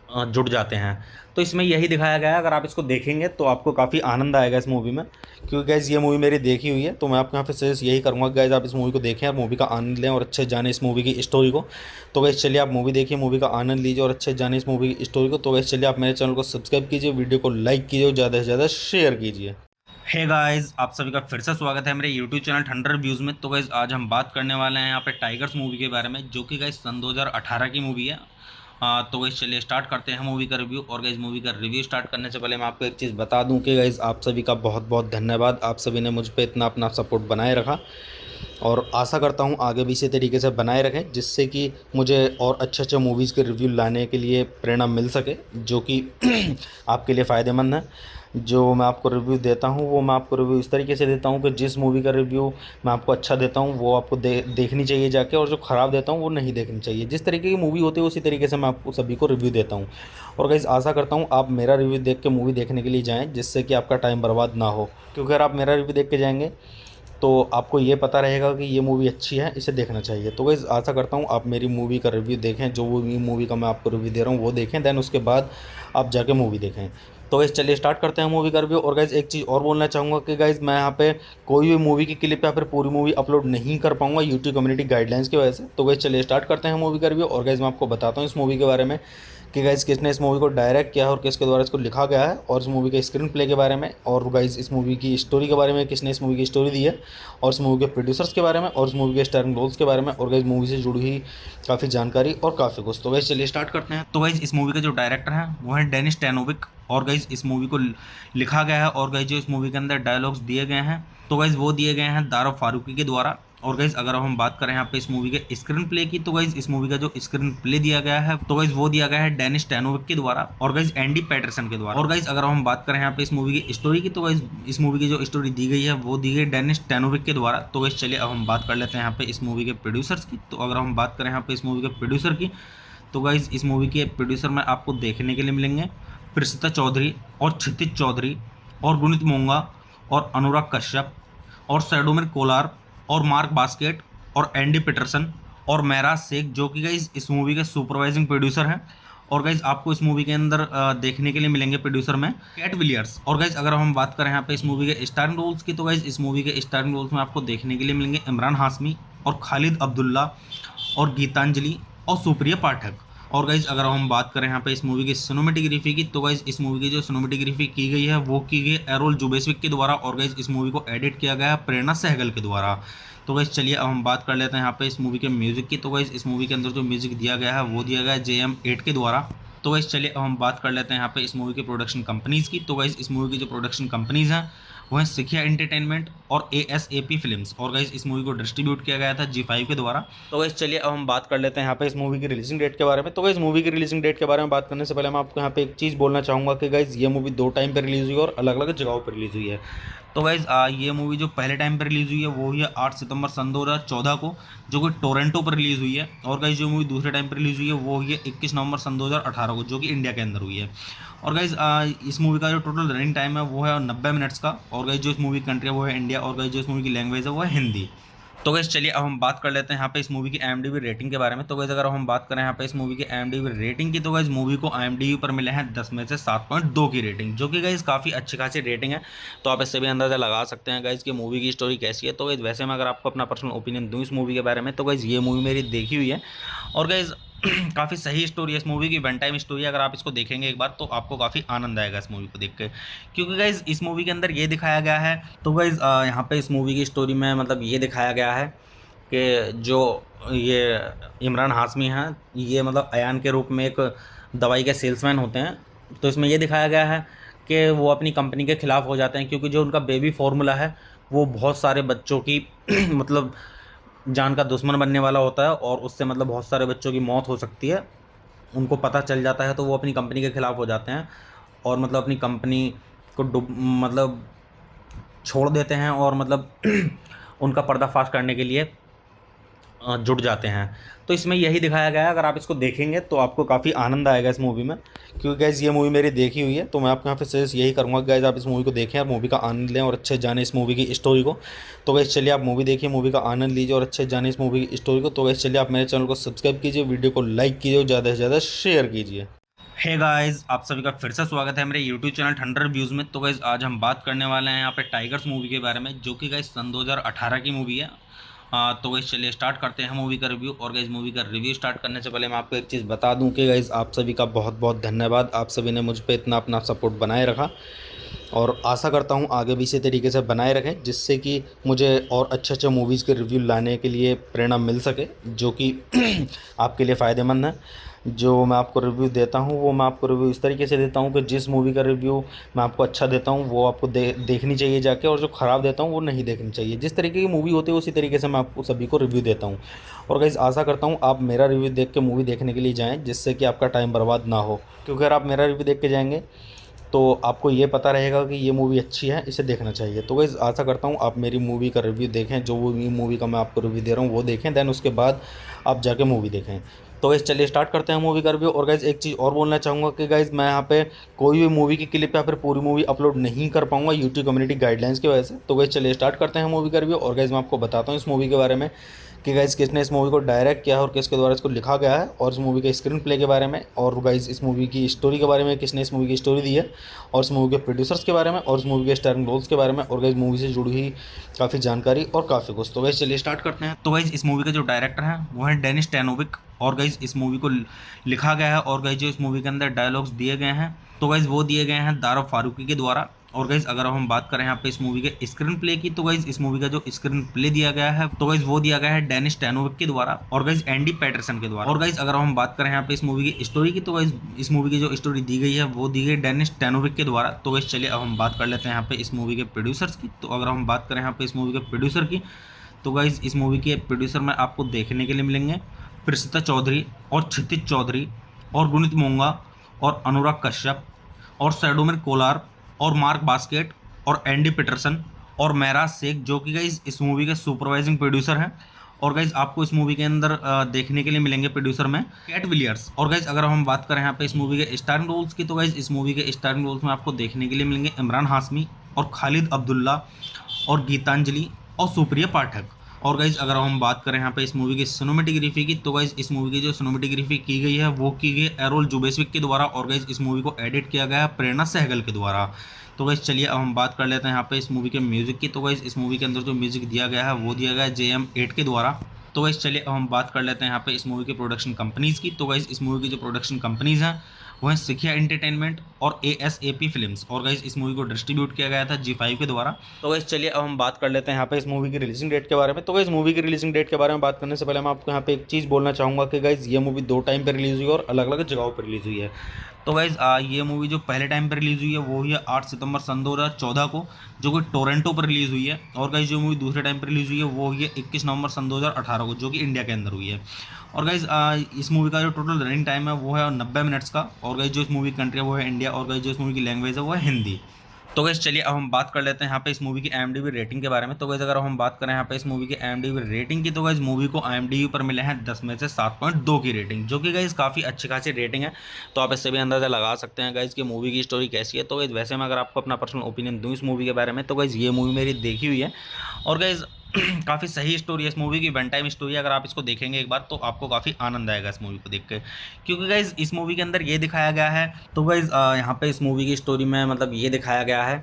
जुट जाते हैं। तो इसमें यही दिखाया गया है। अगर आप इसको देखेंगे तो आपको काफ़ी आनंद आएगा इस मूवी में, क्योंकि गाइज़ ये मूवी मेरी देखी हुई है। तो मैं आपको यहाँ पे सजेस्ट यही करूँगा कि गाइज़ आप इस मूवी को देखें और मूवी का आनंद लें और अच्छे जाने इस मूवी की स्टोरी को। तो गाइज़ चलिए आप मूवी देखिए, मूवी का आनंद लीजिए और अच्छे जाने इस मूवी की स्टोरी को। तो गाइज़ चलिए आप मेरे चैनल को सब्सक्राइब कीजिए, वीडियो को लाइक कीजिए और ज़्यादा से ज़्यादा शेयर कीजिए। हे गाइस, आप सभी का फिर से स्वागत है मेरे यूट्यूब चैनल ठंडर रिव्यूज़ में। तो गाइस आज हम बात करने वाले हैं यहाँ पे टाइगर्स मूवी के बारे में, जो कि गाइस सन 2018 की मूवी है। तो गाइस चलिए स्टार्ट करते हैं मूवी का रिव्यू। और गाइस मूवी का रिव्यू स्टार्ट करने से पहले मैं आपको एक चीज़ बता दूं कि गाइस आप सभी का बहुत बहुत धन्यवाद। आप सभी ने मुझ पे इतना अपना सपोर्ट बनाए रखा, और आशा करता हूं आगे भी इसी तरीके से बनाए रखें, जिससे कि मुझे और अच्छे मूवीज़ के रिव्यू लाने के लिए प्रेरणा मिल सके, जो कि आपके लिए फ़ायदेमंद है। जो मैं आपको रिव्यू देता हूं वो मैं आपको रिव्यू इस तरीके से देता हूं कि जिस मूवी का रिव्यू मैं आपको अच्छा देता हूं वो आपको देखनी चाहिए जाके, और जो ख़राब देता हूं वो नहीं देखनी चाहिए। जिस तरीके की मूवी होती है उसी तरीके से मैं आपको सभी को रिव्यू देता हूं। और गाइस आशा करता हूं आप मेरा रिव्यू देख के मूवी देखने के लिए जाएँ, जिससे कि आपका टाइम बर्बाद ना हो। क्योंकि अगर आप मेरा रिव्यू देख के जाएँगे तो आपको ये पता रहेगा कि ये मूवी अच्छी है, इसे देखना चाहिए। तो गाइस आशा करता हूँ आप मेरी मूवी का रिव्यू देखें, जो मूवी का मैं आपको रिव्यू दे रहा हूँ वो देखें, देन उसके बाद आप जाके मूवी देखें। तो गाइस चलिए स्टार्ट करते हैं मूवी का रिव्यू। और गाइस एक चीज़ और बोलना चाहूँगा कि गाइस मैं यहाँ पे कोई भी मूवी की क्लिप या फिर पूरी मूवी अपलोड नहीं कर पाऊँगा यूट्यूब कम्युनिटी गाइडलाइंस की वजह से। तो गाइस चलिए स्टार्ट करते हैं मूवी का रिव्यू। और गाइस मैं आपको बताता हूँ इस मूवी के बारे में कि गाइस किसने इस मूवी को डायरेक्ट किया है और किसके द्वारा इसको लिखा गया है, और इस मूवी के स्क्रीन प्ले के बारे में, और गाइस इस मूवी की स्टोरी के बारे में, किसने इस मूवी की स्टोरी दी है, और इस मूवी के प्रोड्यूसर्स के बारे में, और इस मूवी के स्टारिंग रोल्स के बारे में, और गाइस मूवी से जुड़ी हुई काफ़ी जानकारी और काफ़ी कुछ। तो गाइस चलिए स्टार्ट करते हैं। तो गाइस इस मूवी का जो डायरेक्टर है वो है डेनिस टैनोविक, और गाइज इस मूवी को लिखा गया है और गाइज जो इस मूवी के अंदर डायलॉग्स दिए गए हैं तो गाइज वो दिए गए हैं दारा फारूकी के द्वारा। और गाइज अगर हम बात करें यहाँ पे इस मूवी के स्क्रीन प्ले की तो गाइज इस मूवी का जो स्क्रीन प्ले दिया गया है तो गाइज वो दिया गया है डेनिस टैनोविक के द्वारा और गाइज एंडी पैटरसन के द्वारा। और गाइज अगर हम बात करें यहाँ पे इस मूवी की स्टोरी की तो गाइज इस मूवी की जो स्टोरी दी गई है वो दी गई डेनिस टैनोविक के द्वारा। तो गाइज चलिए अब हम बात कर लेते हैं यहाँ पे इस मूवी के प्रोड्यूसर्स की। तो अगर हम बात करें यहाँ पे इस मूवी के प्रोड्यूसर की तो गाइज इस मूवी के प्रोड्यूसर में आपको देखने के लिए मिलेंगे प्रसिद्धा चौधरी और क्षितिज चौधरी और गुणित मोंगा और अनुराग कश्यप और सैडोमिर कोलार और मार्क बास्केट और एंडी पीटरसन और महराज शेख, जो कि गाइज इस मूवी के सुपरवाइजिंग प्रोड्यूसर हैं। और गाइज आपको इस मूवी के अंदर देखने के लिए मिलेंगे प्रोड्यूसर में कैट विलियर्स। और गाइज अगर हम बात करें यहाँ पे इस मूवी के स्टारिंग रोल्स की तो गाइज इस मूवी के स्टारिंग रोल्स में आपको देखने के लिए मिलेंगे इमरान हाशमी और खालिद अब्दुल्ला और गीतांजलि और सुप्रिया पाठक। और गाइज अगर हम बात करें यहाँ पे इस मूवी की सिनेमेटोग्राफी की तो गाइज इस मूवी की जो सिनेमेटोग्राफी की गई है वो की गई एरोल जुबेस्विक के द्वारा और गाइज इस मूवी को एडिट किया गया है प्रेरणा सहगल के द्वारा। तो गाइज चलिए अब हम बात कर लेते हैं यहाँ पे इस मूवी के म्यूज़िक की। तो गाइज इस मूवी के अंदर जो म्यूज़िक दिया गया है वो दिया गया है JM8 के द्वारा। तो गाइज चलिए अब हम बात कर लेते हैं यहाँ पे इस मूवी के प्रोडक्शन कंपनीज़ की। तो गाइज इस मूवी की जो प्रोडक्शन कंपनीज़ हैं वो हैं सिखिया एंटरटेनमेंट और ASAP फिल्म्स। और गाइज इस मूवी को डिस्ट्रीब्यूट किया गया था G5 के द्वारा। तो गाइज चलिए अब हम बात कर लेते हैं यहाँ पे इस मूवी की रिलीजिंग डेट के बारे में। तो गाइज मूवी की रिलीजिंग डेट के बारे में बात करने से पहले मैं आपको यहाँ पे एक चीज़ बोलना चाहूँगा कि गाइज ये मूवी 2 टाइम पर रिलीज़ हुई और अलग अलग जगहों पर रिलीज़ हुई है। तो गाइज ये मूवी जो पहले टाइम पर रिलीज़ हुई है वो हुई है 8 सितंबर सन 2014 को, जो कि टोरंटो पर रिलीज़ हुई है। और गाइज जो मूवी दूसरे टाइम पर रिलीज़ हुई है वो हुई है 21 नवंबर सन 2018 को, जो कि इंडिया के अंदर हुई है। और गाइज इस मूवी का जो टोटल रनिंग टाइम है वो है 90 मिनट्स का। और गाइज जो इस मूवी की कंट्री है वो है इंडिया और गाइज जो इस मूवी की लैंग्वेज है वो है हिंदी। तो गाइज चलिए अब हम बात कर लेते हैं यहाँ पे इस मूवी की IMDb रेटिंग के बारे में। तो गाइज अगर हम बात करें यहाँ पे इस मूवी की IMDb रेटिंग की तो गाइज मूवी को IMDb पर मिले हैं 10 में से 7.2 की रेटिंग, जो कि गाइज काफ़ी अच्छी खासी रेटिंग है। तो आप इससे भी अंदाज़ा लगा सकते हैं गाइज कि मूवी की स्टोरी कैसी है। तो गाइज वैसे मैं अगर आपको अपना पर्सनल ओपिनियन दूँ इस मूवी के बारे में तो गाइज ये मूवी मेरी देखी हुई है और गाइज काफ़ी सही स्टोरी है इस मूवी की, वन टाइम स्टोरी है। अगर आप इसको देखेंगे एक बार तो आपको काफ़ी आनंद आएगा इस मूवी को देख के, क्योंकि गाइज इस मूवी के अंदर ये दिखाया गया है। तो गाइज यहाँ पे इस मूवी की स्टोरी में मतलब ये दिखाया गया है कि जो ये इमरान हाशमी हैं ये मतलब अयान के रूप में एक दवाई के सेल्समैन होते हैं। तो इसमें ये दिखाया गया है कि वो अपनी कंपनी के ख़िलाफ़ हो जाते हैं, क्योंकि जो उनका बेबी फार्मूला है वो बहुत सारे बच्चों की मतलब जान का दुश्मन बनने वाला होता है और उससे मतलब बहुत सारे बच्चों की मौत हो सकती है। उनको पता चल जाता है तो वो अपनी कंपनी के ख़िलाफ़ हो जाते हैं और मतलब अपनी कंपनी को मतलब छोड़ देते हैं और मतलब उनका पर्दाफाश करने के लिए जुट जाते हैं। तो इसमें यही दिखाया गया है। अगर आप इसको देखेंगे तो आपको काफ़ी आनंद आएगा इस मूवी में, क्योंकि गाइज ये मूवी मेरी देखी हुई है। तो मैं आपको यहाँ पे सजेस्ट यही करूँगा गाइज आप इस मूवी को देखें और मूवी का आनंद लें और अच्छे जाने इस मूवी की स्टोरी को। तो गाइज चलिए आप मूवी देखिए, मूवी का आनंद लीजिए और अच्छे जाने इस मूवी की स्टोरी को। तो गाइज चलिए आप मेरे चैनल को सब्सक्राइब कीजिए, वीडियो को लाइक कीजिए और ज़्यादा से ज़्यादा शेयर कीजिए। हे गाइस, आप सभी का फिर से स्वागत है मेरे यूट्यूब चैनल ठंडर रिव्यूज़ में। तो गाइस आज हम बात करने वाले हैं यहाँ पे टाइगर्स मूवी के बारे में, जो कि गाइस सन 2018 की मूवी है। तो गाइस चलिए स्टार्ट करते हैं मूवी का रिव्यू। और गाइस मूवी का रिव्यू स्टार्ट करने से पहले मैं आपको एक चीज़ बता दूं कि गाइस आप सभी का बहुत बहुत धन्यवाद। आप सभी ने मुझ पे इतना अपना सपोर्ट बनाए रखा और आशा करता हूं आगे भी इसी तरीके से बनाए रखें, जिससे कि मुझे और अच्छे मूवीज़ के रिव्यू लाने के लिए प्रेरणा मिल सके, जो कि आपके लिए फ़ायदेमंद है। जो मैं आपको रिव्यू देता हूं वो मैं आपको रिव्यू इस तरीके से देता हूं कि जिस मूवी का रिव्यू मैं आपको अच्छा देता हूं वो आपको देखनी चाहिए जाके, और जो ख़राब देता हूं वो नहीं देखनी चाहिए। जिस तरीके की मूवी होती है उसी तरीके से मैं आपको सभी को रिव्यू देता हूं। और गाइस आशा करता हूं आप मेरा रिव्यू देख के मूवी देखने के लिए जाएँ, जिससे कि आपका टाइम बर्बाद ना हो। क्योंकि अगर आप मेरा रिव्यू देख के जाएंगे तो आपको ये पता रहेगा कि ये मूवी अच्छी है, इसे देखना चाहिए। तो गाइस आशा करता हूँ आप मेरी मूवी का रिव्यू देखें, जो मूवी का मैं आपको रिव्यू दे रहा हूँ वो देखें, देन उसके बाद आप जाके मूवी देखें। तो गाइस चलिए स्टार्ट करते हैं मूवी का रिव्यू। और गाइस एक चीज़ और बोलना चाहूँगा कि गाइस मैं यहाँ पे कोई भी मूवी की क्लिप या फिर पूरी मूवी अपलोड नहीं कर पाऊँगा यूट्यूब कम्युनिटी गाइडलाइंस की वजह से। तो गाइस चलिए स्टार्ट करते हैं मूवी का रिव्यू। और गाइस मैं आपको बताता हूँ इस मूवी के बारे में कि गाइस किसने इस मूवी को डायरेक्ट किया है और किसके द्वारा इसको लिखा गया है, और इस मूवी के स्क्रीन प्ले के बारे में, और गाइस इस मूवी की स्टोरी के बारे में, किसने इस मूवी की स्टोरी दी है, और इस मूवी के प्रोड्यूसर्स के बारे में, और इस मूवी के स्टारिंग रोल्स के बारे में, और गाइस मूवी से जुड़ी हुई काफ़ी जानकारी और काफ़ी कुछ। तो गाइस चलिए स्टार्ट करते हैं। तो गाइस इस मूवी के जो डायरेक्टर हैं वो हैं डेनिस टैनोविक। और गाइस इस मूवी को लिखा गया है और गाइस जो इस मूवी के अंदर डायलॉग्स दिए गए हैं तो गाइस वो दिए गए हैं दारा फारूकी के द्वारा। और गाइज अगर हम बात करें यहाँ पे इस मूवी के स्क्रीन प्ले की, तो गाइज इस मूवी का जो स्क्रीन प्ले दिया गया है तो गाइज वो दिया गया है डेनिस टैनोविक के द्वारा और गाइज एंडी पैटरसन के द्वारा। और गाइज अगर हम बात करें यहाँ पे इस मूवी की स्टोरी की, तो गाइज इस मूवी की जो स्टोरी दी गई है वो दी गई डेनिस टैनोविक के द्वारा। तो गाइज चलिए अब हम बात कर लेते हैं यहाँ पे इस मूवी के प्रोड्यूसर्स की। तो अगर हम बात करें यहाँ पे इस मूवी के प्रोड्यूसर की, तो गाइज इस मूवी के प्रोड्यूसर में आपको देखने के लिए मिलेंगे प्रसिद्धा चौधरी और क्षितिज चौधरी और गुणित मोंगा और अनुराग कश्यप और सैडोमिर कोलार और मार्क बास्केट और एंडी पीटरसन और महराज शेख, जो कि गाइज इस मूवी के सुपरवाइजिंग प्रोड्यूसर हैं। और गाइज आपको इस मूवी के अंदर देखने के लिए मिलेंगे प्रोड्यूसर में कैट विलियर्स। और गाइज अगर हम बात करें यहाँ पे इस मूवी के स्टारिंग रोल्स की, तो गाइज इस मूवी के स्टारिंग रोल्स में आपको देखने के लिए मिलेंगे इमरान हाशमी और खालिद अब्दुल्ला और गीतांजलि और सुप्रिया पाठक। और गाइज अगर हम बात करें यहाँ पे इस मूवी की सिनेमेटोग्राफी की, तो गाइज इस मूवी की जो सिनेमेटोग्राफी की गई है वो की गई एरोल जुबेस्विक के द्वारा। और गाइज इस मूवी को एडिट किया गया है प्रेरणा सहगल के द्वारा। तो गाइज चलिए अब हम बात कर लेते हैं यहाँ पे इस मूवी के म्यूजिक की। तो गाइज इस मूवी के अंदर जो म्यूजिक दिया गया है वो दिया गया है JM8 के द्वारा। तो गाइज चलिए अब हम बात कर लेते हैं यहाँ पे इस मूवी की प्रोडक्शन कंपनीज़ की। तो गाइज इस मूवी की जो प्रोडक्शन कंपनीज़ हैं वो है सिखिया एंटरटेनमेंट और ASAP फिल्म्स। और गाइज इस मूवी को डिस्ट्रीब्यूट किया गया था G5 के द्वारा। तो गाइज चलिए अब हम बात कर लेते हैं यहाँ पे इस मूवी की रिलीजिंग डेट के बारे में। तो गाइज मूवी की रिलीजिंग डेट के बारे में बात करने से पहले मैं आपको यहाँ पे एक चीज़ बोलना चाहूँगा कि गाइज ये मूवी 2 टाइम पर रिलीज़ हुई और अलग अलग जगहों पर रिलीज़ हुई है। तो गाइज ये मूवी जो पहले टाइम पर रिलीज़ हुई है वो हुई है 8 सितंबर सन 2014 को, जो कि टोरंटो पर रिलीज़ हुई है। और गाइज जो मूवी दूसरे टाइम पर रिलीज़ हुई है वो हुई है 21 नवंबर सन 2018 को, जो कि इंडिया के अंदर हुई है। और गाइज इस मूवी का जो टोटल रनिंग टाइम है वो है 90 मिनट्स का। और गाइज जो इस मूवी की कंट्री है वो है इंडिया। और गाइज जो इस मूवी की लैंग्वेज है वो है हिंदी। तो गाइज चलिए अब हम बात कर लेते हैं यहाँ पे इस मूवी की IMDb रेटिंग के बारे में। तो गाइज अगर हम बात करें यहाँ पे इस मूवी की IMDb रेटिंग की, तो गाइज मूवी को IMDb पर मिले हैं 10 में से 7.2 की रेटिंग, जो कि गाइज काफ़ी अच्छी खासी रेटिंग है। तो आप इससे भी अंदाज़ा लगा सकते हैं गाइज कि मूवी की स्टोरी कैसी है। तो गाइज वैसे मैं अगर आपको अपना पर्सनल ओपिनियन दूँ इस मूवी के बारे में, तो गाइज ये मूवी मेरी देखी हुई है और गाइज काफ़ी सही स्टोरी है इस मूवी की, वन टाइम स्टोरी है। अगर आप इसको देखेंगे एक बार तो आपको काफ़ी आनंद आएगा इस मूवी को देख के, क्योंकि गाइज इस मूवी के अंदर ये दिखाया गया है। तो गाइज यहाँ पे इस मूवी की स्टोरी में मतलब ये दिखाया गया है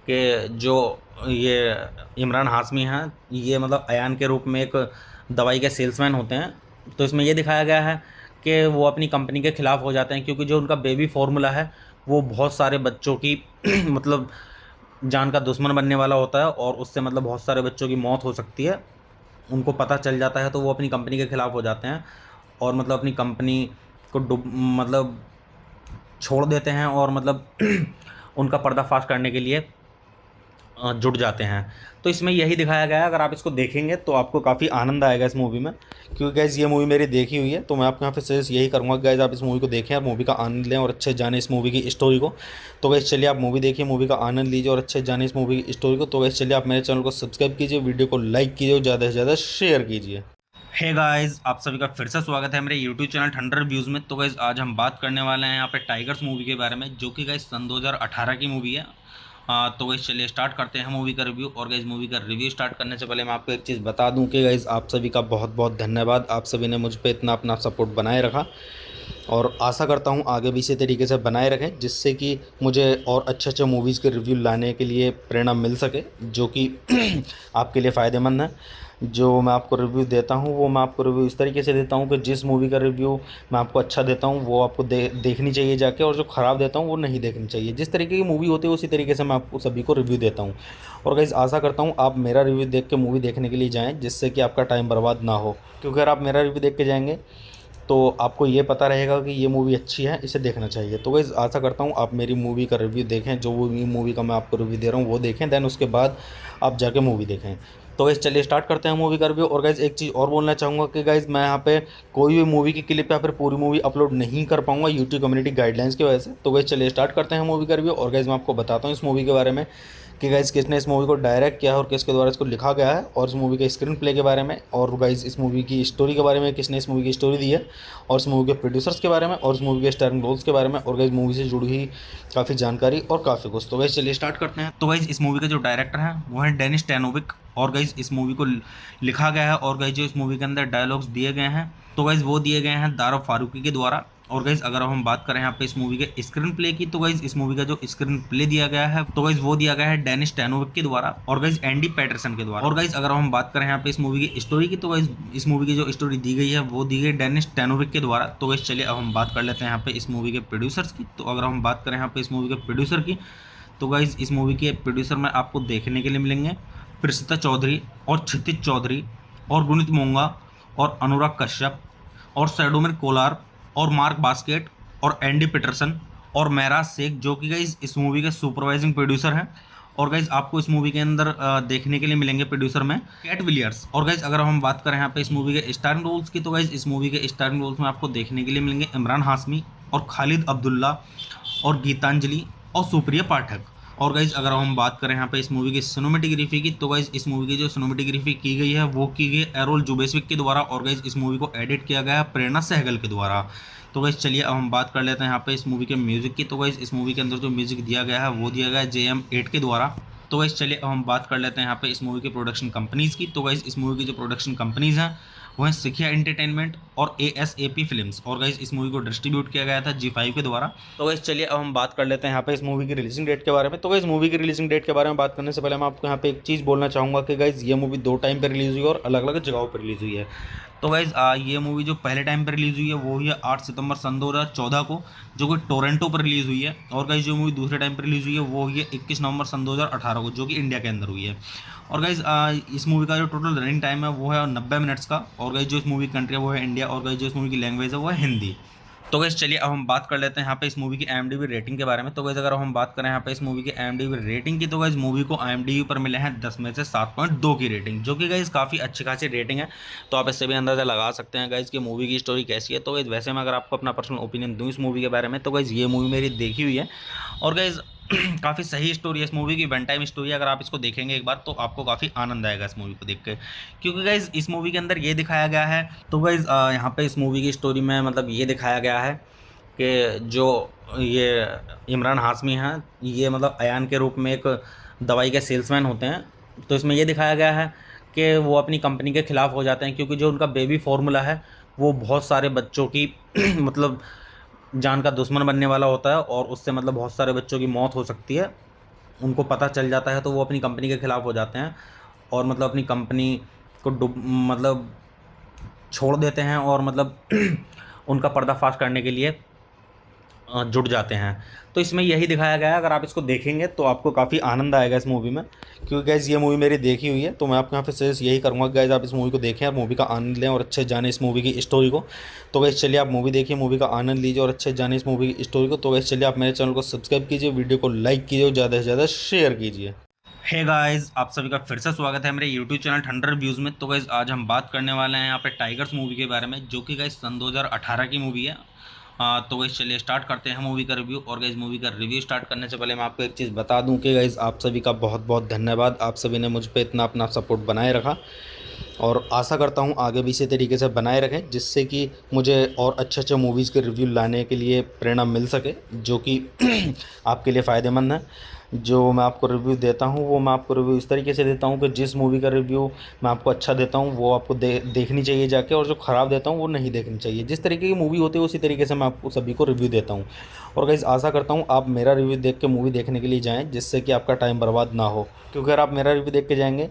कि जो ये इमरान हाशमी हैं ये मतलब अयान के रूप में एक दवाई के सेल्समैन होते हैं। तो इसमें ये दिखाया गया है कि वो अपनी कंपनी के ख़िलाफ़ हो जाते हैं, क्योंकि जो उनका बेबी फार्मूला है वो बहुत सारे बच्चों की मतलब जान का दुश्मन बनने वाला होता है और उससे मतलब बहुत सारे बच्चों की मौत हो सकती है। उनको पता चल जाता है तो वो अपनी कंपनी के ख़िलाफ़ हो जाते हैं और मतलब अपनी कंपनी को मतलब छोड़ देते हैं और मतलब उनका पर्दाफाश करने के लिए जुट जाते हैं। तो इसमें यही दिखाया गया है। अगर आप इसको देखेंगे तो आपको काफ़ी आनंद आएगा इस मूवी में, क्योंकि गाइज़ ये मूवी मेरी देखी हुई है। तो मैं आपको यहाँ पे सजेस्ट यही करूँगा गाइज़ आप इस मूवी को देखें और मूवी का आनंद लें और अच्छे जाने इस मूवी की स्टोरी को। तो गाइज़ चलिए आप मूवी देखिए, मूवी का आनंद लीजिए और अच्छे जाने इस मूवी की स्टोरी को। तो गाइज़ चलिए आप मेरे चैनल को सब्सक्राइब कीजिए, वीडियो को लाइक कीजिए और ज़्यादा से ज़्यादा शेयर कीजिए। हे गाइस, आप सभी का फिर से स्वागत है मेरे यूट्यूब चैनल ठंडर व्यूज़ में। तो गाइस आज हम बात करने वाले हैं यहाँ पे टाइगर्स मूवी के बारे में, जो कि गाइस सन 2018 की मूवी है। तो गाइस चलिए स्टार्ट करते हैं मूवी का रिव्यू। और गाइस मूवी का रिव्यू स्टार्ट करने से पहले मैं आपको एक चीज़ बता दूं कि गाइस आप सभी का बहुत बहुत धन्यवाद। आप सभी ने मुझ पे इतना अपना सपोर्ट बनाए रखा और आशा करता हूं आगे भी इसी तरीके से बनाए रखें, जिससे कि मुझे और अच्छे मूवीज़ के रिव्यू लाने के लिए प्रेरणा मिल सके, जो कि आपके लिए फ़ायदेमंद है। जो मैं आपको रिव्यू देता हूं वो मैं आपको रिव्यू इस तरीके से देता हूं कि जिस मूवी का रिव्यू मैं आपको अच्छा देता हूं वो आपको देखनी चाहिए जाके, और जो ख़राब देता हूं वो नहीं देखनी चाहिए। जिस तरीके की मूवी होती है उसी तरीके से मैं आपको सभी को रिव्यू देता हूं। और गाइस आशा करता हूं आप मेरा रिव्यू देख के मूवी देखने के लिए जाएँ, जिससे कि आपका टाइम बर्बाद ना हो। क्योंकि अगर आप मेरा रिव्यू देख के जाएंगे तो आपको ये पता रहेगा कि ये मूवी अच्छी है, इसे देखना चाहिए। तो गाइस आशा करता हूँ आप मेरी मूवी का रिव्यू देखें, जो वो मूवी का मैं आपको रिव्यू दे रहा हूँ वो देखें, देन उसके बाद आप जाके मूवी देखें। तो गाइस चलिए स्टार्ट करते हैं मूवी का रिव्यू। और गाइस एक चीज़ और बोलना चाहूँगा कि गाइस मैं यहाँ पे कोई भी मूवी की क्लिप या फिर पूरी मूवी अपलोड नहीं कर पाऊँगा यूट्यूब कम्युनिटी गाइडलाइंस की वजह से। तो गाइस चलिए स्टार्ट करते हैं मूवी का रिव्यू। और गाइस मैं आपको बताता हूँ इस मूवी के बारे में कि गाइस किसने इस मूवी को डायरेक्ट किया है और किसके द्वारा इसको लिखा गया है, और इस मूवी के स्क्रीन प्ले के बारे में, और गाइस इस मूवी की स्टोरी के बारे में, किसने इस मूवी की स्टोरी दी है, और इस मूवी के प्रोड्यूसर्स के बारे में, और इस मूवी के स्टारिंग रोल्स के बारे में, और गाइस मूवी से जुड़ी हुई काफ़ी जानकारी और काफ़ी कुछ। तो गाइस चलिए स्टार्ट करते हैं। तो गाइस इस मूवी के जो डायरेक्टर हैं वो हैं डेनिस टैनोविक, और गाइस इस मूवी को लिखा गया है और गाइस जो इस मूवी के अंदर डायलॉग्स दिए गए हैं तो गाइस वो दिए गए हैं दारा फारूकी के द्वारा। और गाइस अगर हम बात करें यहाँ पे इस मूवी के स्क्रीन प्ले की, तो गाइस इस मूवी का जो स्क्रीन प्ले दिया गया है तो गाइस वो दिया गया है डेनिस टैनोविक के द्वारा और गाइस एंडी पैटरसन के द्वारा। और गाइस अगर हम बात करें यहाँ पे इस मूवी की स्टोरी की, तो गाइस इस मूवी की जो स्टोरी दी गई है वो दी गई डेनिस टैनोविक के द्वारा। तो गाइस चलिए अब हम बात कर लेते हैं यहाँ पे इस मूवी के प्रोड्यूसर्स की। तो अगर हम बात करें यहाँ पे इस मूवी के प्रोड्यूसर की, तो गाइज़ इस मूवी के प्रोड्यूसर में आपको देखने के लिए मिलेंगे प्रिसिता चौधरी और क्षितिज चौधरी और गुनीत मोंगा और अनुराग कश्यप और सैडोमिर कोलार और मार्क बास्केट और एंडी पीटरसन और महराज शेख, जो कि गाइज़ इस मूवी के सुपरवाइजिंग प्रोड्यूसर हैं। और गाइज़ आपको इस मूवी के अंदर देखने के लिए मिलेंगे प्रोड्यूसर में कैट विलियर्स। और गाइज़ अगर हम बात करें यहाँ पे इस मूवी के स्टारिंग रोल्स की, तो गाइज़ इस मूवी के स्टारिंग रोल्स में आपको देखने के लिए मिलेंगे इमरान हाशमी और खालिद अब्दुल्ला और गीतांजलि और सुप्रिया पाठक। और गाइज़ अगर हम बात करें यहाँ पे इस मूवी की सिनेमेटोग्राफी की, तो गाइज़ इस मूवी की जो सिनेमेटोग्राफी की गई है वो की गई एरोल जुबेस्विक के द्वारा। और गाइज़ इस मूवी को एडिट किया गया है प्रेरणा सहगल के द्वारा। तो गाइज़ चलिए अब हम बात कर लेते हैं यहाँ पे इस मूवी के म्यूज़िक की। तो गाइज़ इस मूवी के अंदर जो म्यूज़िक दिया गया है वो दिया गया है JM8 के द्वारा। तो गाइज़ चलिए अब हम बात कर लेते हैं यहाँ पे इस मूवी के प्रोडक्शन कंपनीज़ की। तो गाइज़ इस मूवी की जो प्रोडक्शन कंपनीज़ हैं वो हैं सिखिया एंटरटेनमेंट और ASAP फिल्म्स। और गाइज़ इस मूवी को डिस्ट्रीब्यूट किया गया था G5 के द्वारा। तो गाइज़ चलिए अब हम बात कर लेते हैं यहाँ पे इस मूवी की रिलीजिंग डेट के बारे में। तो गाइज़ मूवी की रिलीजिंग डेट के बारे में बात करने से पहले मैं आपको यहाँ पे एक चीज़ बोलना चाहूँगा कि गाइज़ ये मूवी 2 टाइम पर रिलीज़ हुई है और अलग अलग जगहों पर रिलीज़ हुई है। तो गाइज़ ये मूवी जो पहले टाइम पर रिलीज़ हुई है वो हुई है 8 सितंबर सन 2014 को, जो कि टोरंटो पर रिलीज़ हुई है। और गाइज़ जो मूवी दूसरे टाइम पर रिलीज़ हुई है वो हुई है 21 नवंबर सन 2018 को, जो कि इंडिया के अंदर हुई है। और गाइज़ इस मूवी का जो टोटल रनिंग टाइम है वो है 90 मिनट्स का। और गाइज़ जो इस मूवी की कंट्री है वो है इंडिया। और गाइज़ जो इस मूवी की लैंग्वेज है वो है हिंदी। तो गाइज़ चलिए अब हम बात कर लेते हैं यहाँ पे इस मूवी की IMDb रेटिंग के बारे में। तो गाइज़ अगर हम बात करें यहाँ पे इस मूवी की IMDb रेटिंग की, तो गाइज़ मूवी को IMDb पर मिले हैं 10 में से 7.2 की रेटिंग, जो कि गाइज़ काफ़ी अच्छी खासी रेटिंग है। तो आप इससे भी अंदाज़ा लगा सकते हैं गाइज़ कि मूवी की स्टोरी कैसी है। तो गाइज़ वैसे मैं अगर आपको अपना पर्सनल ओपिनियन दूँ इस मूवी के बारे में, तो गाइज़ ये मूवी मेरी देखी हुई है और गाइज़ काफ़ी सही स्टोरी है इस मूवी की, वन टाइम स्टोरी है। अगर आप इसको देखेंगे एक बार तो आपको काफ़ी आनंद आएगा इस मूवी को देख के, क्योंकि गाइज़ इस मूवी के अंदर ये दिखाया गया है। तो गाइज़ यहाँ पे इस मूवी की स्टोरी में मतलब ये दिखाया गया है कि जो ये इमरान हाशमी हैं ये मतलब अयान के रूप में एक दवाई के सेल्समैन होते हैं। तो इसमें ये दिखाया गया है कि वो अपनी कंपनी के ख़िलाफ़ हो जाते हैं, क्योंकि जो उनका बेबी फार्मूला है वो बहुत सारे बच्चों की मतलब जान का दुश्मन बनने वाला होता है और उससे मतलब बहुत सारे बच्चों की मौत हो सकती है। उनको पता चल जाता है तो वो अपनी कंपनी के ख़िलाफ़ हो जाते हैं और मतलब अपनी कंपनी को मतलब छोड़ देते हैं और मतलब उनका पर्दाफाश करने के लिए जुट जाते हैं। तो इसमें यही दिखाया गया है। अगर आप इसको देखेंगे तो आपको काफ़ी आनंद आएगा इस मूवी में, क्योंकि गाइज़ ये मूवी मेरी देखी हुई है। तो मैं आपको यहाँ पे सजेस्ट यही करूँगा गाइज़ आप इस मूवी को देखें और मूवी का आनंद लें और अच्छे जाने इस मूवी की स्टोरी को। तो गाइज़ चलिए आप मूवी देखिए, मूवी का आनंद लीजिए और अच्छे जाने इस मूवी की स्टोरी को। तो गाइज़ चलिए आप मेरे चैनल को सब्सक्राइब कीजिए, वीडियो को लाइक कीजिए और ज़्यादा से ज़्यादा शेयर कीजिए। हे गाइस, आप सभी का फिर से स्वागत है मेरे यूट्यूब चैनल ठंडर व्यूज़ में। तो गाइस आज हम बात करने वाले हैं यहाँ पे टाइगर्स मूवी के बारे में, जो कि गाइस सन 2018 की मूवी है। तो गाइस चलिए स्टार्ट करते हैं मूवी का रिव्यू। और गाइस मूवी का रिव्यू स्टार्ट करने से पहले मैं आपको एक चीज़ बता दूं कि गाइस आप सभी का बहुत बहुत धन्यवाद। आप सभी ने मुझ पर इतना अपना सपोर्ट बनाए रखा और आशा करता हूँ आगे भी इसी तरीके से बनाए रखें, जिससे कि मुझे और अच्छे मूवीज़ के रिव्यू लाने के लिए प्रेरणा मिल सके, जो कि आपके लिए फ़ायदेमंद है। जो मैं आपको रिव्यू देता हूँ वो मैं आपको रिव्यू इस तरीके से देता हूँ कि जिस मूवी का रिव्यू मैं आपको अच्छा देता हूँ वो आपको देखनी चाहिए जाके, और जो ख़राब देता हूँ वो नहीं देखनी चाहिए। जिस तरीके की मूवी होती है उसी तरीके से मैं आपको सभी को रिव्यू देता हूँ। और गाइस आशा करता हूँ आप मेरा रिव्यू देख के मूवी देखने के लिए जाएँ, जिससे कि आपका टाइम बर्बाद ना हो। क्योंकि अगर आप मेरा रिव्यू देख के जाएंगे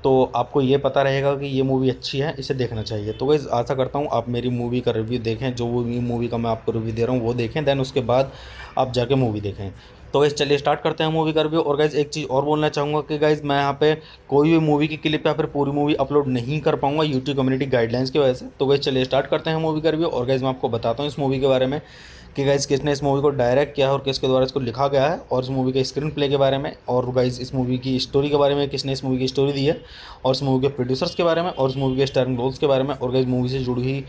तो आपको ये पता रहेगा कि ये मूवी अच्छी है, इसे देखना चाहिए। तो गाइस आशा करता हूँ आप मेरी मूवी का रिव्यू देखें, जो वो मूवी का मैं आपको रिव्यू दे रहा हूँ वो देखें, देन उसके बाद आप जाके मूवी देखें। तो गाइस चलिए स्टार्ट करते हैं मूवी का रिव्यू। और गाइस एक चीज़ और बोलना चाहूँगा कि गाइस मैं यहाँ पे कोई भी मूवी की क्लिप या फिर पूरी मूवी अपलोड नहीं कर पाऊँगा यूट्यूब कम्युनिटी गाइडलाइंस की वजह से। तो गाइस चलिए स्टार्ट करते हैं मूवी का रिव्यू। और गाइस मैं आपको बताता हूँ इस मूवी के बारे में कि गाइस किसने इस मूवी को डायरेक्ट किया है और किसके द्वारा इसको लिखा गया है, और इस मूवी के स्क्रीन प्ले के बारे में, और गाइस इस मूवी की स्टोरी के बारे में, किसने इस मूवी की स्टोरी दी है, और इस मूवी के प्रोड्यूसर्स के बारे में, और इस मूवी के स्टारिंग रोल्स के बारे में, और गाइस मूवी से जुड़ी हुई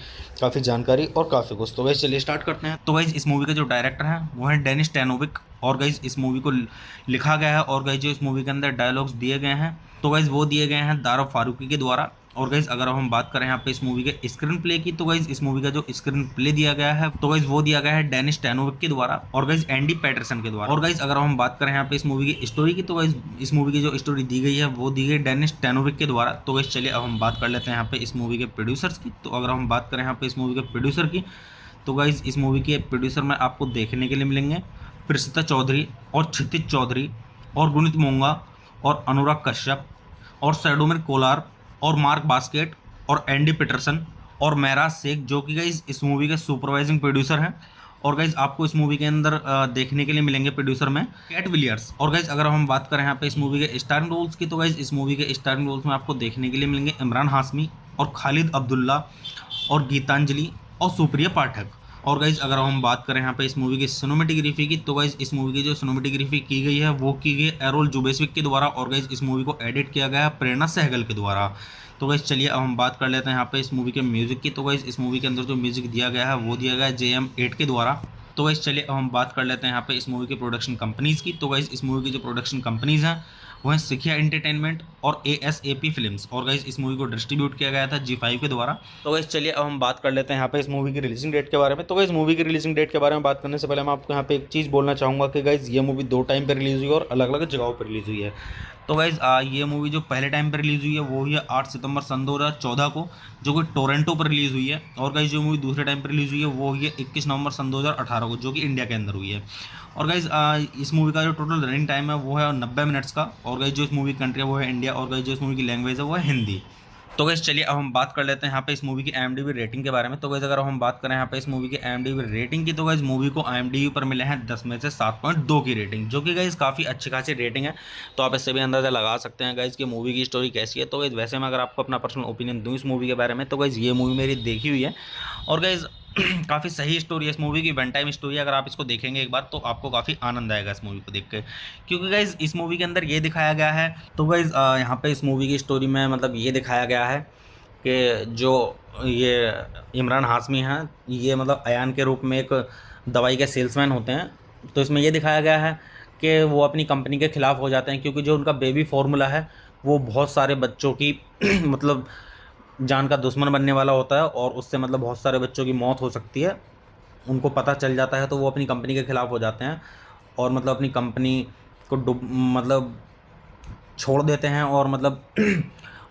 काफ़ी जानकारी और काफ़ी कुछ। तो गाइस चलिए स्टार्ट करते हैं। तो गाइस इस मूवी के जो डायरेक्टर हैं वो हैं डेनिस टैनोविक। और गाइस इस मूवी को लिखा गया है और गाइस जो इस मूवी के अंदर डायलॉग्स दिए गए हैं तो गाइस वो दिए गए हैं दारा फारूकी के द्वारा। और गाइस अगर हम बात करें यहाँ पे इस मूवी के स्क्रीन प्ले की, तो गाइस इस मूवी का जो स्क्रीन प्ले दिया गया है तो गाइस वो दिया गया है डेनिस टैनोविक के द्वारा और गाइस एंडी पैटरसन के द्वारा। और गाइस अगर हम बात करें यहाँ पे इस मूवी की स्टोरी की, तो गाइस इस मूवी की जो स्टोरी दी गई है वो दी गई डेनिस टैनोविक के द्वारा। तो गाइस चलिए अब हम बात कर लेते हैं यहाँ पे इस मूवी के प्रोड्यूसर्स की। तो अगर हम बात करें यहाँ पे इस मूवी के प्रोड्यूसर की, तो गाइस इस मूवी के प्रोड्यूसर में आपको देखने के लिए मिलेंगे प्रिसिता चौधरी और क्षितिज चौधरी और गुनीत मोंगा और अनुराग कश्यप और सैडोमिर कोलार और मार्क बास्केट और एंडी पीटरसन और महराज शेख, जो कि गाइस इस मूवी के सुपरवाइजिंग प्रोड्यूसर हैं। और गाइज आपको इस मूवी के अंदर देखने के लिए मिलेंगे प्रोड्यूसर में कैट विलियर्स। और गाइज अगर हम बात करें यहाँ पे इस मूवी के स्टारिंग रोल्स की, तो गाइज इस मूवी के स्टारिंग रोल्स में आपको देखने के लिए मिलेंगे इमरान हाशमी और खालिद अब्दुल्ला और गीतांजलि और सुप्रिया पाठक। और गाइज अगर हम बात करें यहाँ पे इस मूवी की सिनेमेटोग्राफी की, तो गाइज इस मूवी की जो सिनेमेटोग्राफी की गई है वो की गई एरोल जुबेस्विक के द्वारा। और गाइज इस मूवी को एडिट किया गया है प्रेरणा सहगल के द्वारा। तो गाइज चलिए अब हम बात कर लेते हैं यहाँ पे इस मूवी के म्यूजिक की। तो गाइज इस मूवी के अंदर जो म्यूजिक दिया गया है वो दिया गया है JM8 के द्वारा। तो गाइज चलिए अब हम बात कर लेते हैं यहाँ पे इस मूवी के प्रोडक्शन कंपनीज की। तो गाइज इस मूवी की जो प्रोडक्शन कंपनीज हैं वो है सिखिया एंटरटेनमेंट और ASAP फिल्म्स। और गाइज इस मूवी को डिस्ट्रीब्यूट किया गया था G5 के द्वारा। तो गाइज चलिए अब हम बात कर लेते हैं यहाँ पे इस मूवी की रिलीजिंग डेट के बारे में। तो गाइज मूवी की रिलीजिंग डेट के बारे में बात करने से पहले मैं आपको यहाँ पे एक चीज़ बोलना चाहूँगा कि गाइज ये मूवी 2 टाइम पर रिलीज़ हुई है और अलग अलग जगहों पर रिलीज़ हुई है। तो गाइज ये मूवी जो पहले टाइम पर रिलीज़ हुई है वो हुई है 8 सितंबर सन 2014 को, जो कि टोरंटो पर रिलीज़ हुई है। और गाइज जो मूवी दूसरे टाइम पर रिलीज़ हुई है वो हुई है 21 नवंबर सन 2018 को, जो कि इंडिया के अंदर हुई है। और गाइज इस मूवी का जो टोटल रनिंग टाइम है वो है 90 मिनट्स का। और गाइज जो इस मूवी की कंट्री है वो है इंडिया। और गाइज जो इस मूवी की लैंग्वेज है वो है हिंदी। तो गाइज चलिए अब हम बात कर लेते हैं यहाँ पे इस मूवी की IMDb रेटिंग के बारे में। तो गाइज अगर हम बात करें यहाँ पे इस मूवी की IMDb रेटिंग की, तो गाइज मूवी को IMDb पर मिले हैं 10 में से 7.2 की रेटिंग, जो कि गाइज काफ़ी अच्छी खासी रेटिंग है। तो आप इससे भी अंदाज़ा लगा सकते हैं गाइज कि मूवी की स्टोरी कैसी है। तो गाइज वैसे मैं अगर आपको अपना पर्सनल ओपिनियन दूँ इस मूवी के बारे में, तो गाइज ये मूवी मेरी देखी हुई है और गाइज काफ़ी सही स्टोरी है इस मूवी की, वन टाइम स्टोरी है। अगर आप इसको देखेंगे एक बार तो आपको काफ़ी आनंद आएगा इस मूवी को देख के, क्योंकि गाइज इस मूवी के अंदर ये दिखाया गया है। तो गाइज यहाँ पे इस मूवी की स्टोरी में मतलब ये दिखाया गया है कि जो ये इमरान हाशमी हैं ये मतलब अयान के रूप में एक दवाई के सेल्समैन होते हैं। तो इसमें ये दिखाया गया है कि वो अपनी कंपनी के ख़िलाफ़ हो जाते हैं, क्योंकि जो उनका बेबी फार्मूला है वो बहुत सारे बच्चों की मतलब जान का दुश्मन बनने वाला होता है और उससे मतलब बहुत सारे बच्चों की मौत हो सकती है। उनको पता चल जाता है तो वो अपनी कंपनी के ख़िलाफ़ हो जाते हैं और मतलब अपनी कंपनी को मतलब छोड़ देते हैं और मतलब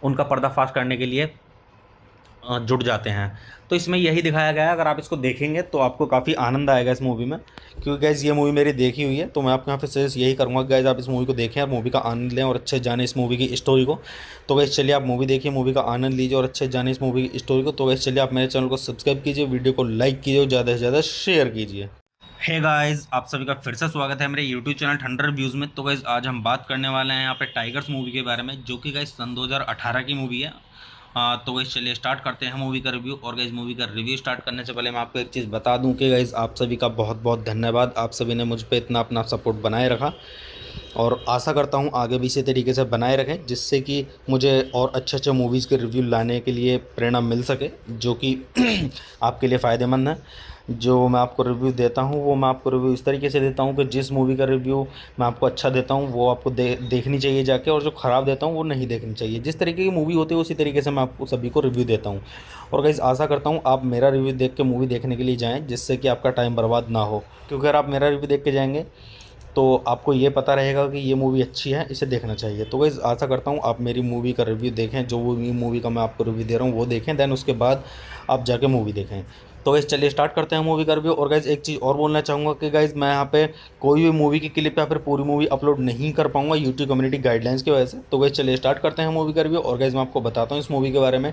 उनका पर्दाफाश करने के लिए जुट जाते हैं। तो इसमें यही दिखाया गया है। अगर आप इसको देखेंगे तो आपको काफ़ी आनंद आएगा इस मूवी में, क्योंकि गाइज़ ये मूवी मेरी देखी हुई है। तो मैं आपको यहाँ पे सजेस्ट यही करूँगा गाइज़ आप इस मूवी को देखें और मूवी का आनंद लें और अच्छे जाने इस मूवी की स्टोरी को। तो गाइज़ चलिए आप मूवी देखिए, मूवी का आनंद लीजिए और अच्छे जाने इस मूवी की स्टोरी को। तो गाइज़ चलिए आप मेरे चैनल को सब्सक्राइब कीजिए, वीडियो को लाइक कीजिए और ज़्यादा से ज़्यादा शेयर कीजिए। हे गाइस, आप सभी का फिर से स्वागत है मेरे यूट्यूब चैनल ठंडर व्यूज़ में। तो गाइस आज हम बात करने वाले हैं यहाँ पे टाइगर्स मूवी के बारे में, जो कि गाइस सन 2018 की मूवी है। तो गाइस चलिए स्टार्ट करते हैं मूवी का रिव्यू। और गाइस मूवी का रिव्यू स्टार्ट करने से पहले मैं आपको एक चीज़ बता दूं कि गाइस आप सभी का बहुत बहुत धन्यवाद। आप सभी ने मुझ पर इतना अपना सपोर्ट बनाए रखा और आशा करता हूं आगे भी इसी तरीके से बनाए रखें, जिससे कि मुझे और अच्छे अच्छे मूवीज़ के रिव्यू लाने के लिए प्रेरणा मिल सके, जो कि आपके लिए फ़ायदेमंद है। जो मैं आपको रिव्यू देता हूं वो मैं आपको रिव्यू इस तरीके से देता हूं कि जिस मूवी का रिव्यू मैं आपको अच्छा देता हूं वो आपको देखनी चाहिए जाके, और जो ख़राब देता हूं वो नहीं देखनी चाहिए। जिस तरीके की मूवी होती है उसी तरीके से मैं आपको सभी को रिव्यू देता हूं। और गाइस आशा करता हूं आप मेरा रिव्यू देख के मूवी देखने के लिए जाएँ, जिससे कि आपका टाइम बर्बाद ना हो। क्योंकि अगर आप मेरा रिव्यू देख के जाएंगे तो आपको ये पता रहेगा कि ये मूवी अच्छी है, इसे देखना चाहिए। तो गाइस आशा करता हूँ आप मेरी मूवी का रिव्यू देखें, जो वो मूवी का मैं आपको रिव्यू दे रहा हूँ वो देखें, देन उसके बाद आप जाके मूवी देखें। तो गाइस चलिए स्टार्ट करते हैं मूवी का रिव्यू। और गाइस एक चीज़ और बोलना चाहूँगा कि गाइस मैं यहाँ पे कोई भी मूवी की क्लिप या फिर पूरी मूवी अपलोड नहीं कर पाऊँगा यूट्यूब कम्युनिटी गाइडलाइंस की वजह से। तो गाइस चलिए स्टार्ट करते हैं मूवी का रिव्यू। और गाइस मैं आपको बताता हूँ इस मूवी के बारे में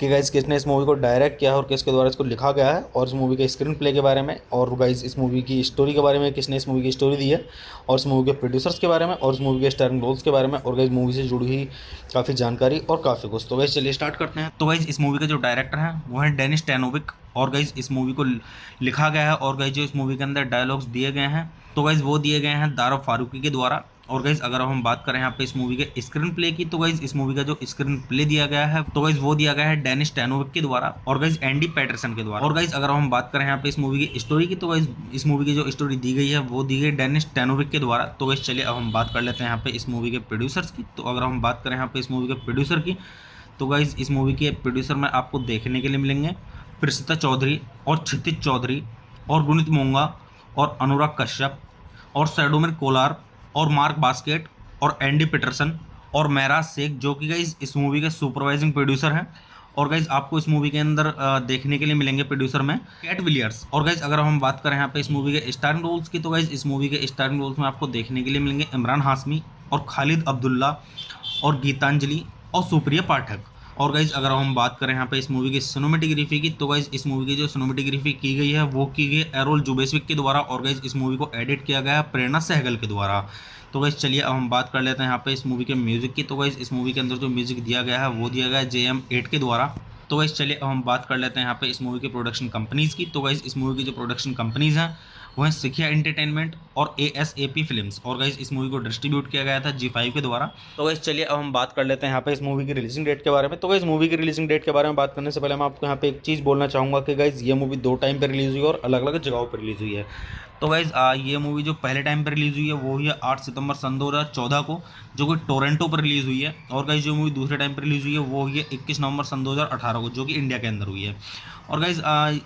कि गाइस किसने इस मूवी को डायरेक्ट किया है और किसके द्वारा इसको लिखा गया है, और इस मूवी के स्क्रीन प्ले के बारे में, और गाइस इस मूवी की स्टोरी के बारे में, किसने इस मूवी की स्टोरी दी है, और इस मूवी के प्रोड्यूसर्स के बारे में, और इस मूवी के स्टारिंग रोल्स के बारे में, और गाइस मूवी से जुड़ी हुई काफ़ी जानकारी और काफ़ी कुछ। तो गाइस चलिए स्टार्ट करते हैं। तो गाइस इस मूवी के जो डायरेक्टर हैं वो हैं डेनिस टैनोविक। और गाइस इस मूवी को लिखा गया है और गाइस जो इस मूवी के अंदर डायलॉग्स दिए गए हैं तो गाइस वो दिए गए हैं दारा फारूकी के द्वारा। और गाइस अगर हम बात करें यहाँ पे इस मूवी के स्क्रीन प्ले की, तो गाइस इस मूवी का जो स्क्रीन प्ले दिया गया है तो गाइस वो दिया गया है डेनिस टैनोविक के द्वारा और गाइस एंडी पैटरसन के द्वारा। और गाइस अगर हम बात करें यहाँ पे इस मूवी की स्टोरी की, तो गाइस इस मूवी की जो स्टोरी दी गई है वो दी गई डेनिस टैनोविक के द्वारा। तो गाइस चलिए अब हम बात कर लेते हैं यहाँ पे इस मूवी के प्रोड्यूसर्स की। तो अगर हम बात करें यहाँ पे इस मूवी के प्रोड्यूसर की, तो गाइस इस मूवी के प्रोड्यूसर में आपको देखने के लिए मिलेंगे प्रसिता चौधरी और क्षितिज चौधरी और गुणित मोंगा और अनुराग कश्यप और सैडोमिर कोलार और मार्क बास्केट और एंडी पीटरसन और महराज शेख, जो कि गाइस इस मूवी के सुपरवाइजिंग प्रोड्यूसर हैं। और गाइस आपको इस मूवी के अंदर देखने के लिए मिलेंगे प्रोड्यूसर में कैट विलियर्स। और गाइस अगर हम बात करें यहाँ पे इस मूवी के स्टारिंग रोल्स की, तो गाइस इस मूवी के स्टारिंग रोल्स में आपको देखने के लिए मिलेंगे इमरान हाशमी और खालिद अब्दुल्ला और गीतांजलि और सुप्रिया पाठक। और गाइज अगर हम बात करें यहाँ पे इस मूवी की सिनेमेटोग्राफी की, तो गाइज इस मूवी की जो सिनेमेटोग्राफी की गई है वो की गई एरोल जुबेस्विक के द्वारा, और गाइज इस मूवी को एडिट किया गया है प्रेरणा सहगल के द्वारा। तो गाइज चलिए अब हम बात कर लेते हैं यहाँ पे इस मूवी के म्यूजिक की। तो गाइज इस मूवी के अंदर जो म्यूजिक दिया गया है वो दिया गया है JM8 के द्वारा। तो गाइज चलिए अब हम बात कर लेते हैं यहाँ पे इस मूवी के प्रोडक्शन कंपनीज़ की। तो गाइज इस मूवी की जो प्रोडक्शन कंपनीज़ हैं वो हैं सिखिया एंटरटेनमेंट और ASAP फिल्म्स, और गाइज इस मूवी को डिस्ट्रीब्यूट किया गया था G5 के द्वारा। तो गाइज चलिए अब हम बात कर लेते हैं यहाँ पे इस मूवी की रिलीजिंग डेट के बारे में। तो गाइज मूवी की रिलीजिंग डेट के बारे में बात करने से पहले मैं आपको यहाँ पे एक चीज़ बोलना चाहूँगा कि गाइज ये मूवी 2 टाइम पर रिलीज़ हुई है और अलग अलग जगहों पर रिलीज़ हुई है। तो गाइज ये मूवी जो पहले टाइम पर रिलीज़ हुई है वो हुई है 8 सितंबर सन 2014 को, जो कि टोरंटो पर रिलीज़ हुई है। और गाइज जो मूवी दूसरे टाइम पर रिलीज़ हुई है वो हुई है 21 नवंबर सन 2018 को, जो कि इंडिया के अंदर हुई है। और गाइज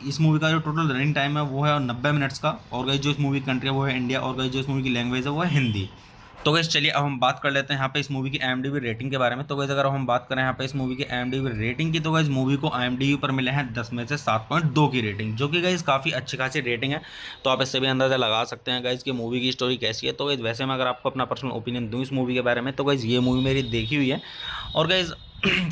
इस मूवी का जो टोटल रनिंग टाइम है वो है 90 मिनट्स का। और गाइज जो इस मूवी की कंट्री है वो है इंडिया, और गाइज जो इस मूवी की लैंग्वेज है वो है हिंदी। तो गाइज चलिए अब हम बात कर लेते हैं यहाँ पे इस मूवी की IMDb रेटिंग के बारे में। तो गाइज अगर हम बात करें यहाँ पे इस मूवी की IMDb रेटिंग की, तो गाइज मूवी को IMDb पर मिले हैं 10 में से 7.2 की रेटिंग, जो कि गाइज काफ़ी अच्छी खासी रेटिंग है। तो आप इससे भी अंदाज़ा लगा सकते हैं गाइज कि मूवी की स्टोरी कैसी है। तो गाइज वैसे मैं अगर आपको अपना पर्सनल ओपिनियन दूँ इस मूवी के बारे में, तो गाइज ये मूवी मेरी देखी हुई है और गाइज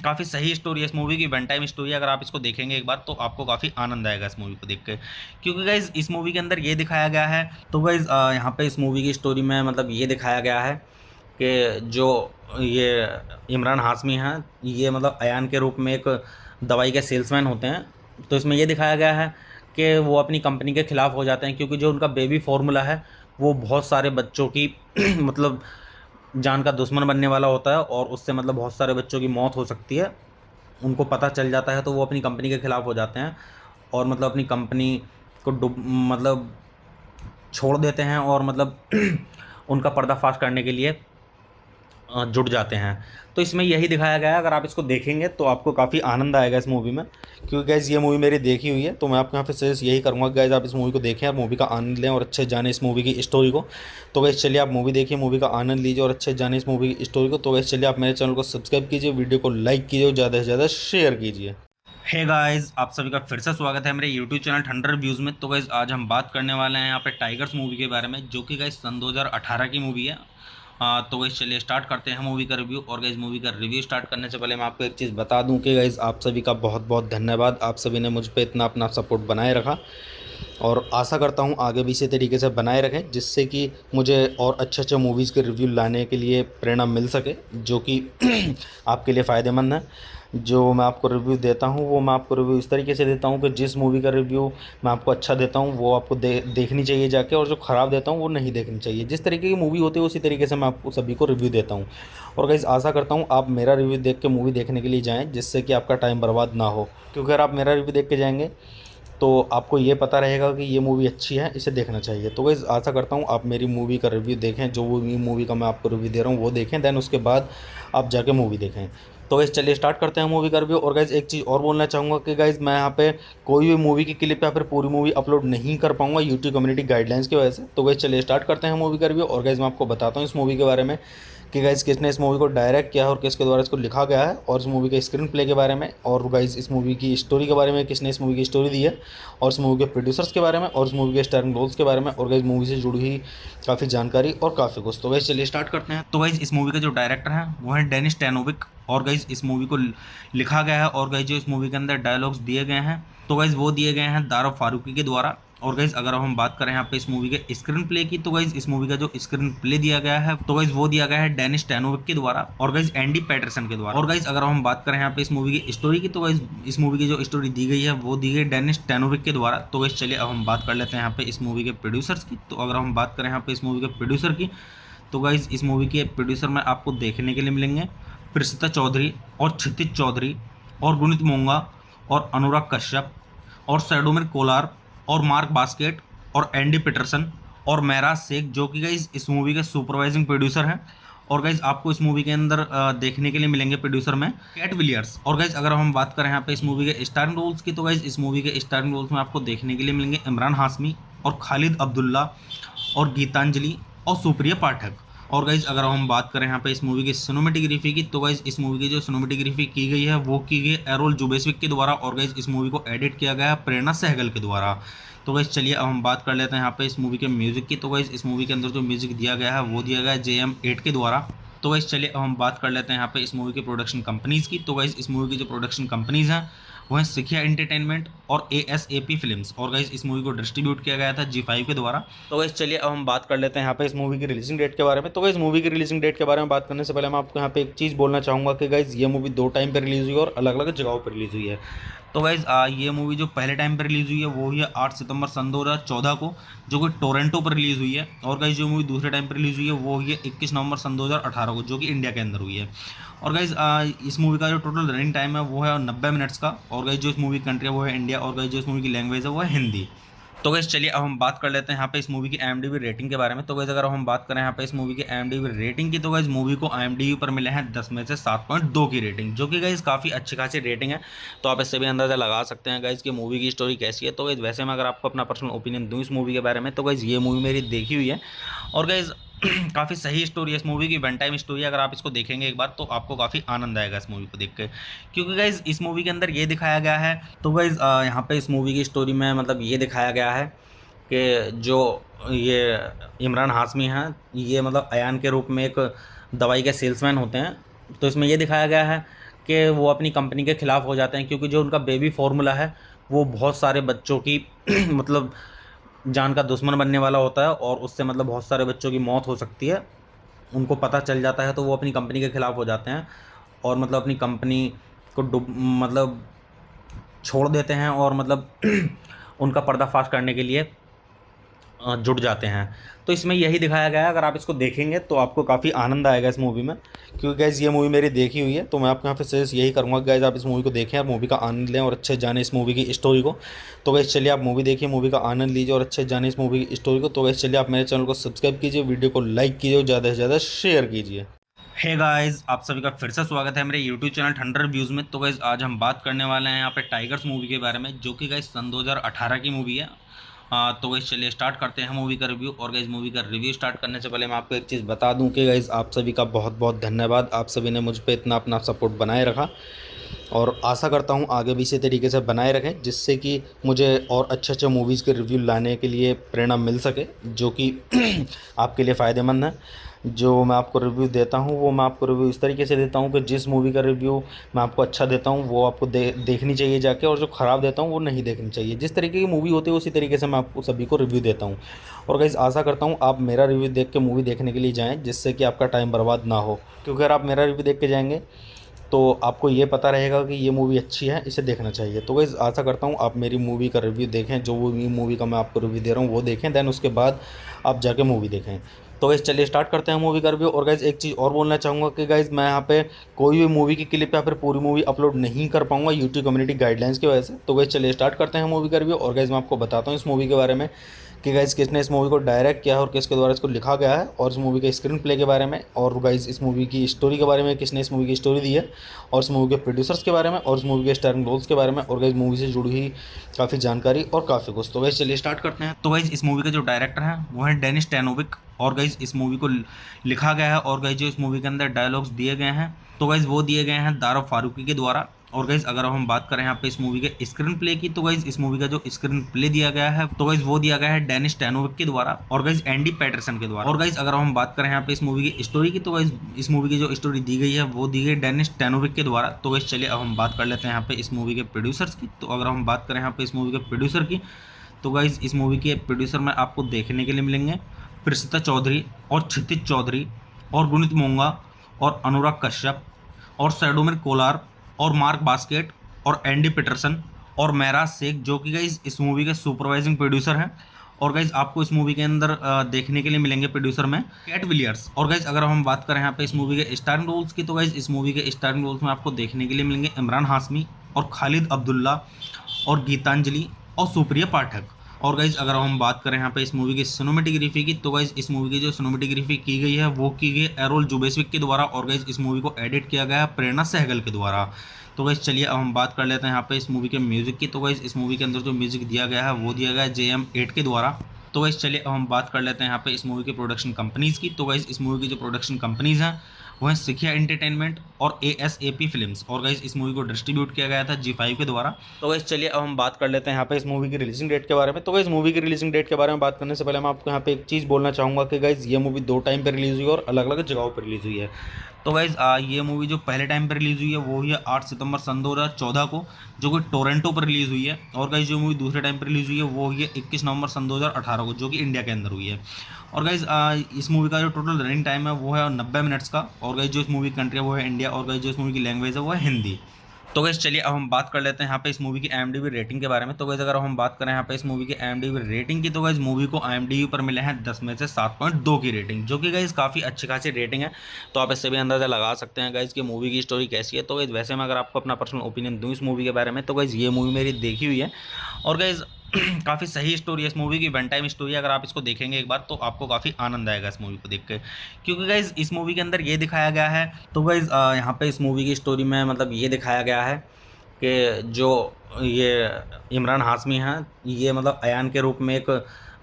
काफ़ी सही स्टोरी है इस मूवी की, वन टाइम स्टोरी है। अगर आप इसको देखेंगे एक बार तो आपको काफ़ी आनंद आएगा इस मूवी को देख के, क्योंकि गाइज इस मूवी के अंदर ये दिखाया गया है। तो गाइज यहाँ पे इस मूवी की स्टोरी में मतलब ये दिखाया गया है कि जो ये इमरान हाशमी हैं, ये मतलब अयान के रूप में एक दवाई के सेल्समैन होते हैं। तो इसमें ये दिखाया गया है कि वो अपनी कंपनी के खिलाफ हो जाते हैं, क्योंकि जो उनका बेबी फार्मूला है वो बहुत सारे बच्चों की मतलब जान का दुश्मन बनने वाला होता है, और उससे मतलब बहुत सारे बच्चों की मौत हो सकती है। उनको पता चल जाता है तो वो अपनी कंपनी के खिलाफ हो जाते हैं और मतलब अपनी कंपनी को मतलब छोड़ देते हैं, और मतलब उनका पर्दाफाश करने के लिए जुट जाते हैं। तो इसमें यही दिखाया गया है। अगर आप इसको देखेंगे तो आपको काफ़ी आनंद आएगा इस मूवी में, क्योंकि गैस ये मूवी मेरी देखी हुई है। तो मैं आपको यहाँ पे सजेस्ट यही करूँगा कि गैस आप इस मूवी को देखें और मूवी का आनंद लें और अच्छे जाने इस मूवी की स्टोरी को। तो गैस चलिए आप मूवी देखिए, मूवी का आनंद लीजिए और अच्छे जाने इस मूवी की स्टोरी को। तो गैस चलिए आप मेरे चैनल को सब्सक्राइब कीजिए, वीडियो को लाइक कीजिए और ज़्यादा से ज़्यादा शेयर कीजिए। हे गाइस, आप सभी का फिर से स्वागत है मेरे यूट्यूब चैनल ठंडर व्यूज़ में। तो गाइस आज हम बात करने वाले हैं यहाँ पे टाइगर्स मूवी के बारे में, जो कि गाइस सन 2018 की मूवी है। तो गाइस चलिए स्टार्ट करते हैं मूवी का रिव्यू। और गाइस मूवी का रिव्यू स्टार्ट करने से पहले मैं आपको एक चीज़ बता दूं कि गाइस आप सभी का बहुत बहुत धन्यवाद। आप सभी ने मुझ पे इतना अपना सपोर्ट बनाए रखा, और आशा करता हूँ आगे भी इसी तरीके से बनाए रखें, जिससे कि मुझे और अच्छे अच्छे मूवीज़ के रिव्यू लाने के लिए प्रेरणा मिल सके, जो कि आपके लिए फ़ायदेमंद है। जो मैं आपको रिव्यू देता हूँ वो मैं आपको रिव्यू इस तरीके से देता हूँ कि जिस मूवी का रिव्यू मैं आपको अच्छा देता हूँ वो आपको देखनी चाहिए जाके, और जो ख़राब देता हूँ वो नहीं देखनी चाहिए। जिस तरीके की मूवी होती है उसी तरीके से मैं आपको सभी को रिव्यू देता हूँ। और गाइस आशा करता हूँ आप मेरा रिव्यू देख के मूवी देखने के लिए जाएँ, जिससे कि आपका टाइम बर्बाद ना हो। क्योंकि अगर आप मेरा रिव्यू देख के जाएंगे तो आपको ये पता रहेगा कि ये मूवी अच्छी है, इसे देखना चाहिए। तो गाइस आशा करता हूँ आप मेरी मूवी का रिव्यू देखें, जो वो मूवी का मैं आपको रिव्यू दे रहा हूँ वो देखें, देन उसके बाद आप जाके मूवी देखें। तो गाइस चलिए स्टार्ट करते हैं मूवी का रिव्यू। और गाइस एक चीज़ और बोलना चाहूँगा कि गाइस मैं यहाँ पे कोई भी मूवी की क्लिप या फिर पूरी मूवी अपलोड नहीं कर पाऊँगा यूट्यूब कम्युनिटी गाइडलाइंस की वजह से। तो गाइस चलिए स्टार्ट करते हैं मूवी का रिव्यू। और गाइस मैं आपको बताता हूँ इस मूवी के बारे में कि गाइस किसने इस मूवी को डायरेक्ट किया है और किसके द्वारा इसको लिखा गया है, और इस मूवी के स्क्रीन प्ले के बारे में, और गाइस इस मूवी की स्टोरी के बारे में, किसने इस मूवी की स्टोरी दी है, और इस मूवी के प्रोड्यूसर्स के बारे में, और इस मूवी के स्टारिंग रोल्स के बारे में, और गाइस मूवी से जुड़ी हुई काफ़ी जानकारी और काफ़ी कुछ। तो गाइस चलिए स्टार्ट करते हैं। तो गाइस इस मूवी का जो डायरेक्टर है वो है डेनिस टैनोविक, और गाइस इस मूवी को लिखा गया है, और गाइस जो इस मूवी के अंदर डायलॉग्स दिए गए हैं तो गाइस वो दिए गए हैं दारा फारूकी के द्वारा। और गाइस अगर हम बात करें यहाँ पे इस मूवी के स्क्रीन प्ले की, तो गाइस इस मूवी का जो स्क्रीन प्ले दिया गया है तो गाइस वो दिया गया है डेनिस टैनोविक के द्वारा, और गाइस एंडी पैटरसन के द्वारा। और गाइस अगर हम बात करें यहाँ पे इस मूवी की स्टोरी की, तो गाइस इस मूवी की जो स्टोरी दी गई है वो दी गई डेनिस टैनोविक के द्वारा। तो गाइस चलिए अब हम बात कर लेते हैं यहाँ पे इस मूवी के प्रोड्यूसर्स की। तो अगर हम बात करें यहाँ पे इस मूवी के प्रोड्यूसर की, तो गाइस इस मूवी के प्रोड्यूसर में आपको देखने के लिए मिलेंगे प्रसिता चौधरी और क्षितिज चौधरी और गुनित मोंगा और अनुराग कश्यप और सैडोमिर कोलार और मार्क बास्केट और एंडी पीटरसन और महराज शेख, जो कि गाइस इस मूवी के सुपरवाइजिंग प्रोड्यूसर हैं। और गाइस आपको इस मूवी के अंदर देखने के लिए मिलेंगे प्रोड्यूसर में कैट विलियर्स। और गाइस अगर हम बात करें यहाँ पे इस मूवी के स्टारिंग रोल्स की, तो गाइस इस मूवी के स्टारिंग रोल्स में आपको देखने के लिए मिलेंगे इमरान हाशमी और खालिद अब्दुल्ला और गीतांजलि और सुप्रिया पाठक। और गाइज अगर हम बात करें यहाँ पे इस मूवी की सिनेमेटोग्राफी की, तो गाइज इस मूवी की जो सिनेमेटोग्राफी की गई है वो की गई एरोल जुबेस्विक के द्वारा, और गाइज इस मूवी को एडिट किया गया है प्रेरणा सहगल के द्वारा। तो गाइज चलिए अब हम बात कर लेते हैं यहाँ पे इस मूवी के म्यूज़िक की। तो गाइज इस मूवी के अंदर जो म्यूज़िक दिया गया है वो दिया गया है JM8 के द्वारा। तो गाइस चलिए अब हम बात कर लेते हैं यहाँ पे इस मूवी की प्रोडक्शन कंपनीज़ की। तो गाइस इस मूवी की जो प्रोडक्शन कंपनीज़ हैं वो हैं सिखिया एंटरटेनमेंट और ASAP फिल्म्स, और गाइस इस मूवी को डिस्ट्रीब्यूट किया गया था G5 के द्वारा। तो गाइस चलिए अब हम बात कर लेते हैं यहाँ पे इस मूवी की रिलीजिंग डेट के बारे में। तो गाइस मूवी की रिलीजिंग डेट के बारे में बात करने से पहले मैं आपको यहाँ पे एक चीज़ बोलना चाहूँगा कि गाइस ये मूवी 2 टाइम पर रिलीज़ हुई है और अलग अलग जगहों पर रिलीज़ हुई है। तो गाइस ये मूवी जो पहले टाइम पर रिलीज़ हुई है वो हुई है 8 सितंबर सन 2014 को, जो कि टोरंटो पर रिलीज़ हुई है। और गाइस जो मूवी दूसरे टाइम पर रिलीज़ हुई है वो हुई है 21 नवंबर सन 2018 को, जो कि इंडिया के अंदर हुई है। और गाइस इस मूवी का जो टोटल रनिंग टाइम है वो है 90 मिनट्स का। और गाइस जो इस मूवी की कंट्री है वो है इंडिया, और गाइस जो इस मूवी की लैंग्वेज है वो है हिंदी। तो गाइस चलिए अब हम बात कर लेते हैं यहाँ पे इस मूवी की IMDb रेटिंग के बारे में। तो गाइस अगर हम बात करें यहाँ पे इस मूवी की IMDb रेटिंग की, तो गाइस मूवी को IMDb पर मिले हैं 10 में से 7.2 की रेटिंग, जो कि गाइस काफ़ी अच्छी खासी रेटिंग है। तो आप इससे भी अंदाज़ा लगा सकते हैं गाइस कि मूवी की स्टोरी कैसी है। तो गाइस वैसे मैं अगर आपको अपना पर्सनल ओपिनियन दूँ इस मूवी के बारे में, तो गाइस ये मूवी मेरी देखी हुई है और गाइस काफ़ी सही स्टोरी है इस मूवी की, वन टाइम स्टोरी है। अगर आप इसको देखेंगे एक बार तो आपको काफ़ी आनंद आएगा इस मूवी को देख के, क्योंकि गाइस इस मूवी के अंदर ये दिखाया गया है। तो गाइस यहाँ पे इस मूवी की स्टोरी में मतलब ये दिखाया गया है कि जो ये इमरान हाशमी हैं, ये मतलब अयान के रूप में एक दवाई के सेल्समैन होते हैं। तो इसमें ये दिखाया गया है कि वो अपनी कंपनी के ख़िलाफ़ हो जाते हैं, क्योंकि जो उनका बेबी फार्मूला है वो बहुत सारे बच्चों की मतलब जान का दुश्मन बनने वाला होता है, और उससे मतलब बहुत सारे बच्चों की मौत हो सकती है। उनको पता चल जाता है तो वो अपनी कंपनी के ख़िलाफ़ हो जाते हैं और मतलब अपनी कंपनी को मतलब छोड़ देते हैं, और मतलब उनका पर्दाफाश करने के लिए जुट जाते हैं। तो इसमें यही दिखाया गया है। अगर आप इसको देखेंगे तो आपको काफ़ी आनंद आएगा इस मूवी में, क्योंकि गाइज़ ये मूवी मेरी देखी हुई है। तो मैं आपको यहाँ पे सजेस्ट यही करूँगा कि गाइज़ आप इस मूवी को देखें और मूवी का आनंद लें और अच्छे जाने इस मूवी की स्टोरी को। तो गाइज़ चलिए आप मूवी देखिए, मूवी का आनंद लीजिए और अच्छे जाने इस मूवी की स्टोरी को। तो गाइज़ चलिए आप मेरे चैनल को सब्सक्राइब कीजिए, वीडियो को लाइक कीजिए और ज़्यादा से ज़्यादा शेयर कीजिए। हे गाइस, आप सभी का फिर से स्वागत है मेरे यूट्यूब चैनल ठंडर रिव्यूज़ में। तो गाइस आज हम बात करने वाले हैं यहाँ पे टाइगर्स मूवी के बारे में, जो कि गाइस सन 2018 की मूवी है। तो गाइस चलिए स्टार्ट करते हैं मूवी का रिव्यू। और गाइस मूवी का रिव्यू स्टार्ट करने से पहले मैं आपको एक चीज़ बता दूं कि गाइस आप सभी का बहुत बहुत धन्यवाद। आप सभी ने मुझ पे इतना अपना सपोर्ट बनाए रखा, और आशा करता हूँ आगे भी इसी तरीके से बनाए रखें, जिससे कि मुझे और अच्छे अच्छे मूवीज़ के रिव्यू लाने के लिए प्रेरणा मिल सके, जो कि आपके लिए फ़ायदेमंद है। जो मैं आपको रिव्यू देता हूँ वो मैं आपको रिव्यू इस तरीके से देता हूँ कि जिस मूवी का रिव्यू मैं आपको अच्छा देता हूँ वो आपको देखनी चाहिए जाके, और जो ख़राब देता हूँ वो नहीं देखनी चाहिए। जिस तरीके की मूवी होती है उसी तरीके से मैं आपको सभी को रिव्यू देता हूँ। और गाइस आशा करता हूँ आप मेरा रिव्यू देख के मूवी देखने के लिए जाएँ, जिससे कि आपका टाइम बर्बाद ना हो। क्योंकि अगर आप मेरा रिव्यू देख के जाएंगे तो आपको ये पता रहेगा कि ये मूवी अच्छी है, इसे देखना चाहिए। तो गाइस आशा करता हूँ आप मेरी मूवी का रिव्यू देखें, जो वो मूवी का मैं आपको रिव्यू दे रहा हूँ वो देखें, देन उसके बाद आप जाके मूवी देखें। तो गाइस चलिए स्टार्ट करते हैं मूवी का रिव्यू। और गाइस एक चीज़ और बोलना चाहूँगा कि गाइस मैं यहाँ पे कोई भी मूवी की क्लिप या फिर पूरी मूवी अपलोड नहीं कर पाऊँगा यूट्यूब कम्युनिटी गाइडलाइंस की वजह से। तो गाइस चलिए स्टार्ट करते हैं मूवी का रिव्यू। और गाइस मैं आपको बताता हूँ इस मूवी के बारे में कि गाइस किसने इस मूवी को डायरेक्ट किया है और किसके द्वारा इसको लिखा गया है, और इस मूवी के स्क्रीन प्ले के बारे में, और गाइस इस मूवी की स्टोरी के बारे में, किसने इस मूवी की स्टोरी दी है, और इस मूवी के प्रोड्यूसर्स के बारे में, और इस मूवी के स्टारिंग रोल्स के बारे में, और गाइस मूवी से जुड़ी हुई काफ़ी जानकारी और काफ़ी कुछ। तो गाइस चलिए स्टार्ट करते हैं। तो गाइस इस मूवी का जो डायरेक्टर है वो है डेनिस टैनोविक, और गाइस इस मूवी को लिखा गया है, और गाइस जो इस मूवी के अंदर डायलॉग्स दिए गए हैं तो गाइस वो दिए गए हैं दारा फारूकी के द्वारा। और गाइस अगर हम बात करें यहाँ पे इस मूवी के स्क्रीन प्ले की, तो गाइस इस मूवी का जो स्क्रीन प्ले दिया गया है तो गाइस वो दिया गया है डेनिस टैनोविक के द्वारा, और गाइस एंडी पैटरसन के द्वारा। और गाइस अगर हम बात करें यहाँ पे इस मूवी की स्टोरी की, तो गाइस इस मूवी की जो स्टोरी दी गई है वो दी गई डेनिस टैनोविक के द्वारा। तो गाइस चलिए अब हम बात कर लेते हैं यहाँ पे इस मूवी के प्रोड्यूसर्स की। तो अगर हम बात करें यहाँ पे इस मूवी के प्रोड्यूसर की, तो गाइस इस मूवी के प्रोड्यूसर में आपको देखने के लिए मिलेंगे प्रसिद्धा चौधरी और क्षितिज चौधरी और गुणित मोंगा और अनुराग कश्यप और सैडोमिर कोलार और मार्क बास्केट और एंडी पीटरसन और महराज शेख, जो कि गाइस इस मूवी के सुपरवाइजिंग प्रोड्यूसर हैं। और गाइस आपको इस मूवी के अंदर देखने के लिए मिलेंगे प्रोड्यूसर में कैट विलियर्स। और गाइस अगर हम बात करें यहाँ पे इस मूवी के स्टारिंग रोल्स की, तो गाइस इस मूवी के स्टारिंग रोल्स में आपको देखने के लिए मिलेंगे इमरान हाशमी और खालिद अब्दुल्ला और गीतांजलि और सुप्रिया पाठक। और गाइज अगर हम बात करें यहाँ पे इस मूवी की सिनेमेटोग्राफी की, तो गाइज इस मूवी की जो सिनेमेटोग्राफी की गई है वो की गई एरोल जुबेस्विक के द्वारा, और गाइज इस मूवी को एडिट किया गया है प्रेरणा सहगल के द्वारा। तो गाइज चलिए अब हम बात कर लेते हैं यहाँ पे इस मूवी के म्यूज़िक की। तो गाइज इस मूवी के अंदर जो म्यूज़िक दिया गया है वो दिया गया है JM8 के द्वारा। तो गाइज चलिए अब हम बात कर लेते हैं यहाँ पे इस मूवी की प्रोडक्शन कंपनीज़ की। तो गाइज इस मूवी की जो प्रोडक्शन कंपनीज़ हैं वो है सिखिया एंटरटेनमेंट और ASAP फिल्म्स। और गाइज इस मूवी को डिस्ट्रीब्यूट किया गया था G5 के द्वारा। तो गाइज चलिए अब हम बात कर लेते हैं यहाँ पे इस मूवी की रिलीजिंग डेट के बारे में। तो गाइज मूवी की रिलीजिंग डेट के बारे में बात करने से पहले मैं आपको यहाँ पे एक चीज़ बोलना चाहूँगा कि गाइज ये मूवी 2 टाइम पर रिलीज़ हुई है और अलग अलग जगहों पर रिलीज़ हुई है। तो गाइज ये मूवी जो पहले टाइम पर रिलीज़ हुई है वो हुई है 8 सितंबर सन 2014 को, जो कि टोरंटो पर रिलीज़ हुई है। और गाइज जो मूवी दूसरे टाइम पर रिलीज़ हुई है वो हुई है 21 नवंबर सन 2018 को, जो कि इंडिया के अंदर हुई है। और गाइज इस मूवी का जो टोटल रनिंग टाइम है वो है 90 मिनट्स का। और गाइज जो इस मूवी की कंट्री है वो है इंडिया। और गाइज जो इस मूवी की लैंग्वेज है वो है हिंदी। तो गाइस चलिए अब हम बात कर लेते हैं यहाँ पे इस मूवी की IMDb रेटिंग के बारे में। तो गाइस अगर हम बात करें यहाँ पे इस मूवी की IMDb रेटिंग की, तो गाइस मूवी को IMDb पर मिले हैं 10 में से 7.2 की रेटिंग, जो कि गाइस काफ़ी अच्छी खासी रेटिंग है। तो आप इससे भी अंदाज़ा लगा सकते हैं गाइस कि मूवी की स्टोरी कैसी है। तो गाइस वैसे मैं अगर आपको अपना पर्सनल ओपिनियन दूँ इस मूवी के बारे में, तो गाइस ये मूवी मेरी देखी हुई है और गाइस काफ़ी सही स्टोरी है इस मूवी की, वन टाइम स्टोरी है। अगर आप इसको देखेंगे एक बार तो आपको काफ़ी आनंद आएगा इस मूवी को देख के, क्योंकि गाइज इस मूवी के अंदर ये दिखाया गया है। तो गाइज यहाँ पे इस मूवी की स्टोरी में मतलब ये दिखाया गया है कि जो ये इमरान हाशमी हैं, ये मतलब अयान के रूप में एक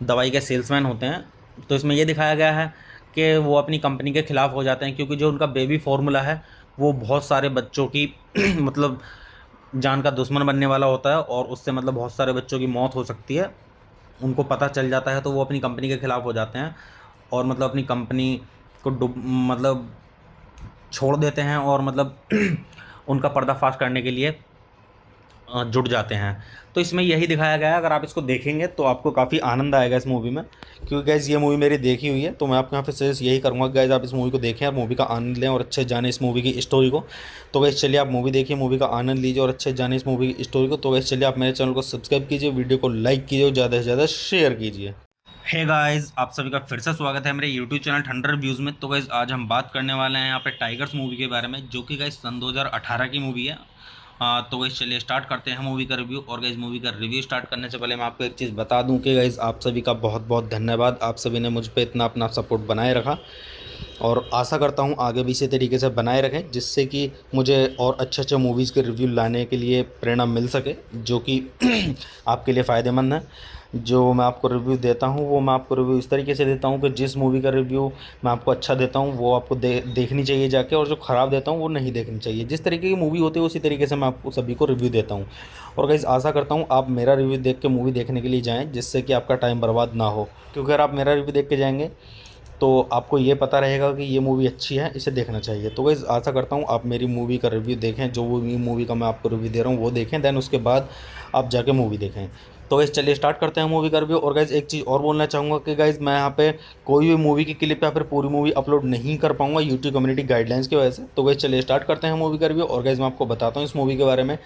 दवाई के सेल्समैन होते हैं। तो इसमें ये दिखाया गया है कि वो अपनी कंपनी के ख़िलाफ़ हो जाते हैं, क्योंकि जो उनका बेबी फार्मूला है वो बहुत सारे बच्चों की मतलब जान का दुश्मन बनने वाला होता है और उससे मतलब बहुत सारे बच्चों की मौत हो सकती है। उनको पता चल जाता है तो वो अपनी कंपनी के ख़िलाफ़ हो जाते हैं और मतलब अपनी कंपनी को मतलब छोड़ देते हैं और मतलब उनका पर्दाफाश करने के लिए जुट जाते हैं। तो इसमें यही दिखाया गया है। अगर आप इसको देखेंगे तो आपको काफ़ी आनंद आएगा इस मूवी में, क्योंकि गाइज़ ये मूवी मेरी देखी हुई है। तो मैं आपको यहाँ पे सजेस्ट यही करूँगा कि गाइज़ आप इस मूवी को देखें, आप मूवी का आनंद लें और अच्छे जाने इस मूवी की स्टोरी को। तो गाइज़ चलिए आप मूवी देखिए, मूवी का आनंद लीजिए और अच्छे जाने इस मूवी की स्टोरी को। तो गाइज़ चलिए आप मेरे चैनल को सब्सक्राइब कीजिए, वीडियो को लाइक कीजिए और ज़्यादा से ज़्यादा शेयर कीजिए। हे गाइस, आप सभी का फिर से स्वागत है मेरे यूट्यूब चैनल ठंडर रिव्यूज़ में। तो गाइस आज हम बात करने वाले हैं यहाँ पे टाइगर्स मूवी के बारे में, जो कि गाइस सन 2018 की मूवी है। तो गाइस चलिए स्टार्ट करते हैं मूवी का रिव्यू। और गाइस मूवी का रिव्यू स्टार्ट करने से पहले मैं आपको एक चीज़ बता दूं कि गाइस आप सभी का बहुत बहुत धन्यवाद। आप सभी ने मुझ पर इतना अपना सपोर्ट बनाए रखा और आशा करता हूँ आगे भी इसी तरीके से बनाए रखें, जिससे कि मुझे और अच्छे मूवीज़ के रिव्यू लाने के लिए प्रेरणा मिल सके, जो कि आपके लिए फ़ायदेमंद है। जो मैं आपको रिव्यू देता हूँ वो मैं आपको रिव्यू इस तरीके से देता हूँ कि जिस मूवी का रिव्यू मैं आपको अच्छा देता हूँ वो आपको देखनी चाहिए जाके, और जो ख़राब देता हूँ वो नहीं देखनी चाहिए। जिस तरीके की मूवी होती है उसी तरीके से मैं आपको सभी को रिव्यू देता हूँ। और गाइस आशा करता हूँ आप मेरा रिव्यू देख के मूवी देखने के लिए जाएँ, जिससे कि आपका टाइम बर्बाद ना हो। क्योंकि अगर आप मेरा रिव्यू देख के जाएंगे तो आपको ये पता रहेगा कि ये मूवी अच्छी है, इसे देखना चाहिए। तो गाइस आशा करता हूँ आप मेरी मूवी का रिव्यू देखें, जो मूवी का मैं आपको रिव्यू दे रहा हूँ वो देखें, देन उसके बाद आप जाके मूवी देखें। तो गाइस चलिए स्टार्ट करते हैं मूवी का रिव्यू। और गाइस एक चीज़ और बोलना चाहूँगा कि गाइस मैं यहाँ पे कोई भी मूवी की क्लिप या फिर पूरी मूवी अपलोड नहीं कर पाऊँगा यूट्यूब कम्युनिटी गाइडलाइंस की वजह से। तो गाइस चलिए स्टार्ट करते हैं मूवी का रिव्यू। और गाइस मैं आपको बताता हूँ इस मूवी के बारे में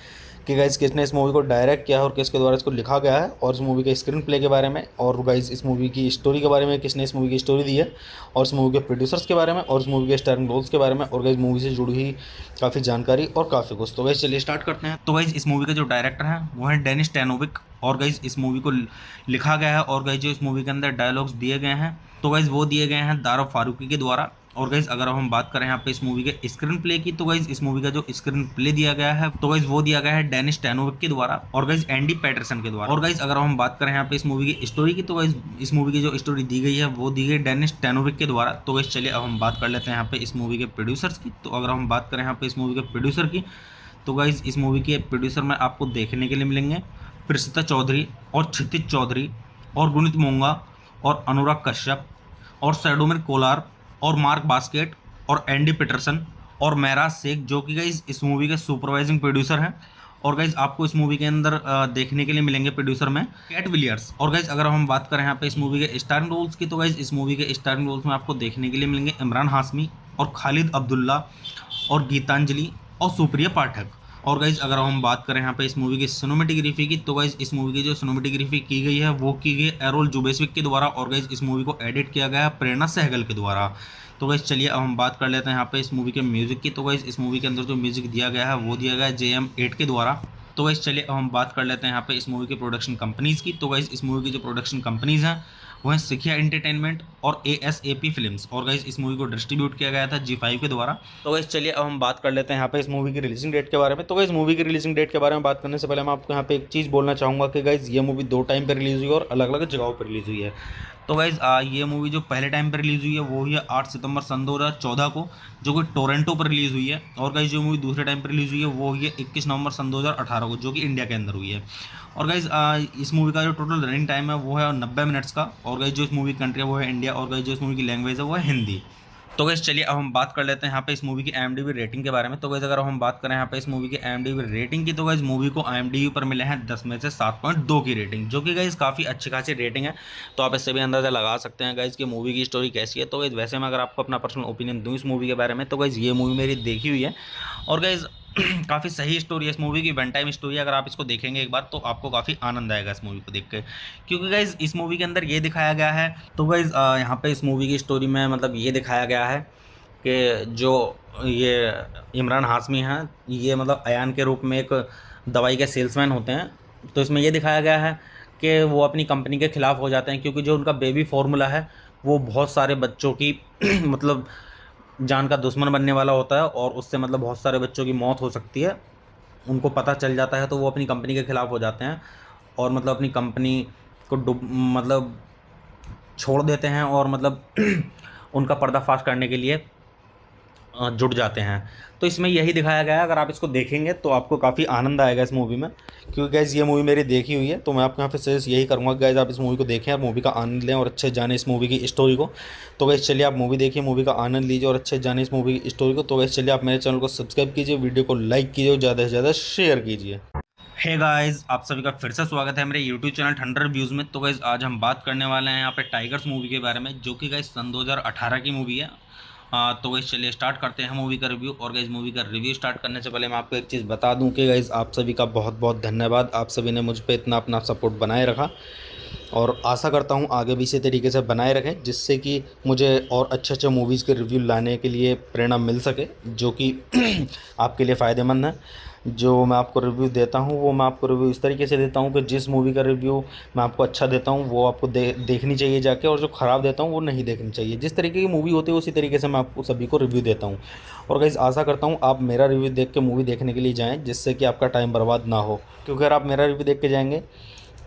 कि गाइस किसने इस मूवी को डायरेक्ट किया है और किसके द्वारा इसको लिखा गया है, और इस मूवी के स्क्रीन प्ले के बारे में, और गाइस इस मूवी की स्टोरी के बारे में, किसने इस मूवी की स्टोरी दी है, और इस मूवी के प्रोड्यूसर्स के बारे में, और इस मूवी के स्टारिंग रोल्स के बारे में, और गाइस मूवी से जुड़ी हुई काफ़ी जानकारी और काफ़ी कुछ। तो गाइस चलिए स्टार्ट करते हैं। तो गाइस इस मूवी के जो डायरेक्टर हैं वो हैं डेनिस टैनोविक। और गाइस इस मूवी को लिखा गया है और गाइस जो इस मूवी के अंदर डायलॉग्स दिए गए हैं तो गाइस वो दिए गए हैं दारा फारूकी के द्वारा। और गाइस अगर हम बात करें यहाँ पे इस मूवी के स्क्रीन प्ले की, तो गाइस इस मूवी का जो स्क्रीन प्ले दिया गया है तो गाइस वो दिया गया है डेनिस टैनोविक के द्वारा और गाइस एंडी पैटरसन के द्वारा। और गाइस अगर हम बात करें यहाँ पे इस मूवी की स्टोरी की, तो गाइस इस मूवी की जो स्टोरी दी गई है वो दी गई डेनिस टैनोविक के द्वारा। तो गाइस चलिए अब हम बात कर लेते हैं यहाँ पे इस मूवी के प्रोड्यूसर्स की। तो अगर हम बात करें यहाँ पे इस मूवी के प्रोड्यूसर की, तो गाइस इस मूवी के प्रोड्यूसर में आपको देखने के लिए मिलेंगे प्रसिद्धा चौधरी और क्षितिज चौधरी और गुणित मोंगा और अनुराग कश्यप और सैडोमिर कोलार और मार्क बास्केट और एंडी पीटरसन और महराज शेख, जो कि गाइस इस मूवी के सुपरवाइजिंग प्रोड्यूसर हैं। और गाइस आपको इस मूवी के अंदर देखने के लिए मिलेंगे प्रोड्यूसर में कैट विलियर्स। और गाइस अगर हम बात करें यहाँ पे इस मूवी के स्टारिंग रोल्स की, तो गाइस इस मूवी के स्टारिंग रोल्स में आपको देखने के लिए मिलेंगे इमरान हाशमी और खालिद अब्दुल्ला और गीतांजलि और सुप्रिया पाठक। और गाइज अगर हम बात करें यहाँ पे इस मूवी की सिनेमेटोग्राफी की, तो गाइज इस मूवी की जो सिनेमेटोग्राफी की गई है वो की गई एरोल जुबेस्विक के द्वारा। और गाइज इस मूवी को एडिट किया गया है प्रेरणा सहगल के द्वारा। तो गाइज चलिए अब हम बात कर लेते हैं यहाँ पे इस मूवी के म्यूज़िक की। तो गाइज इस मूवी के अंदर जो म्यूज़िक दिया गया है वो दिया गया है JM8 के द्वारा। तो गाइज चलिए अब हम बात कर लेते हैं यहाँ पे इस मूवी के प्रोडक्शन कंपनीज़ की। तो गाइज इस मूवी की जो प्रोडक्शन कंपनीज़ हैं वो हैं सिखिया एंटरटेनमेंट और ASAP फिल्म्स। और गाइज इस मूवी को डिस्ट्रीब्यूट किया गया था G5 के द्वारा। तो गाइज चलिए अब हम बात कर लेते हैं यहाँ पे इस मूवी की रिलीजिंग डेट के बारे में। तो गाइज मूवी की रिलीजिंग डेट के बारे में बात करने से पहले मैं आपको यहाँ पे एक चीज़ बोलना चाहूँगा कि गाइज ये मूवी 2 टाइम पर रिलीज़ हुई है और अलग अलग जगहों पर रिलीज़ हुई है। तो गाइज़ ये मूवी जो पहले टाइम पर रिलीज़ हुई है वो हुई है 8 सितंबर सन 2014 को, जो कि टोरंटो पर रिलीज़ हुई है। और गाइज़ जो मूवी दूसरे टाइम पर रिलीज़ हुई है वो हुई है 21 नवंबर सन 2018 को, जो कि इंडिया के अंदर हुई है। और गाइज़ इस मूवी का जो टोटल रनिंग टाइम है वो है 90 मिनट्स का। और गाइज़ जो इस मूवी की कंट्री है वो है इंडिया। और गाइज़ जो इस मूवी की लैंग्वेज है वो है हिंदी। तो गाइस चलिए अब हम बात कर लेते हैं यहाँ पे इस मूवी की IMDb रेटिंग के बारे में। तो गाइस अगर हम बात करें यहाँ पे इस मूवी की IMDb रेटिंग की, तो गाइस मूवी को IMDb पर मिले हैं 10 में से 7.2 की रेटिंग, जो कि गाइस काफ़ी अच्छी खासी रेटिंग है। तो आप इससे भी अंदाज़ा लगा सकते हैं गाइस कि मूवी की स्टोरी कैसी है। तो गाइस वैसे मैं अगर आपको अपना पर्सनल ओपिनियन दूँ इस मूवी के बारे में, तो गाइस ये मूवी मेरी देखी हुई है और गाइस काफ़ी सही स्टोरी है इस मूवी की, वन टाइम स्टोरी है। अगर आप इसको देखेंगे एक बार तो आपको काफ़ी आनंद आएगा इस मूवी को देख के, क्योंकि गाइज इस मूवी के अंदर ये दिखाया गया है। तो गाइज यहाँ पे इस मूवी की स्टोरी में मतलब ये दिखाया गया है कि जो ये इमरान हाशमी हैं, ये मतलब अयान के रूप में एक दवाई के सेल्समैन होते हैं। तो इसमें ये दिखाया गया है कि वो अपनी कंपनी के ख़िलाफ़ हो जाते हैं, क्योंकि जो उनका बेबी फार्मूला है वो बहुत सारे बच्चों की मतलब जान का दुश्मन बनने वाला होता है और उससे मतलब बहुत सारे बच्चों की मौत हो सकती है। उनको पता चल जाता है तो वो अपनी कंपनी के ख़िलाफ़ हो जाते हैं और मतलब अपनी कंपनी को मतलब छोड़ देते हैं और मतलब उनका पर्दाफाश करने के लिए जुट जाते हैं। तो इसमें यही दिखाया गया है। अगर आप इसको देखेंगे तो आपको काफ़ी आनंद आएगा इस मूवी में, क्योंकि गाइज़ ये मूवी मेरी देखी हुई है। तो मैं आपको यहाँ पे सजेस्ट यही करूँगा गाइज़ आप इस मूवी को देखें और मूवी का आनंद लें और अच्छे जाने इस मूवी की स्टोरी को। तो गाइज़ चलिए आप मूवी देखिए, मूवी का आनंद लीजिए और अच्छे जाने इस मूवी की स्टोरी को। तो गाइज़ चलिए आप मेरे चैनल को सब्सक्राइब कीजिए, वीडियो को लाइक कीजिए और ज़्यादा से ज़्यादा शेयर कीजिए। हे गाइस, आप सभी का फिर से स्वागत है मेरे यूट्यूब चैनल ठंडर रिव्यूज़ में। तो गाइस आज हम बात करने वाले हैं यहाँ पे टाइगर्स मूवी के बारे में, जो कि गाइस सन 2018 की मूवी है। तो गाइस चलिए स्टार्ट करते हैं मूवी का रिव्यू। और गाइस मूवी का रिव्यू स्टार्ट करने से पहले मैं आपको एक चीज़ बता दूं कि गाइस आप सभी का बहुत बहुत धन्यवाद। आप सभी ने मुझ पर इतना अपना सपोर्ट बनाए रखा और आशा करता हूँ आगे भी इसी तरीके से बनाए रखें, जिससे कि मुझे और अच्छे अच्छे मूवीज़ के रिव्यू लाने के लिए प्रेरणा मिल सके, जो कि आपके लिए फ़ायदेमंद है। जो मैं आपको रिव्यू देता हूँ वो मैं आपको रिव्यू इस तरीके से देता हूँ कि जिस मूवी का रिव्यू मैं आपको अच्छा देता हूँ वो आपको देखनी चाहिए जाके, और जो ख़राब देता हूँ वो नहीं देखनी चाहिए। जिस तरीके की मूवी होती है उसी तरीके से मैं आपको सभी को रिव्यू देता हूँ। और गाइस आशा करता हूँ आप मेरा रिव्यू देख के मूवी देखने के लिए जाएँ, जिससे कि आपका टाइम बर्बाद ना हो, क्योंकि अगर आप मेरा रिव्यू देख के जाएंगे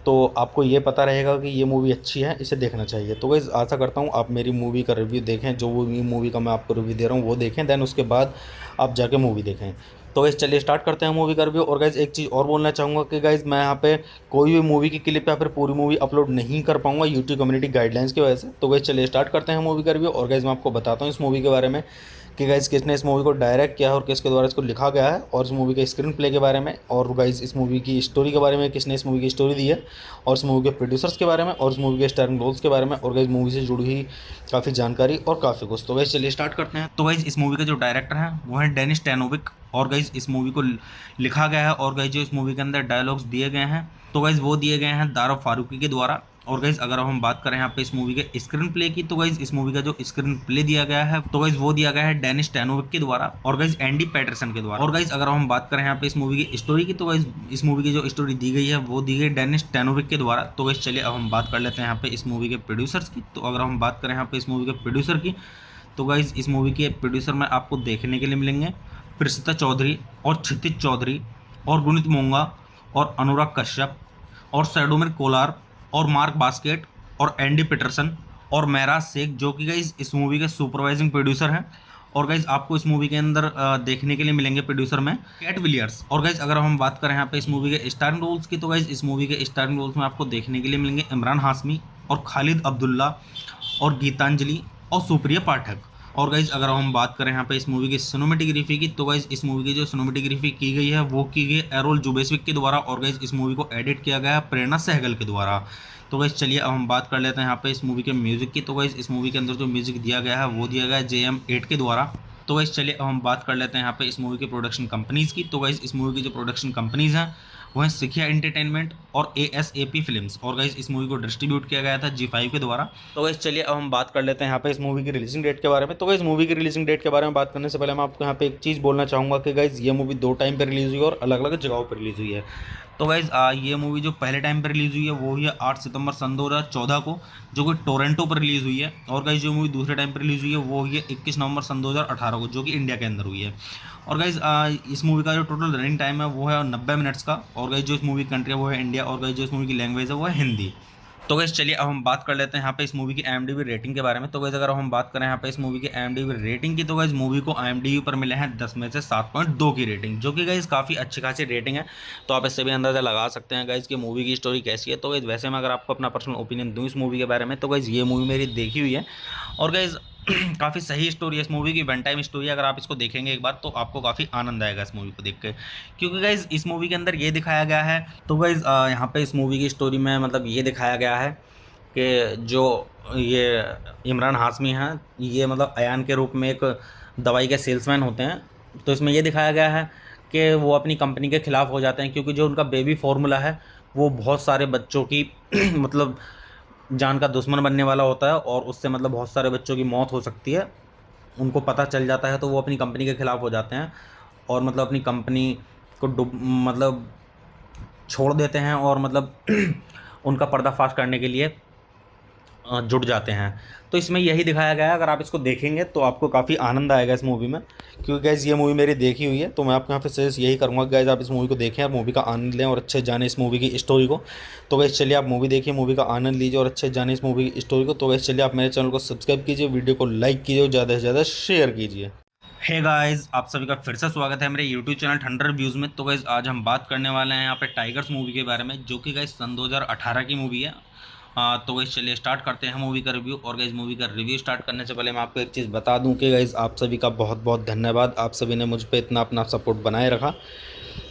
तो आपको ये पता रहेगा कि ये मूवी अच्छी है, इसे देखना चाहिए। तो गाइस आशा करता हूँ आप मेरी मूवी का रिव्यू देखें, जो वो मूवी का मैं आपको रिव्यू दे रहा हूँ वो देखें, देन उसके बाद आप जाके मूवी देखें। तो गाइस चलिए स्टार्ट करते हैं मूवी का रिव्यू। और गाइस एक चीज़ और बोलना चाहूँगा कि गाइस मैं यहाँ पे कोई भी मूवी की क्लिप या फिर पूरी मूवी अपलोड नहीं कर पाऊँगा यूट्यूब कम्युनिटी गाइडलाइंस की वजह से। तो गाइस चलिए स्टार्ट करते हैं मूवी का रिव्यू। और गाइस मैं आपको बताता हूँ इस मूवी के बारे में कि गाइस किसने इस मूवी को डायरेक्ट किया है और किसके द्वारा इसको लिखा गया है, और इस मूवी के स्क्रीन प्ले के बारे में, और गाइस इस मूवी की स्टोरी के बारे में, किसने इस मूवी की स्टोरी दी है, और इस मूवी के प्रोड्यूसर्स के बारे में, और इस मूवी के स्टारिंग रोल्स के बारे में, और गाइस मूवी से जुड़ी हुई काफ़ी जानकारी और काफ़ी कुछ। तो गाइस चलिए स्टार्ट करते हैं। तो गाइस इस मूवी का जो डायरेक्टर है वो है डेनिस टैनोविक, और गाइस इस मूवी को लिखा गया है। और गाइस जो इस मूवी के अंदर डायलॉग्स दिए गए हैं तो गाइस वो दिए गए हैं दारा फारूकी के द्वारा। और गाइस अगर हम बात करें यहाँ पे इस मूवी के स्क्रीन प्ले की, तो गाइस इस मूवी का जो स्क्रीन प्ले दिया गया है तो गाइस वो दिया गया है डेनिस टैनोविक के द्वारा और गाइस एंडी पैटरसन के द्वारा। और गाइस अगर हम बात करें यहाँ पे इस मूवी की स्टोरी की, तो गाइस इस मूवी की जो स्टोरी दी गई है वो दी गई डेनिस टैनोविक के द्वारा। तो गाइस चलिए अब हम बात कर लेते हैं यहाँ पे इस मूवी के प्रोड्यूसर्स की। तो अगर हम बात करें यहाँ पे इस मूवी के प्रोड्यूसर की, तो गाइस इस मूवी के प्रोड्यूसर में आपको देखने के लिए मिलेंगे प्रसिता चौधरी और क्षितिज चौधरी और गुणित मोंगा और अनुराग कश्यप और सैडोमिर कोलार और मार्क बास्केट और एंडी पीटरसन और महराज शेख, जो कि गाइस इस मूवी के सुपरवाइजिंग प्रोड्यूसर हैं। और गाइस आपको इस मूवी के अंदर देखने के लिए मिलेंगे प्रोड्यूसर में कैट विलियर्स। और गाइस अगर हम बात करें यहाँ पे इस मूवी के स्टारिंग रोल्स की, तो गाइस इस मूवी के स्टारिंग रोल्स में आपको देखने के लिए मिलेंगे इमरान हाशमी और खालिद अब्दुल्ला और गीतांजलि और सुप्रिया पाठक। और गाइज अगर हम बात करें यहाँ पे इस मूवी की सिनेमेटोग्राफी की, तो गाइज इस मूवी की जो सिनेमेटोग्राफी की गई है वो की गई एरोल जुबेस्विक के द्वारा। और गाइज इस मूवी को एडिट किया गया है प्रेरणा सहगल के द्वारा। तो गाइज चलिए अब हम बात कर लेते हैं यहाँ पे इस मूवी के म्यूज़िक की। तो गाइज इस मूवी के अंदर जो म्यूज़िक दिया गया है वो दिया गया है JM8 के द्वारा। तो गाइज चलिए अब हम बात कर लेते हैं यहाँ पे इस मूवी के प्रोडक्शन कंपनीज़ की। तो गाइज इस मूवी की जो प्रोडक्शन कंपनीज़ हैं वो है सिखिया एंटरटेनमेंट और ASAP फिल्म्स। और गाइज इस मूवी को डिस्ट्रीब्यूट किया गया था G5 के द्वारा। तो गाइज चलिए अब हम बात कर लेते हैं यहाँ पे इस मूवी की रिलीजिंग डेट के बारे में। तो गाइज मूवी की रिलीजिंग डेट के बारे में बात करने से पहले मैं आपको यहाँ पे एक चीज़ बोलना चाहूँगा कि गाइज ये मूवी 2 टाइम पर रिलीज़ हुई है और अलग अलग जगहों पर रिलीज़ हुई है। तो गाइज ये मूवी जो पहले टाइम पर रिलीज़ हुई है वो हुई है 8 सितंबर सन 2014 को, जो कि टोरंटो पर रिलीज़ हुई है। और गाइज जो मूवी दूसरे टाइम पर रिलीज़ हुई है वो हुई है 21 नवंबर सन 2018 को, जो कि इंडिया के अंदर हुई है। और गाइज इस मूवी का जो टोटल रनिंग टाइम है वो है 90 मिनट्स का। और गाइज जो इस मूवी की कंट्री है वो है इंडिया। और गाइज जो इस मूवी की लैंग्वेज है वो है हिंदी। तो गाइस चलिए अब हम बात कर लेते हैं यहाँ पे इस मूवी की IMDb रेटिंग के बारे में। तो गाइस अगर हम बात करें यहाँ पे इस मूवी की IMDb रेटिंग की, तो गाइस मूवी को IMDb पर मिले हैं 10 में से 7.2 की रेटिंग, जो कि गाइस काफ़ी अच्छी खासी रेटिंग है। तो आप इससे भी अंदाज़ा लगा सकते हैं गाइस कि मूवी की स्टोरी कैसी है। तो गाइस वैसे मैं अगर आपको अपना पर्सनल ओपिनियन दूँ इस मूवी के बारे में, तो गाइस ये मूवी मेरी देखी हुई है और गाइस काफ़ी सही स्टोरी है इस मूवी की, वन टाइम स्टोरी है। अगर आप इसको देखेंगे एक बार तो आपको काफ़ी आनंद आएगा इस मूवी को देख के, क्योंकि गाइज इस मूवी के अंदर ये दिखाया गया है। तो गाइज यहाँ पे इस मूवी की स्टोरी में मतलब ये दिखाया गया है कि जो ये इमरान हाशमी हैं, ये मतलब अयान के रूप में एक दवाई के सेल्समैन होते हैं। तो इसमें ये दिखाया गया है कि वो अपनी कंपनी के ख़िलाफ़ हो जाते हैं, क्योंकि जो उनका बेबी फार्मूला है वो बहुत सारे बच्चों की मतलब जान का दुश्मन बनने वाला होता है और उससे मतलब बहुत सारे बच्चों की मौत हो सकती है। उनको पता चल जाता है तो वो अपनी कंपनी के ख़िलाफ़ हो जाते हैं और मतलब अपनी कंपनी को मतलब छोड़ देते हैं और मतलब उनका पर्दाफाश करने के लिए जुट जाते हैं। तो इसमें यही दिखाया गया है। अगर आप इसको देखेंगे तो आपको काफ़ी आनंद आएगा इस मूवी में, क्योंकि गाइज़ ये मूवी मेरी देखी हुई है। तो मैं आपको यहाँ पे सजेस्ट यही करूँगा कि गाइज़ आप इस मूवी को देखें, आप मूवी का आनंद लें और अच्छे जाने इस मूवी की स्टोरी को। तो गाइज़ चलिए आप मूवी देखिए, मूवी का आनंद लीजिए और अच्छे जाने इस मूवी की स्टोरी को। तो गाइज़ चलिए आप मेरे चैनल को सब्सक्राइब कीजिए, वीडियो को लाइक कीजिए और ज़्यादा से ज़्यादा शेयर कीजिए। हे गाइस, आप सभी का फिर से स्वागत है मेरे यूट्यूब चैनल ठंडर रिव्यूज़ में। तो गाइस आज हम बात करने वाले हैं यहाँ पे टाइगर्स मूवी के बारे में, जो कि गाइस सन 2018 की मूवी है। तो गाइस चलिए स्टार्ट करते हैं मूवी का रिव्यू। और गाइस मूवी का रिव्यू स्टार्ट करने से पहले मैं आपको एक चीज़ बता दूं कि गाइस आप सभी का बहुत बहुत धन्यवाद। आप सभी ने मुझ पर इतना अपना सपोर्ट बनाए रखा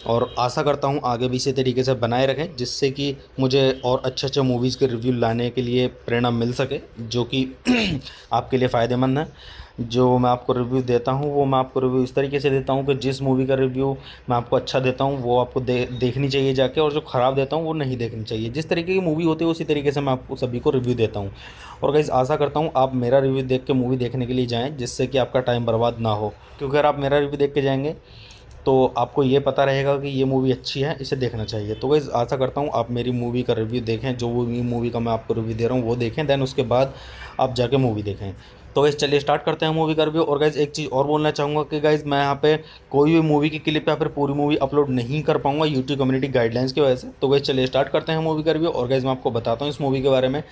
और आशा करता हूं आगे भी इसी तरीके से बनाए रखें, जिससे कि मुझे और अच्छे अच्छे मूवीज़ के रिव्यू लाने के लिए प्रेरणा मिल सके, जो कि आपके लिए फ़ायदेमंद है। जो मैं आपको रिव्यू देता हूं वो मैं आपको रिव्यू इस तरीके से देता हूं कि जिस मूवी का रिव्यू मैं आपको अच्छा देता हूं वो आपको देखनी चाहिए जाके, और जो ख़राब देता हूं वो नहीं देखनी चाहिए। जिस तरीके की मूवी होती है उसी तरीके से मैं आपको सभी को रिव्यू देता हूं। और गाइस आशा करता हूं आप मेरा रिव्यू देख के मूवी देखने के लिए जाएँ, जिससे कि आपका टाइम बर्बाद ना हो। क्योंकि अगर आप मेरा रिव्यू देख के जाएंगे तो आपको ये पता रहेगा कि ये मूवी अच्छी है, इसे देखना चाहिए। तो गाइस आशा करता हूँ आप मेरी मूवी का रिव्यू देखें, जो मूवी का मैं आपको रिव्यू दे रहा हूँ वो देखें, देन उसके बाद आप जाके मूवी देखें। तो गाइस चलिए स्टार्ट करते हैं मूवी का रिव्यू। और गाइस एक चीज़ और बोलना चाहूँगा कि गाइस मैं यहाँ पे कोई भी मूवी की क्लिप या फिर पूरी मूवी अपलोड नहीं कर पाऊँगा यूट्यूब कम्युनिटी गाइडलाइंस की वजह से। तो गाइस चलिए स्टार्ट करते हैं मूवी का रिव्यू। और गाइस मैं आपको बताता हूँ इस मूवी के बारे में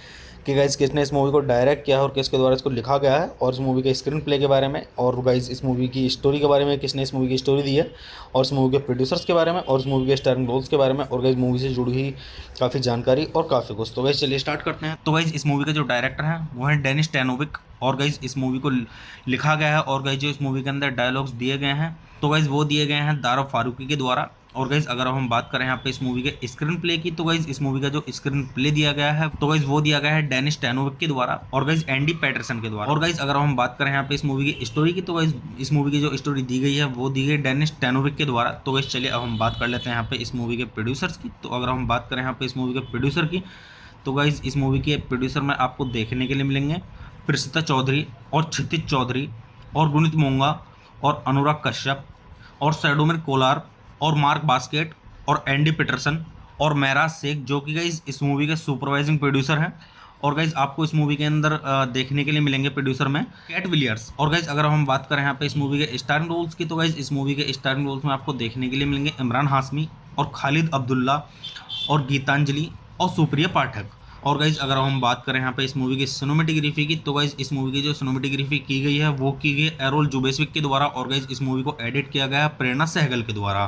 कि गाइस किसने इस मूवी को डायरेक्ट किया है और किसके द्वारा इसको लिखा गया है, और इस मूवी के स्क्रीन प्ले के बारे में, और गाइस इस मूवी की स्टोरी के बारे में, किसने इस मूवी की स्टोरी दी है, और इस मूवी के प्रोड्यूसर्स के बारे में, और इस मूवी के स्टारिंग रोल्स के बारे में, और गाइस मूवी से जुड़ी हुई काफ़ी जानकारी और काफ़ी कुछ। तो गाइस चलिए स्टार्ट करते हैं। तो गाइस इस मूवी का जो डायरेक्टर है वो है डेनिस टैनोविक, और गाइस इस मूवी को लिखा गया है, और गाइस जो इस मूवी के अंदर डायलॉग्स दिए गए हैं तो गाइस वो दिए गए हैं दारा फारूकी के द्वारा। और गाइस अगर हम बात करें यहाँ पे इस मूवी के स्क्रीन प्ले की, तो गाइस इस मूवी का जो स्क्रीन प्ले दिया गया है तो गाइस वो दिया गया है डेनिस टैनोविक के द्वारा और गाइस एंडी पैटरसन के द्वारा। और गाइस अगर हम बात करें यहाँ पे इस मूवी की स्टोरी की, तो गाइस इस मूवी की जो स्टोरी दी गई है वो दी गई डेनिस टैनोविक के द्वारा। तो गाइस चलिए अब हम बात कर लेते हैं यहाँ पे इस मूवी के प्रोड्यूसर्स की। तो अगर हम बात करें यहाँ पे इस मूवी के प्रोड्यूसर की, तो गाइस इस मूवी के प्रोड्यूसर में आपको देखने के लिए मिलेंगे प्रसिद्धा चौधरी और क्षितिज चौधरी और गुणित मोंगा और अनुराग कश्यप और सैडोमिर कोलार और मार्क बास्केट और एंडी पीटरसन और महराज शेख, जो कि गाइस इस मूवी के सुपरवाइजिंग प्रोड्यूसर हैं। और गाइस आपको इस मूवी के अंदर देखने के लिए मिलेंगे प्रोड्यूसर में कैट विलियर्स। और गाइस अगर हम बात करें यहाँ पे इस मूवी के स्टारिंग रोल्स की, तो गाइस इस मूवी के स्टारिंग रोल्स में आपको देखने के लिए मिलेंगे इमरान हाशमी और खालिद अब्दुल्ला और गीतांजलि और सुप्रिया पाठक। और गाइज अगर हम बात करें यहाँ पे इस मूवी की सिनेमेटोग्राफी की, तो गाइज इस मूवी की जो सिनेमेटोग्राफी की गई है वो की गई एरोल जुबेस्विक के द्वारा, और गाइज इस मूवी को एडिट किया गया है प्रेरणा सहगल के द्वारा।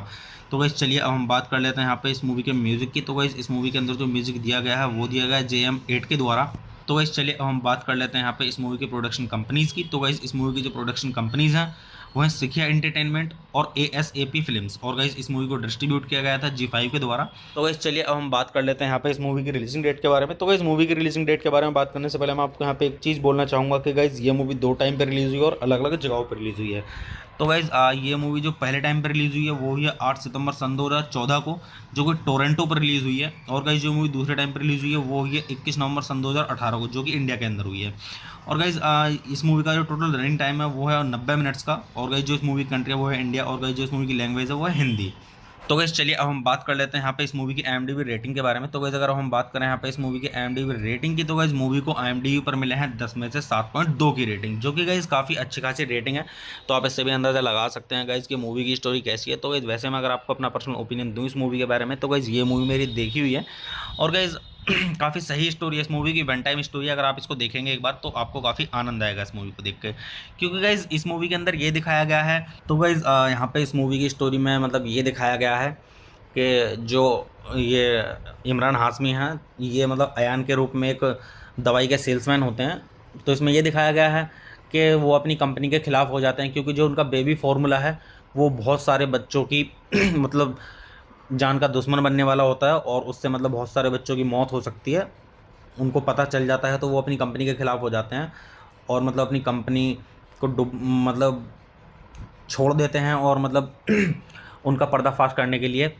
तो गाइज चलिए अब हम बात कर लेते हैं यहाँ पे इस मूवी के म्यूज़िक की। तो गाइज इस मूवी के अंदर जो म्यूज़िक दिया गया है वो दिया गया है JM8 के द्वारा। तो गाइज चलिए अब हम बात कर लेते हैं यहाँ पे इस मूवी के प्रोडक्शन कंपनीज़ की। तो गाइज इस मूवी की जो प्रोडक्शन कंपनीज़ हैं वो हैं सिखिया एंटरटेनमेंट और ASAP फिल्म्स, और गाइज इस मूवी को डिस्ट्रीब्यूट किया गया था G5 के द्वारा। तो गाइज चलिए अब हम बात कर लेते हैं यहाँ पे इस मूवी की रिलीजिंग डेट के बारे में। तो गाइज मूवी की रिलीजिंग डेट के बारे में बात करने से पहले मैं आपको यहाँ पे एक चीज़ बोलना चाहूँगा कि गाइज ये मूवी 2 टाइम पर रिलीज़ हुई है और अलग अलग जगहों पर रिलीज़ हुई है। तो गाइज ये मूवी जो पहले टाइम पर रिलीज़ हुई है वो हुई है 8 सितंबर सन 2014 को, जो कि टोरंटो पर रिलीज़ हुई है। और गाइज जो मूवी दूसरे टाइम पर रिलीज़ हुई है वो हुई है 21 नवंबर सन 2018 को, जो कि इंडिया के अंदर हुई है। और गाइज इस मूवी का जो टोटल रनिंग टाइम है वो है 90 मिनट्स का। और गाइज जो इस मूवी की कंट्री है वो है इंडिया, और गाइज जो इस मूवी की लैंग्वेज है वो है हिंदी। तो गाइस चलिए अब हम बात कर लेते हैं यहाँ पे इस मूवी की IMDb रेटिंग के बारे में। तो गाइस अगर हम बात करें यहाँ पे इस मूवी की IMDb रेटिंग की, तो गाइस मूवी को IMDb पर मिले हैं 10 में से 7.2 की रेटिंग, जो कि गाइस काफ़ी अच्छी खासी रेटिंग है। तो आप इससे भी अंदाज़ा लगा सकते हैं गाइस कि मूवी की स्टोरी कैसी है। तो गाइस वैसे मैं अगर आपको अपना पर्सनल ओपिनियन दूँ इस मूवी के बारे में, तो गाइस ये मूवी मेरी देखी हुई है। और गाइस काफ़ी सही स्टोरी है इस मूवी की, वन टाइम स्टोरी है। अगर आप इसको देखेंगे एक बार तो आपको काफ़ी आनंद आएगा इस मूवी को देख के, क्योंकि गाइज़ इस मूवी के अंदर ये दिखाया गया है। तो गाइज़ यहाँ पे इस मूवी की स्टोरी में मतलब ये दिखाया गया है कि जो ये इमरान हाशमी हैं, ये मतलब अयान के रूप में एक दवाई के सेल्समैन होते हैं। तो इसमें ये दिखाया गया है कि वो अपनी कंपनी के खिलाफ़ हो जाते हैं, क्योंकि जो उनका बेबी फार्मूला है वो बहुत सारे बच्चों की मतलब जान का दुश्मन बनने वाला होता है, और उससे मतलब बहुत सारे बच्चों की मौत हो सकती है। उनको पता चल जाता है तो वो अपनी कंपनी के खिलाफ़ हो जाते हैं, और मतलब अपनी कंपनी को मतलब छोड़ देते हैं, और मतलब उनका पर्दाफाश करने के लिए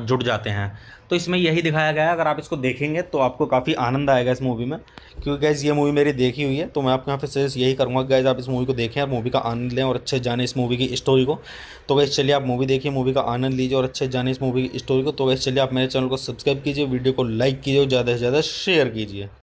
जुट जाते हैं। तो इसमें यही दिखाया गया है। अगर आप इसको देखेंगे तो आपको काफ़ी आनंद आएगा इस मूवी में, क्योंकि गैस ये मूवी मेरी देखी हुई है। तो मैं आपको यहाँ पे सजेस्ट यही करूँगा गैस, आप इस मूवी को देखें और मूवी का आनंद लें और अच्छे जाने इस मूवी की स्टोरी को। तो गैस चलिए आप मूवी देखिए, मूवी का आनंद लीजिए और अच्छे जाने इस मूवी की स्टोरी को। तो गैस चलिए आप मेरे चैनल को सब्सक्राइब कीजिए, वीडियो को लाइक कीजिए और ज़्यादा से ज़्यादा शेयर कीजिए।